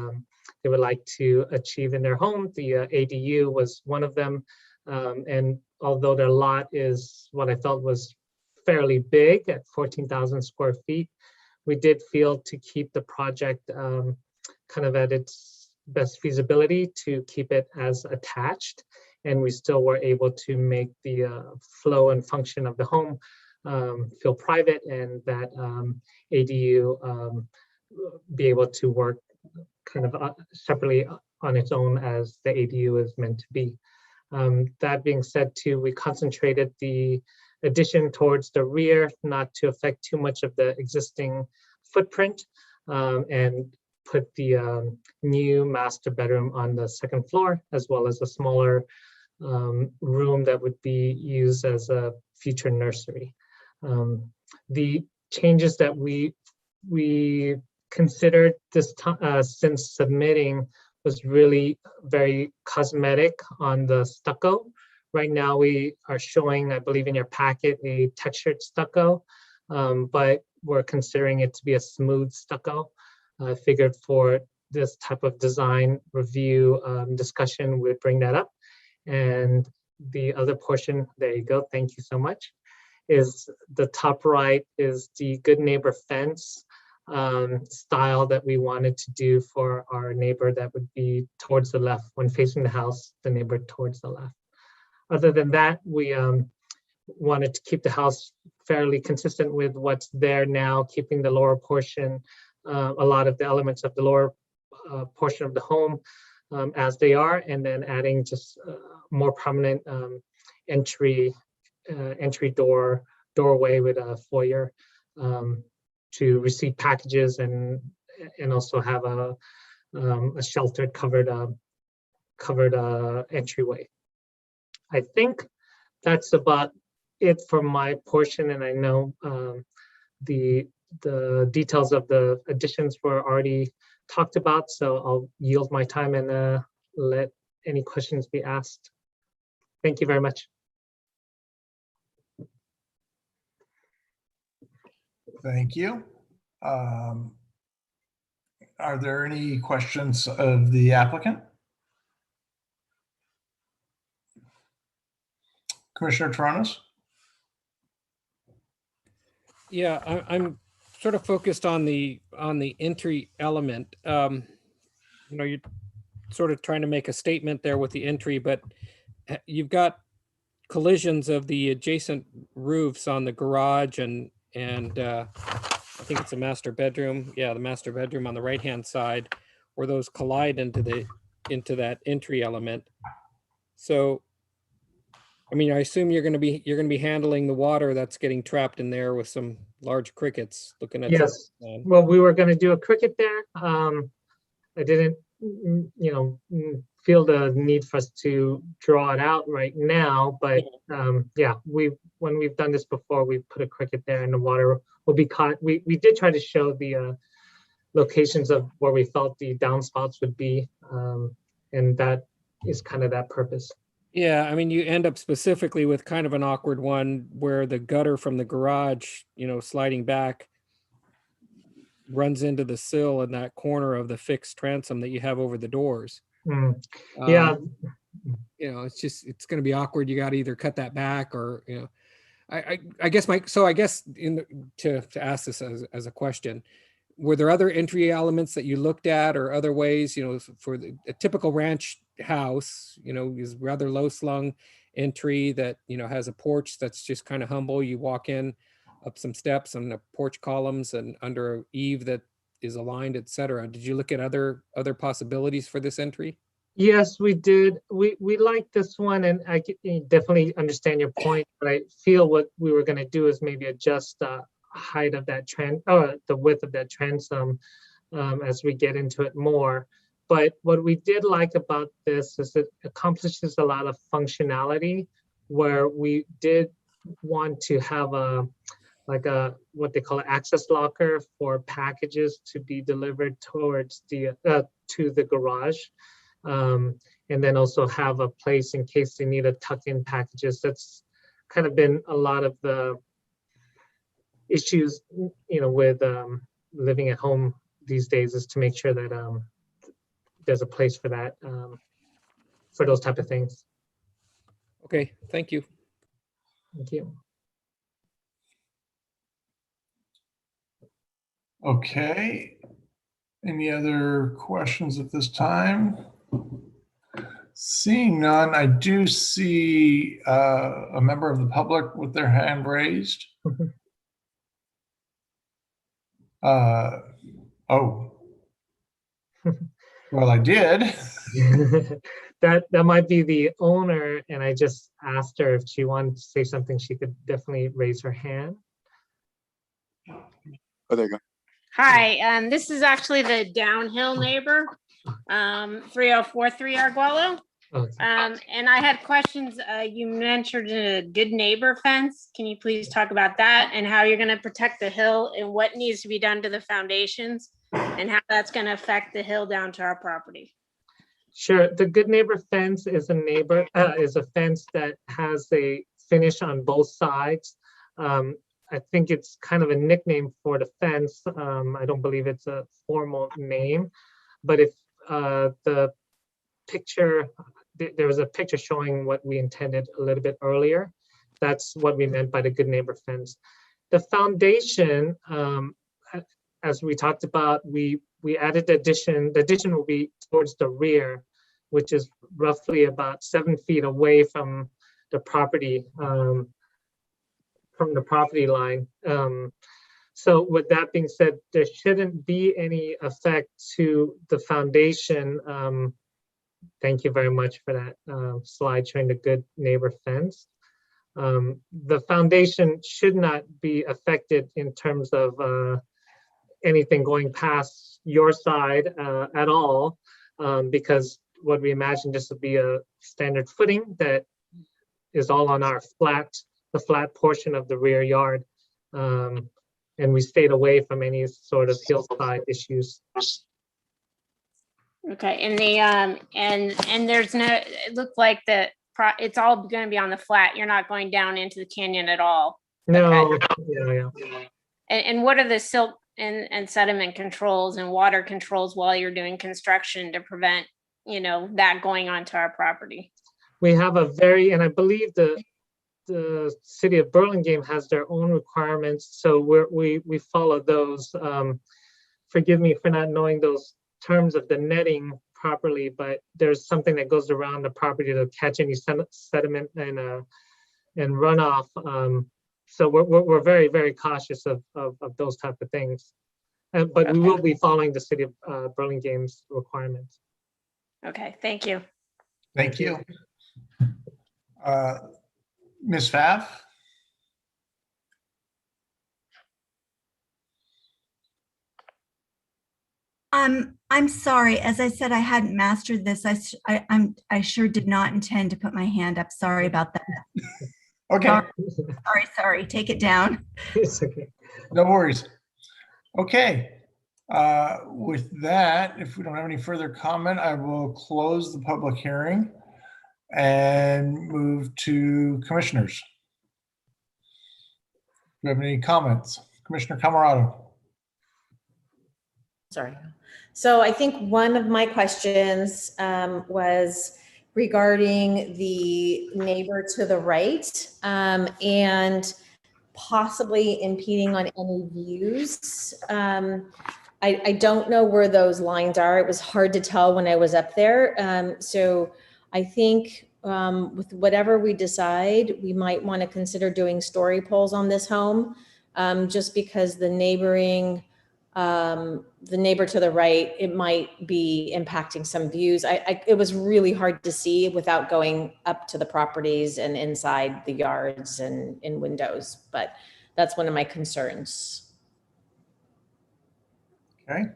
they would like to achieve in their home. The ADU was one of them. And although their lot is what I felt was fairly big at 14,000 square feet, we did feel to keep the project kind of at its best feasibility to keep it as attached. And we still were able to make the flow and function of the home feel private, and that ADU be able to work kind of separately on its own as the ADU is meant to be. That being said too, we concentrated the addition towards the rear, not to affect too much of the existing footprint, and put the new master bedroom on the second floor, as well as a smaller room that would be used as a future nursery. The changes that we considered this since submitting was really very cosmetic on the stucco. Right now we are showing, I believe in your packet, a textured stucco, but we're considering it to be a smooth stucco. I figured for this type of design review discussion, we'd bring that up. And the other portion, there you go, thank you so much, is the top right is the good neighbor fence style that we wanted to do for our neighbor that would be towards the left when facing the house, the neighbor towards the left. Other than that, we wanted to keep the house fairly consistent with what's there now, keeping the lower portion, a lot of the elements of the lower portion of the home as they are, and then adding just more prominent entry doorway with a foyer to receive packages and also have a sheltered covered entryway. I think that's about it for my portion, and I know the details of the additions were already talked about, so I'll yield my time and let any questions be asked. Thank you very much. Thank you. Are there any questions of the applicant? Commissioner Tronis? Yeah, I'm sort of focused on the entry element. You know, you're sort of trying to make a statement there with the entry, but you've got collisions of the adjacent roofs on the garage and I think it's a master bedroom. Yeah, the master bedroom on the right-hand side, where those collide into that entry element. So, I mean, I assume you're going to be handling the water that's getting trapped in there with some large crickets looking at. Yes. Well, we were going to do a cricket there. I didn't, feel the need for us to draw it out right now, but yeah, when we've done this before, we've put a cricket there and the water will be caught. We did try to show the locations of where we felt the downspouts would be, and that is kind of that purpose. Yeah, I mean, you end up specifically with kind of an awkward one where the gutter from the garage, sliding back, runs into the sill in that corner of the fixed transom that you have over the doors. Yeah. It's going to be awkward. You got to either cut that back or, I guess to ask this as a question, were there other entry elements that you looked at or other ways, for a typical ranch house, is rather low slung entry that, has a porch that's just kind of humble. You walk in up some steps and the porch columns and under a eave that is aligned, etc. Did you look at other possibilities for this entry? Yes, we did. We like this one, and I definitely understand your point, but I feel what we were going to do is maybe adjust the height of that the width of that transom as we get into it more. But what we did like about this is it accomplishes a lot of functionality, where we did want to have what they call an access locker for packages to be delivered towards to the garage. And then also have a place in case they need to tuck in packages. That's kind of been a lot of the issues, with living at home these days, is to make sure that there's a place for that, for those type of things. Okay, thank you. Thank you. Okay. Any other questions at this time? Seeing none, I do see a member of the public with their hand raised. Oh. Well, I did. That might be the owner, and I just asked her if she wanted to say something. She could definitely raise her hand. Oh, there you go. Hi, this is actually the downhill neighbor, 3043 Arguello. And I had questions. You mentioned a good neighbor fence. Can you please talk about that and how you're going to protect the hill and what needs to be done to the foundations and how that's going to affect the hill down to our property? Sure. The good neighbor fence is a fence that has a finish on both sides. I think it's kind of a nickname for the fence. I don't believe it's a formal name, but if the picture, there was a picture showing what we intended a little bit earlier. That's what we meant by the good neighbor fence. The foundation, as we talked about, we added the addition. The addition will be towards the rear, which is roughly about 7 feet away from the property. From the property line. So with that being said, there shouldn't be any effect to the foundation. Thank you very much for that slide showing the good neighbor fence. The foundation should not be affected in terms of anything going past your side at all, because what we imagine this will be a standard footing that is all on our the flat portion of the rear yard, and we stayed away from any sort of hillside issues. Okay, and the and there's no. It looked like it's all going to be on the flat. You're not going down into the canyon at all. No. Okay. Yeah. And what are the silt and sediment controls and water controls while you're doing construction to prevent that going onto our property? We have and I believe the city of Burlingame has their own requirements, so we follow those. Forgive me for not knowing those terms of the netting properly, but there's something that goes around the property to catch any sediment and runoff. So we're very, very cautious of those type of things, but we will be following the city of Burlingame's requirements. Okay, thank you. Thank you. Ms. Fav? I'm sorry. As I said, I hadn't mastered this. I sure did not intend to put my hand up. Sorry about that. Okay. Sorry. Take it down. It's okay. No worries. Okay. With that, if we don't have any further comment, I will close the public hearing and move to commissioners. Do you have any comments? Commissioner Camarado. Sorry. So I think one of my questions was regarding the neighbor to the right and possibly impeding on any views. I don't know where those lines are. It was hard to tell when I was up there. So I think with whatever we decide, we might want to consider doing story poles on this home, just because the neighbor to the right, it might be impacting some views. It was really hard to see without going up to the properties and inside the yards and in windows, but that's one of my concerns. Okay.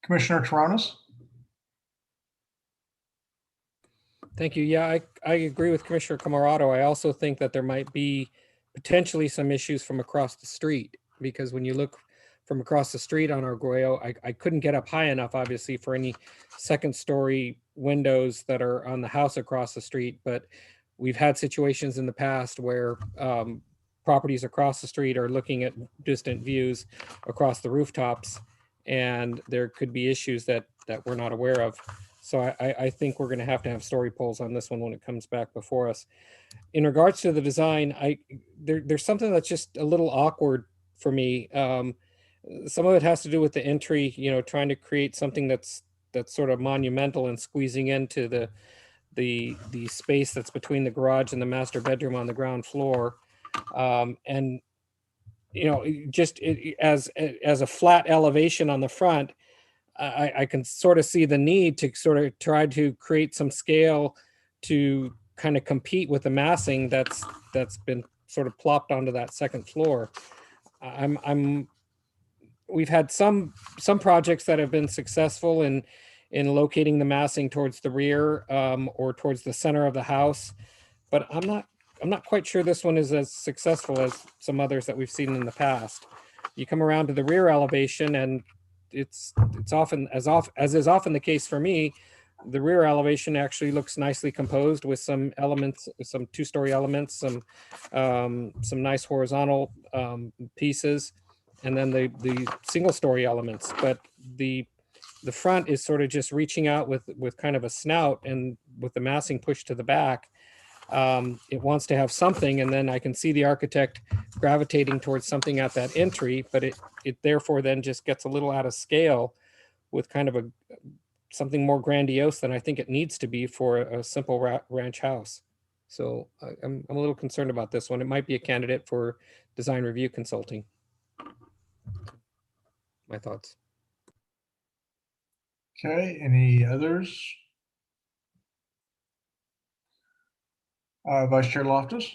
Commissioner Toronis? Thank you. Yeah, I agree with Commissioner Camarado. I also think that there might be potentially some issues from across the street, because when you look from across the street on Arguello, I couldn't get up high enough, obviously, for any second story windows that are on the house across the street. But we've had situations in the past where properties across the street are looking at distant views across the rooftops, and there could be issues that we're not aware of. So I think we're going to have story poles on this one when it comes back before us. In regards to the design, there's something that's just a little awkward for me. Some of it has to do with the entry, trying to create something that's sort of monumental and squeezing into the space that's between the garage and the master bedroom on the ground floor. And just as a flat elevation on the front, I can sort of see the need to sort of try to create some scale to kind of compete with the massing that's been sort of plopped onto that second floor. We've had some projects that have been successful in locating the massing towards the rear or towards the center of the house, but I'm not quite sure this one is as successful as some others that we've seen in the past. You come around to the rear elevation, and it's often, as is often the case for me, the rear elevation actually looks nicely composed with some elements, some two-story elements, some nice horizontal pieces, and then the single-story elements. But the front is sort of just reaching out with kind of a snout, and with the massing pushed to the back. It wants to have something, and then I can see the architect gravitating towards something at that entry, but it therefore then just gets a little out of scale with kind of something more grandiose than I think it needs to be for a simple ranch house. So I'm a little concerned about this one. It might be a candidate for design review consulting. My thoughts. Okay, any others? Vice Chair Loftus?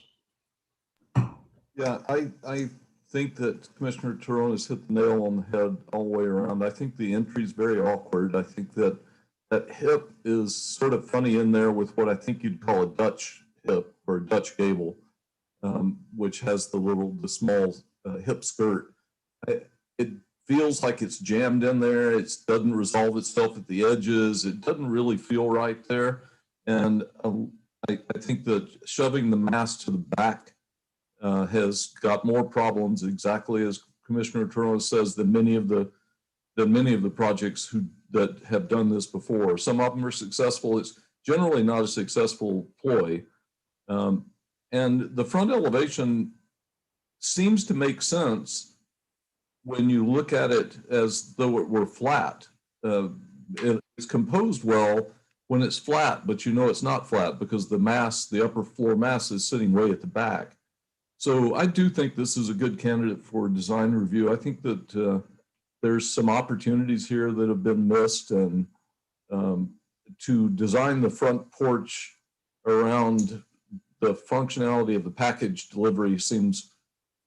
Yeah, I think that Commissioner Toronis hit the nail on the head all the way around. I think the entry is very awkward. I think that hip is sort of funny in there with what I think you'd call a Dutch hip or a Dutch gable, which has the small hip skirt. It feels like it's jammed in there. It doesn't resolve itself at the edges. It doesn't really feel right there. And I think that shoving the mass to the back has got more problems, exactly as Commissioner Toronis says, than many of the projects that have done this before. Some of them are successful. It's generally not a successful ploy. And the front elevation seems to make sense when you look at it as though it were flat. It's composed well when it's flat, but it's not flat because the upper floor mass is sitting way at the back. So I do think this is a good candidate for design review. I think that there's some opportunities here that have been missed, and to design the front porch around the functionality of the package delivery seems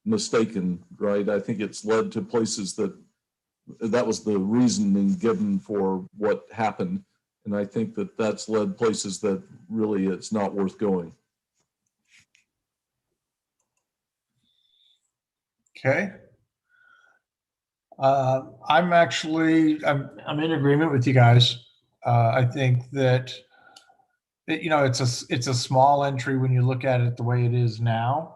mistaken, right? I think it's led to places that was the reasoning given for what happened. And I think that that's led places that really it's not worth going. Okay. I'm in agreement with you guys. I think that it's a small entry when you look at it the way it is now,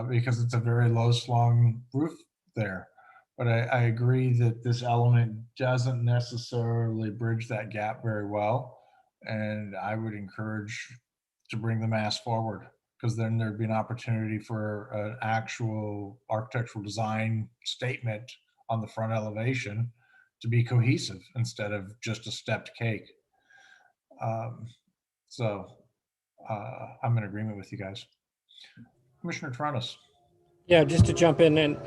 because it's a very low slung roof there. But I agree that this element doesn't necessarily bridge that gap very well, and I would encourage to bring the mass forward, because then there'd be an opportunity for an actual architectural design statement on the front elevation to be cohesive instead of just a stepped cake. So I'm in agreement with you guys. Commissioner Tronis. Yeah, just to jump in, and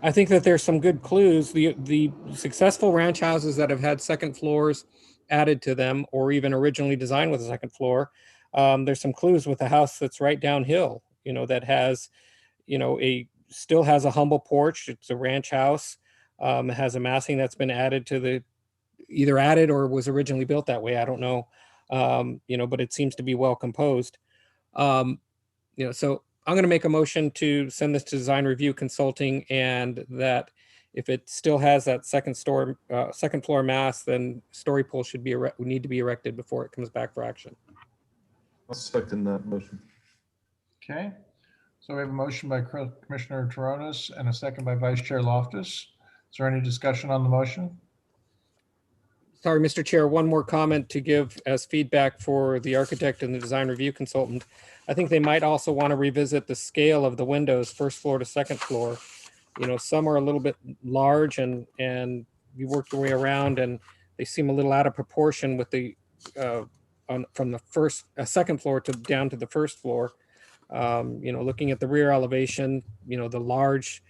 I think that there's some good clues. The successful ranch houses that have had second floors added to them, or even originally designed with a second floor, there's some clues with the house that's right downhill, that has, still has a humble porch. It's a ranch house. It has a massing that's been added to either added or was originally built that way. I don't know, but it seems to be well composed. So I'm going to make a motion to send this to design review consulting, and that if it still has that second floor mass, then story pole would need to be erected before it comes back for action. I'll second that motion. Okay, so we have a motion by Commissioner Toronis and a second by Vice Chair Loftus. Is there any discussion on the motion? Sorry, Mr. Chair, one more comment to give as feedback for the architect and the design review consultant. I think they might also want to revisit the scale of the windows, first floor to second floor. Some are a little bit large, and we worked our way around, and they seem a little out of proportion with the from the second floor to down to the first floor. Looking at the rear elevation, the large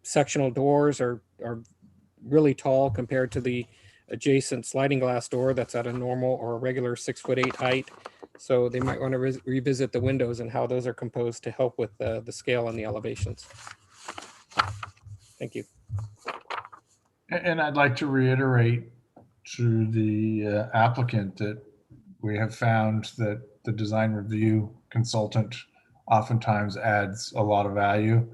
sectional doors are really tall compared to the adjacent sliding glass door that's at a normal or a regular 6'8" height. So they might want to revisit the windows and how those are composed to help with the scale and the elevations. Thank you. And I'd like to reiterate to the applicant that we have found that the design review consultant oftentimes adds a lot of value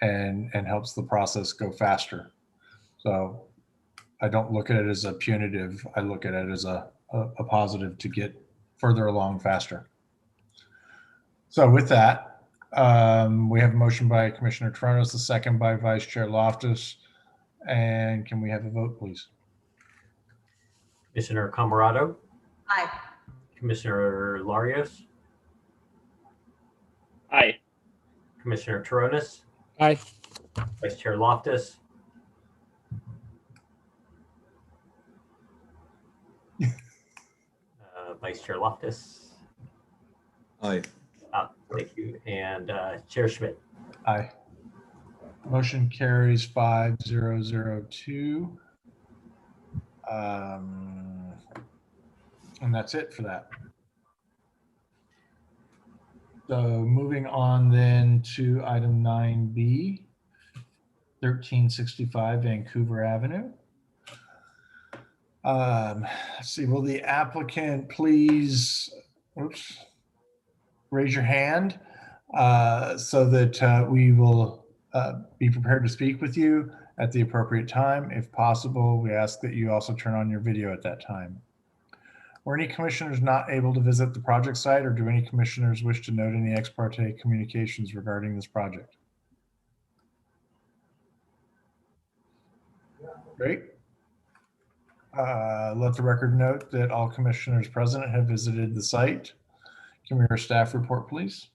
and helps the process go faster. So I don't look at it as a punitive. I look at it as a positive to get further along faster. So with that, we have a motion by Commissioner Tronis, a second by Vice Chair Loftus. And can we have a vote, please? Commissioner Camarado, Aye. Commissioner Larios, Aye. Commissioner Toronis, Aye. Vice Chair Loftus, Vice Chair Loftus. Aye. Thank you. And Chair Schmidt. Aye. Motion carries 5002. And that's it for that. So moving on then to item 9B, 1365 Vancouver Avenue. Let's see, will the applicant please, raise your hand so that we will be prepared to speak with you at the appropriate time. If possible, we ask that you also turn on your video at that time. Were any commissioners not able to visit the project site, or do any commissioners wish to note any ex parte communications regarding this project? Great. Let the record note that all commissioners present have visited the site. Can we hear a staff report, please?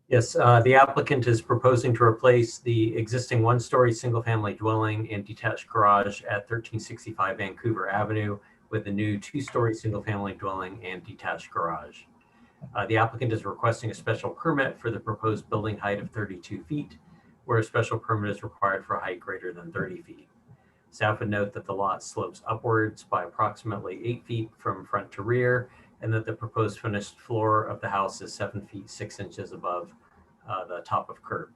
Yes, the applicant is proposing to replace the existing one-story single-family dwelling and detached garage at 1365 Vancouver Avenue with a new two-story single-family dwelling and detached garage. The applicant is requesting a special permit for the proposed building height of 32 feet, where a special permit is required for a height greater than 30 feet. Staff would note that the lot slopes upwards by approximately 8 feet from front to rear, and that the proposed finished floor of the house is 7 feet 6 inches above the top of curb.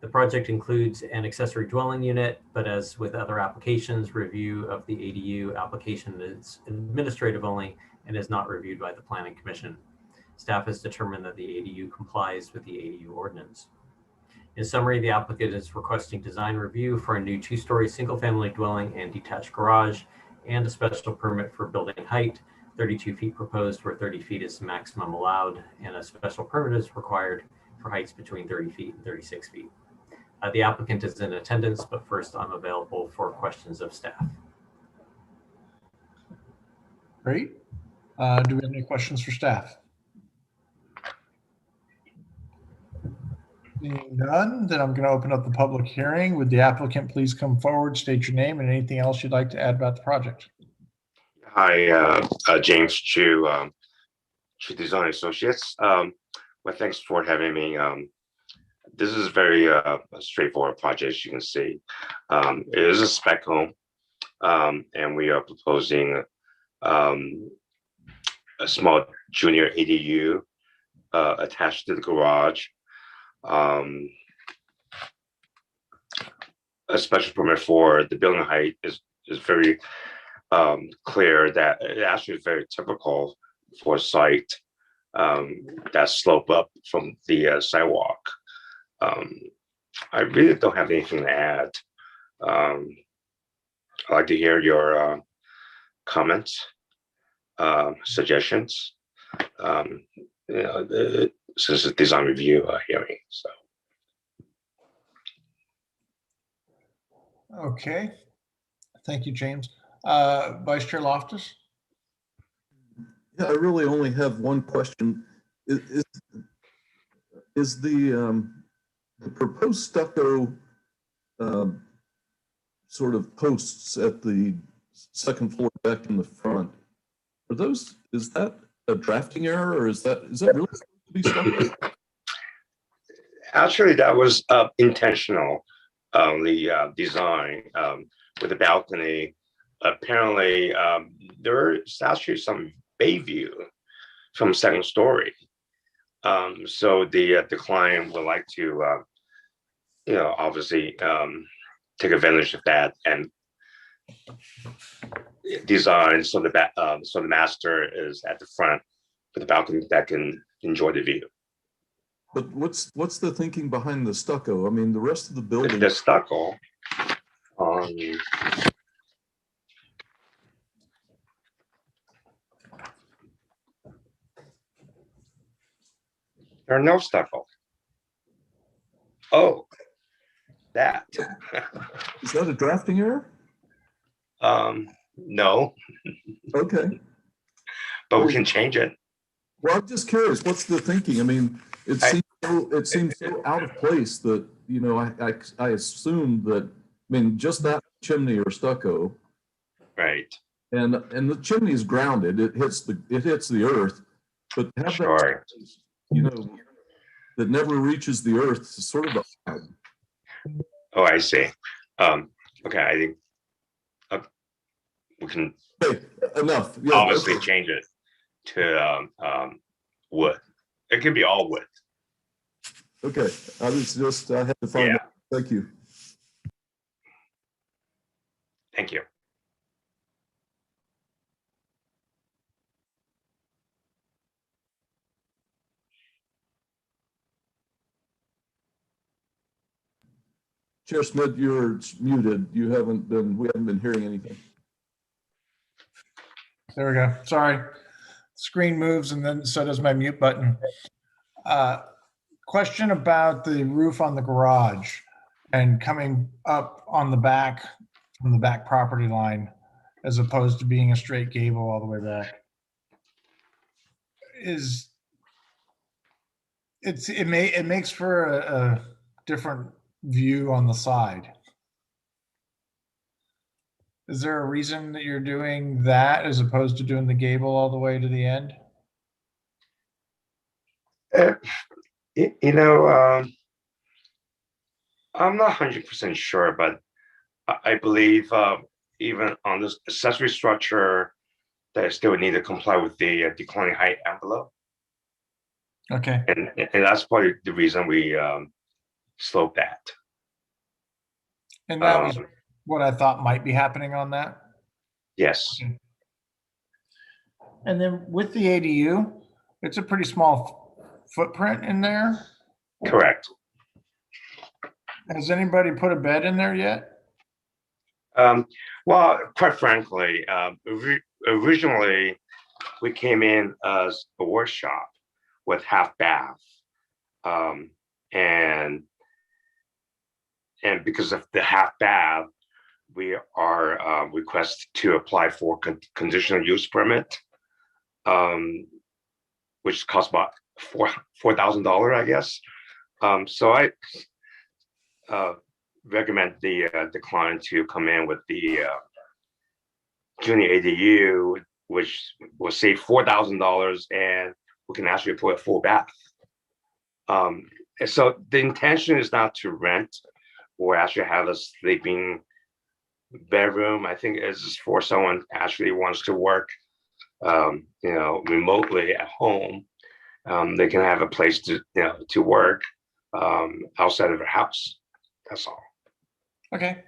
The project includes an accessory dwelling unit, but as with other applications, review of the ADU application is administrative only and is not reviewed by the Planning Commission. Staff has determined that the ADU complies with the ADU ordinance. In summary, the applicant is requesting design review for a new two-story single-family dwelling and detached garage, and a special permit for building height, 32 feet proposed where 30 feet is the maximum allowed, and a special permit is required for heights between 30 feet and 36 feet. The applicant is in attendance, but first I'm available for questions of staff. Great. Do we have any questions for staff? Seeing none, then I'm going to open up the public hearing. Would the applicant please come forward, state your name and anything else you'd like to add about the project? Hi, James Chu, Chu Design Associates. Well, thanks for having me. This is a very straightforward project, as you can see. It is a spec home, and we are proposing a small junior ADU attached to the garage. A special permit for the building height is very clear that it actually is very typical for a site that slope up from the sidewalk. I really don't have anything to add. I'd like to hear your comments, suggestions. Since it's design review hearing, so. Okay, thank you, James. Vice Chair Loftus? Yeah, I really only have one question. Is the proposed stucco sort of posts at the second floor deck in the front, is that a drafting error, or is that really supposed to be stucco? Actually, that was intentional. The design with the balcony. Apparently, there's actually some bay view from second story. So the client would like to, obviously take advantage of that and design so the master is at the front for the balcony that can enjoy the view. But what's the thinking behind the stucco? I mean, the rest of the building. The stucco. There are no stucco. Oh, that. Is that a drafting error? No. Okay. But we can change it. Well, I'm just curious, what's the thinking? I mean, it seems so out of place that, I assumed that, I mean, just that chimney or stucco. Right. And the chimney is grounded, it hits the earth, but to have that, that never reaches the earth is sort of odd. Oh, I see. Okay, I think we can enough. Yeah, obviously change it to wood. It can be all wood. Okay, I had to find out. Thank you. Thank you. Chair Smith, you're muted. We haven't been hearing anything. There we go. Sorry. Screen moves and then so does my mute button. Question about the roof on the garage and coming up on the back from the back property line as opposed to being a straight gable all the way back. It makes for a different view on the side. Is there a reason that you're doing that as opposed to doing the gable all the way to the end? I'm not 100% sure, but I believe even on this accessory structure, that still need to comply with the declining height envelope. Okay. And that's probably the reason we slope that. And that was what I thought might be happening on that? Yes. Okay. And then with the ADU, it's a pretty small footprint in there? Correct. Has anybody put a bed in there yet? Well, quite frankly, originally we came in as a workshop with half bath. And because of the half bath, we are requested to apply for conditional use permit, which costs about $4,000, I guess. So I recommend the client to come in with the junior ADU, which will save $4,000, and we can actually put a full bath. And so the intention is not to rent or actually have a sleeping bedroom. I think it's for someone actually wants to work, remotely at home. They can have a place to work outside of their house. That's all. Okay.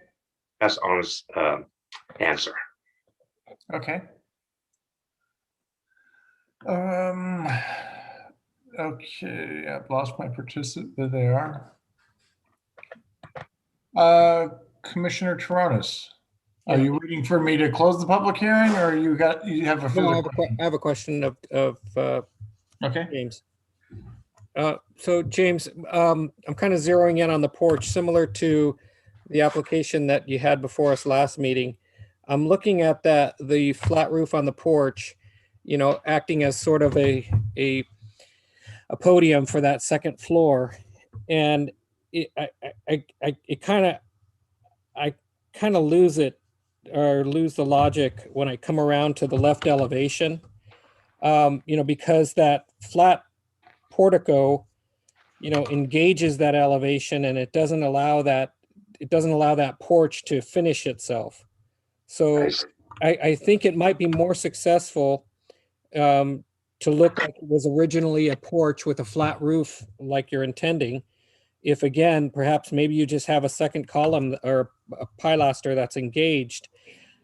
That's honest answer. Okay. Okay, I've lost my participant. There they are. Commissioner Toronis, are you waiting for me to close the public hearing, or you have a further question? I have a question of okay, James. So James, I'm kind of zeroing in on the porch, similar to the application that you had before us last meeting. I'm looking at the flat roof on the porch, acting as sort of a podium for that second floor, and I kind of lose the logic when I come around to the left elevation, because that flat portico, engages that elevation, and it doesn't allow that porch to finish itself. So I think it might be more successful to look like it was originally a porch with a flat roof like you're intending. If again, perhaps maybe you just have a second column or a pilaster that's engaged.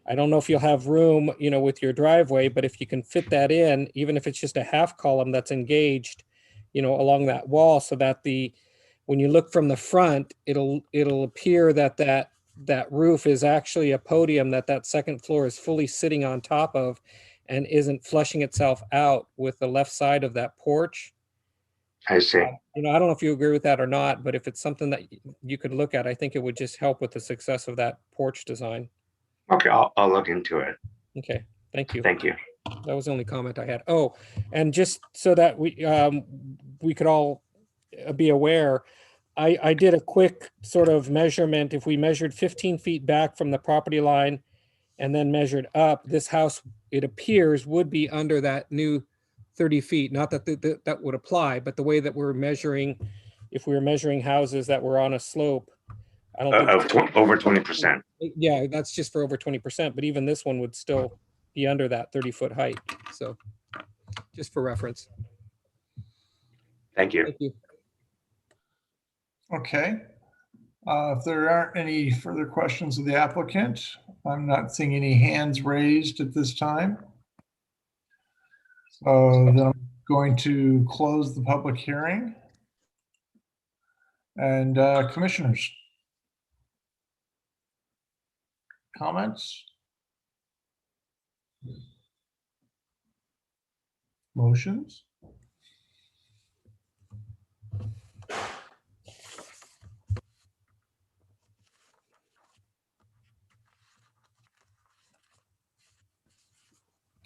I don't know if you'll have room, with your driveway, but if you can fit that in, even if it's just a half column that's engaged, along that wall, so that when you look from the front, it'll appear that roof is actually a podium that second floor is fully sitting on top of, and isn't flushing itself out with the left side of that porch. I see. I don't know if you agree with that or not, but if it's something that you could look at, I think it would just help with the success of that porch design. Okay, I'll look into it. Okay, thank you. Thank you. That was the only comment I had. Oh, and just so that we could all be aware, I did a quick sort of measurement. If we measured 15 feet back from the property line and then measured up, this house, it appears, would be under that new 30 feet. Not that that would apply, but the way that we're measuring, if we were measuring houses that were on a slope, I don't think over 20%. Yeah, that's just for over 20%, but even this one would still be under that 30-foot height. So just for reference. Thank you. Thank you. okay. If there aren't any further questions of the applicant, I'm not seeing any hands raised at this time. So then I'm going to close the public hearing. And commissioners, comments? Motions?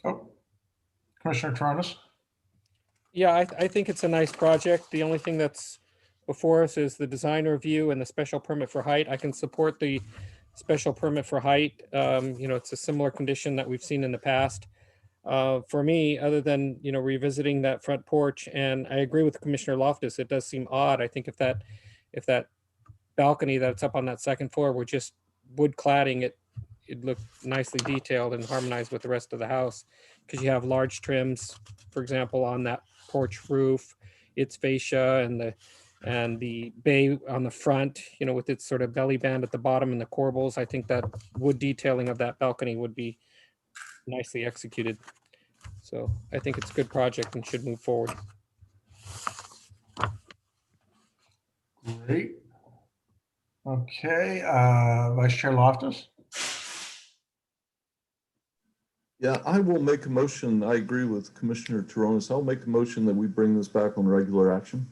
Oh, Commissioner Toronis? Yeah, I think it's a nice project. The only thing that's before us is the design review and the special permit for height. I can support the special permit for height. It's a similar condition that we've seen in the past. For me, other than, revisiting that front porch, and I agree with Commissioner Loftus, it does seem odd. I think if that balcony that's up on that second floor were just wood cladding, it'd look nicely detailed and harmonized with the rest of the house, because you have large trims, for example, on that porch roof, its fascia and the bay on the front, with its sort of belly band at the bottom and the corbels. I think that wood detailing of that balcony would be nicely executed. So I think it's a good project and should move forward. Great. Okay, Vice Chair Loftus? Yeah, I will make a motion. I agree with Commissioner Toronis. I'll make a motion that we bring this back on regular action.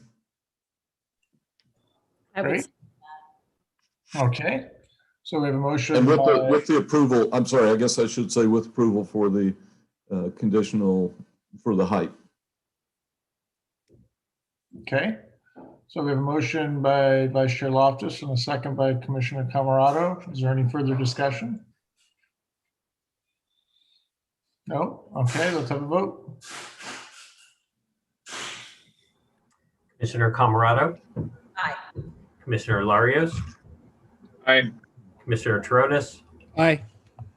Great. Okay, so we have a motion. And with the approval, I'm sorry, I guess I should say with approval for the conditional for the height. Okay, So we have a motion by Vice Chair Loftus and a second by Commissioner Camerado. Is there any further discussion? No? Okay, let's have a vote. Commissioner Camerado, Aye. Commissioner Larios, Aye. Commissioner Taronis, Aye.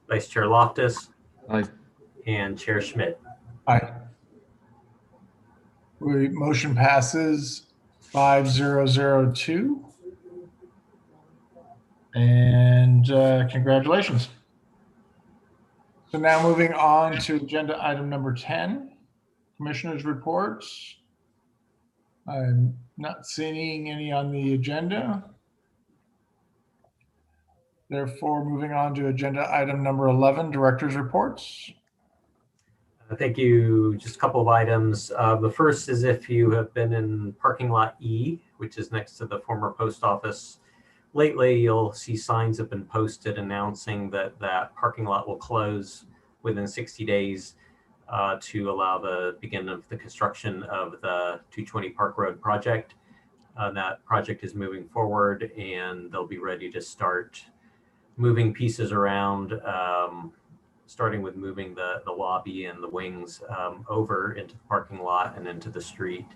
Vice Chair Loftus, Aye. and Chair Schmidt. Aye. Motion passes 5002. And congratulations. So now moving on to agenda item number 10, Commissioners' reports. I'm not seeing any on the agenda. Therefore, moving on to agenda item number 11, Directors' reports. Thank you. Just a couple of items. The first is if you have been in parking lot E, which is next to the former post office. Lately, you'll see signs have been posted announcing that that parking lot will close within 60 days to allow the beginning of the construction of the 220 Park Road project. That project is moving forward and they'll be ready to start moving pieces around, starting with moving the lobby and the wings over into the parking lot and into the street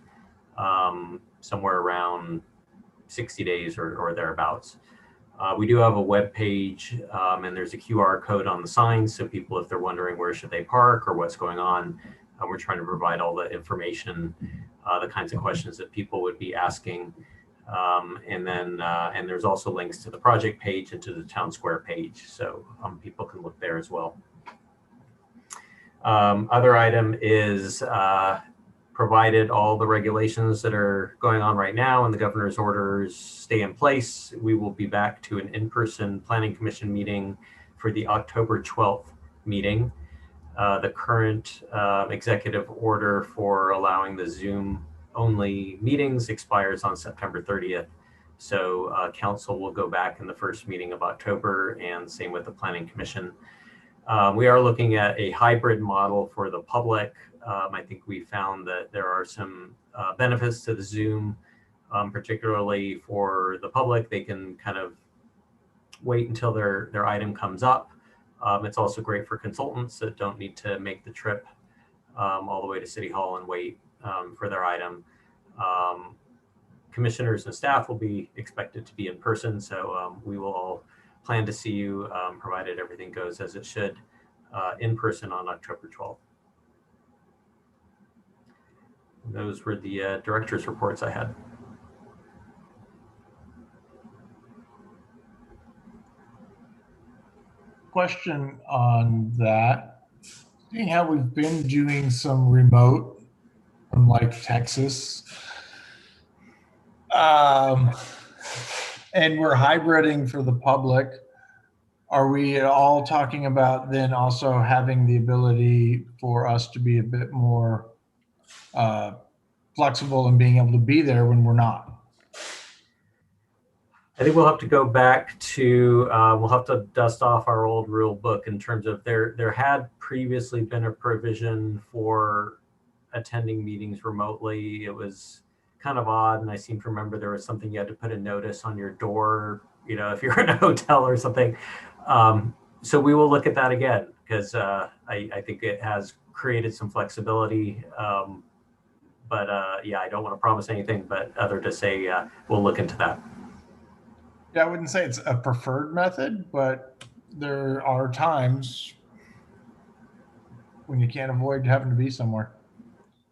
somewhere around 60 days or thereabouts. We do have a web page and there's a QR code on the sign. So people, if they're wondering where should they park or what's going on, we're trying to provide all the information, the kinds of questions that people would be asking. And there's also links to the project page and to the town square page. So people can look there as well. Other item is provided all the regulations that are going on right now and the governor's orders stay in place, we will be back to an in-person planning commission meeting for the October 12th meeting. The current executive order for allowing the Zoom only meetings expires on September 30th. So council will go back in the first meeting of October and same with the planning commission. We are looking at a hybrid model for the public. I think we found that there are some benefits to the Zoom, particularly for the public. They can kind of wait until their item comes up. It's also great for consultants that don't need to make the trip all the way to City Hall and wait for their item. Commissioners and staff will be expected to be in person, so we will all plan to see you, provided everything goes as it should, in person on October 12th. Those were the director's reports I had. Question on that. Seeing how we've been doing some remote from like Texas, and we're hybriding for the public, are we at all talking about then also having the ability for us to be a bit more flexible and being able to be there when we're not? I think we'll have to go back to, we'll have to dust off our old rule book in terms of there had previously been a provision for attending meetings remotely. It was kind of odd. And I seem to remember there was something you had to put a notice on your door, you know, if you're in a hotel or something. So we will look at that again because I think it has created some flexibility. But yeah, I don't want to promise anything, but other to say we'll look into that. Yeah, I wouldn't say it's a preferred method, but there are times when you can't avoid having to be somewhere.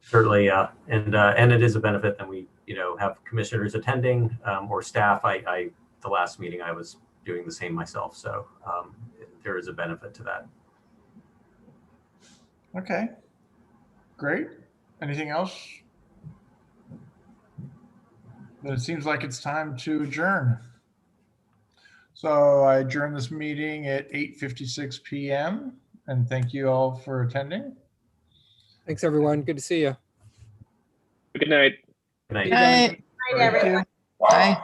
Certainly, and it is a benefit that we, you know, have commissioners attending or staff. The last meeting I was doing the same myself, so there is a benefit to that. Okay, great. Anything else? Then it seems like it's time to adjourn. So I adjourn this meeting at 8:56 p.m. and thank you all for attending. Thanks, everyone. Good to see you. Good night. Good night. Good night. Good night, everyone. Bye.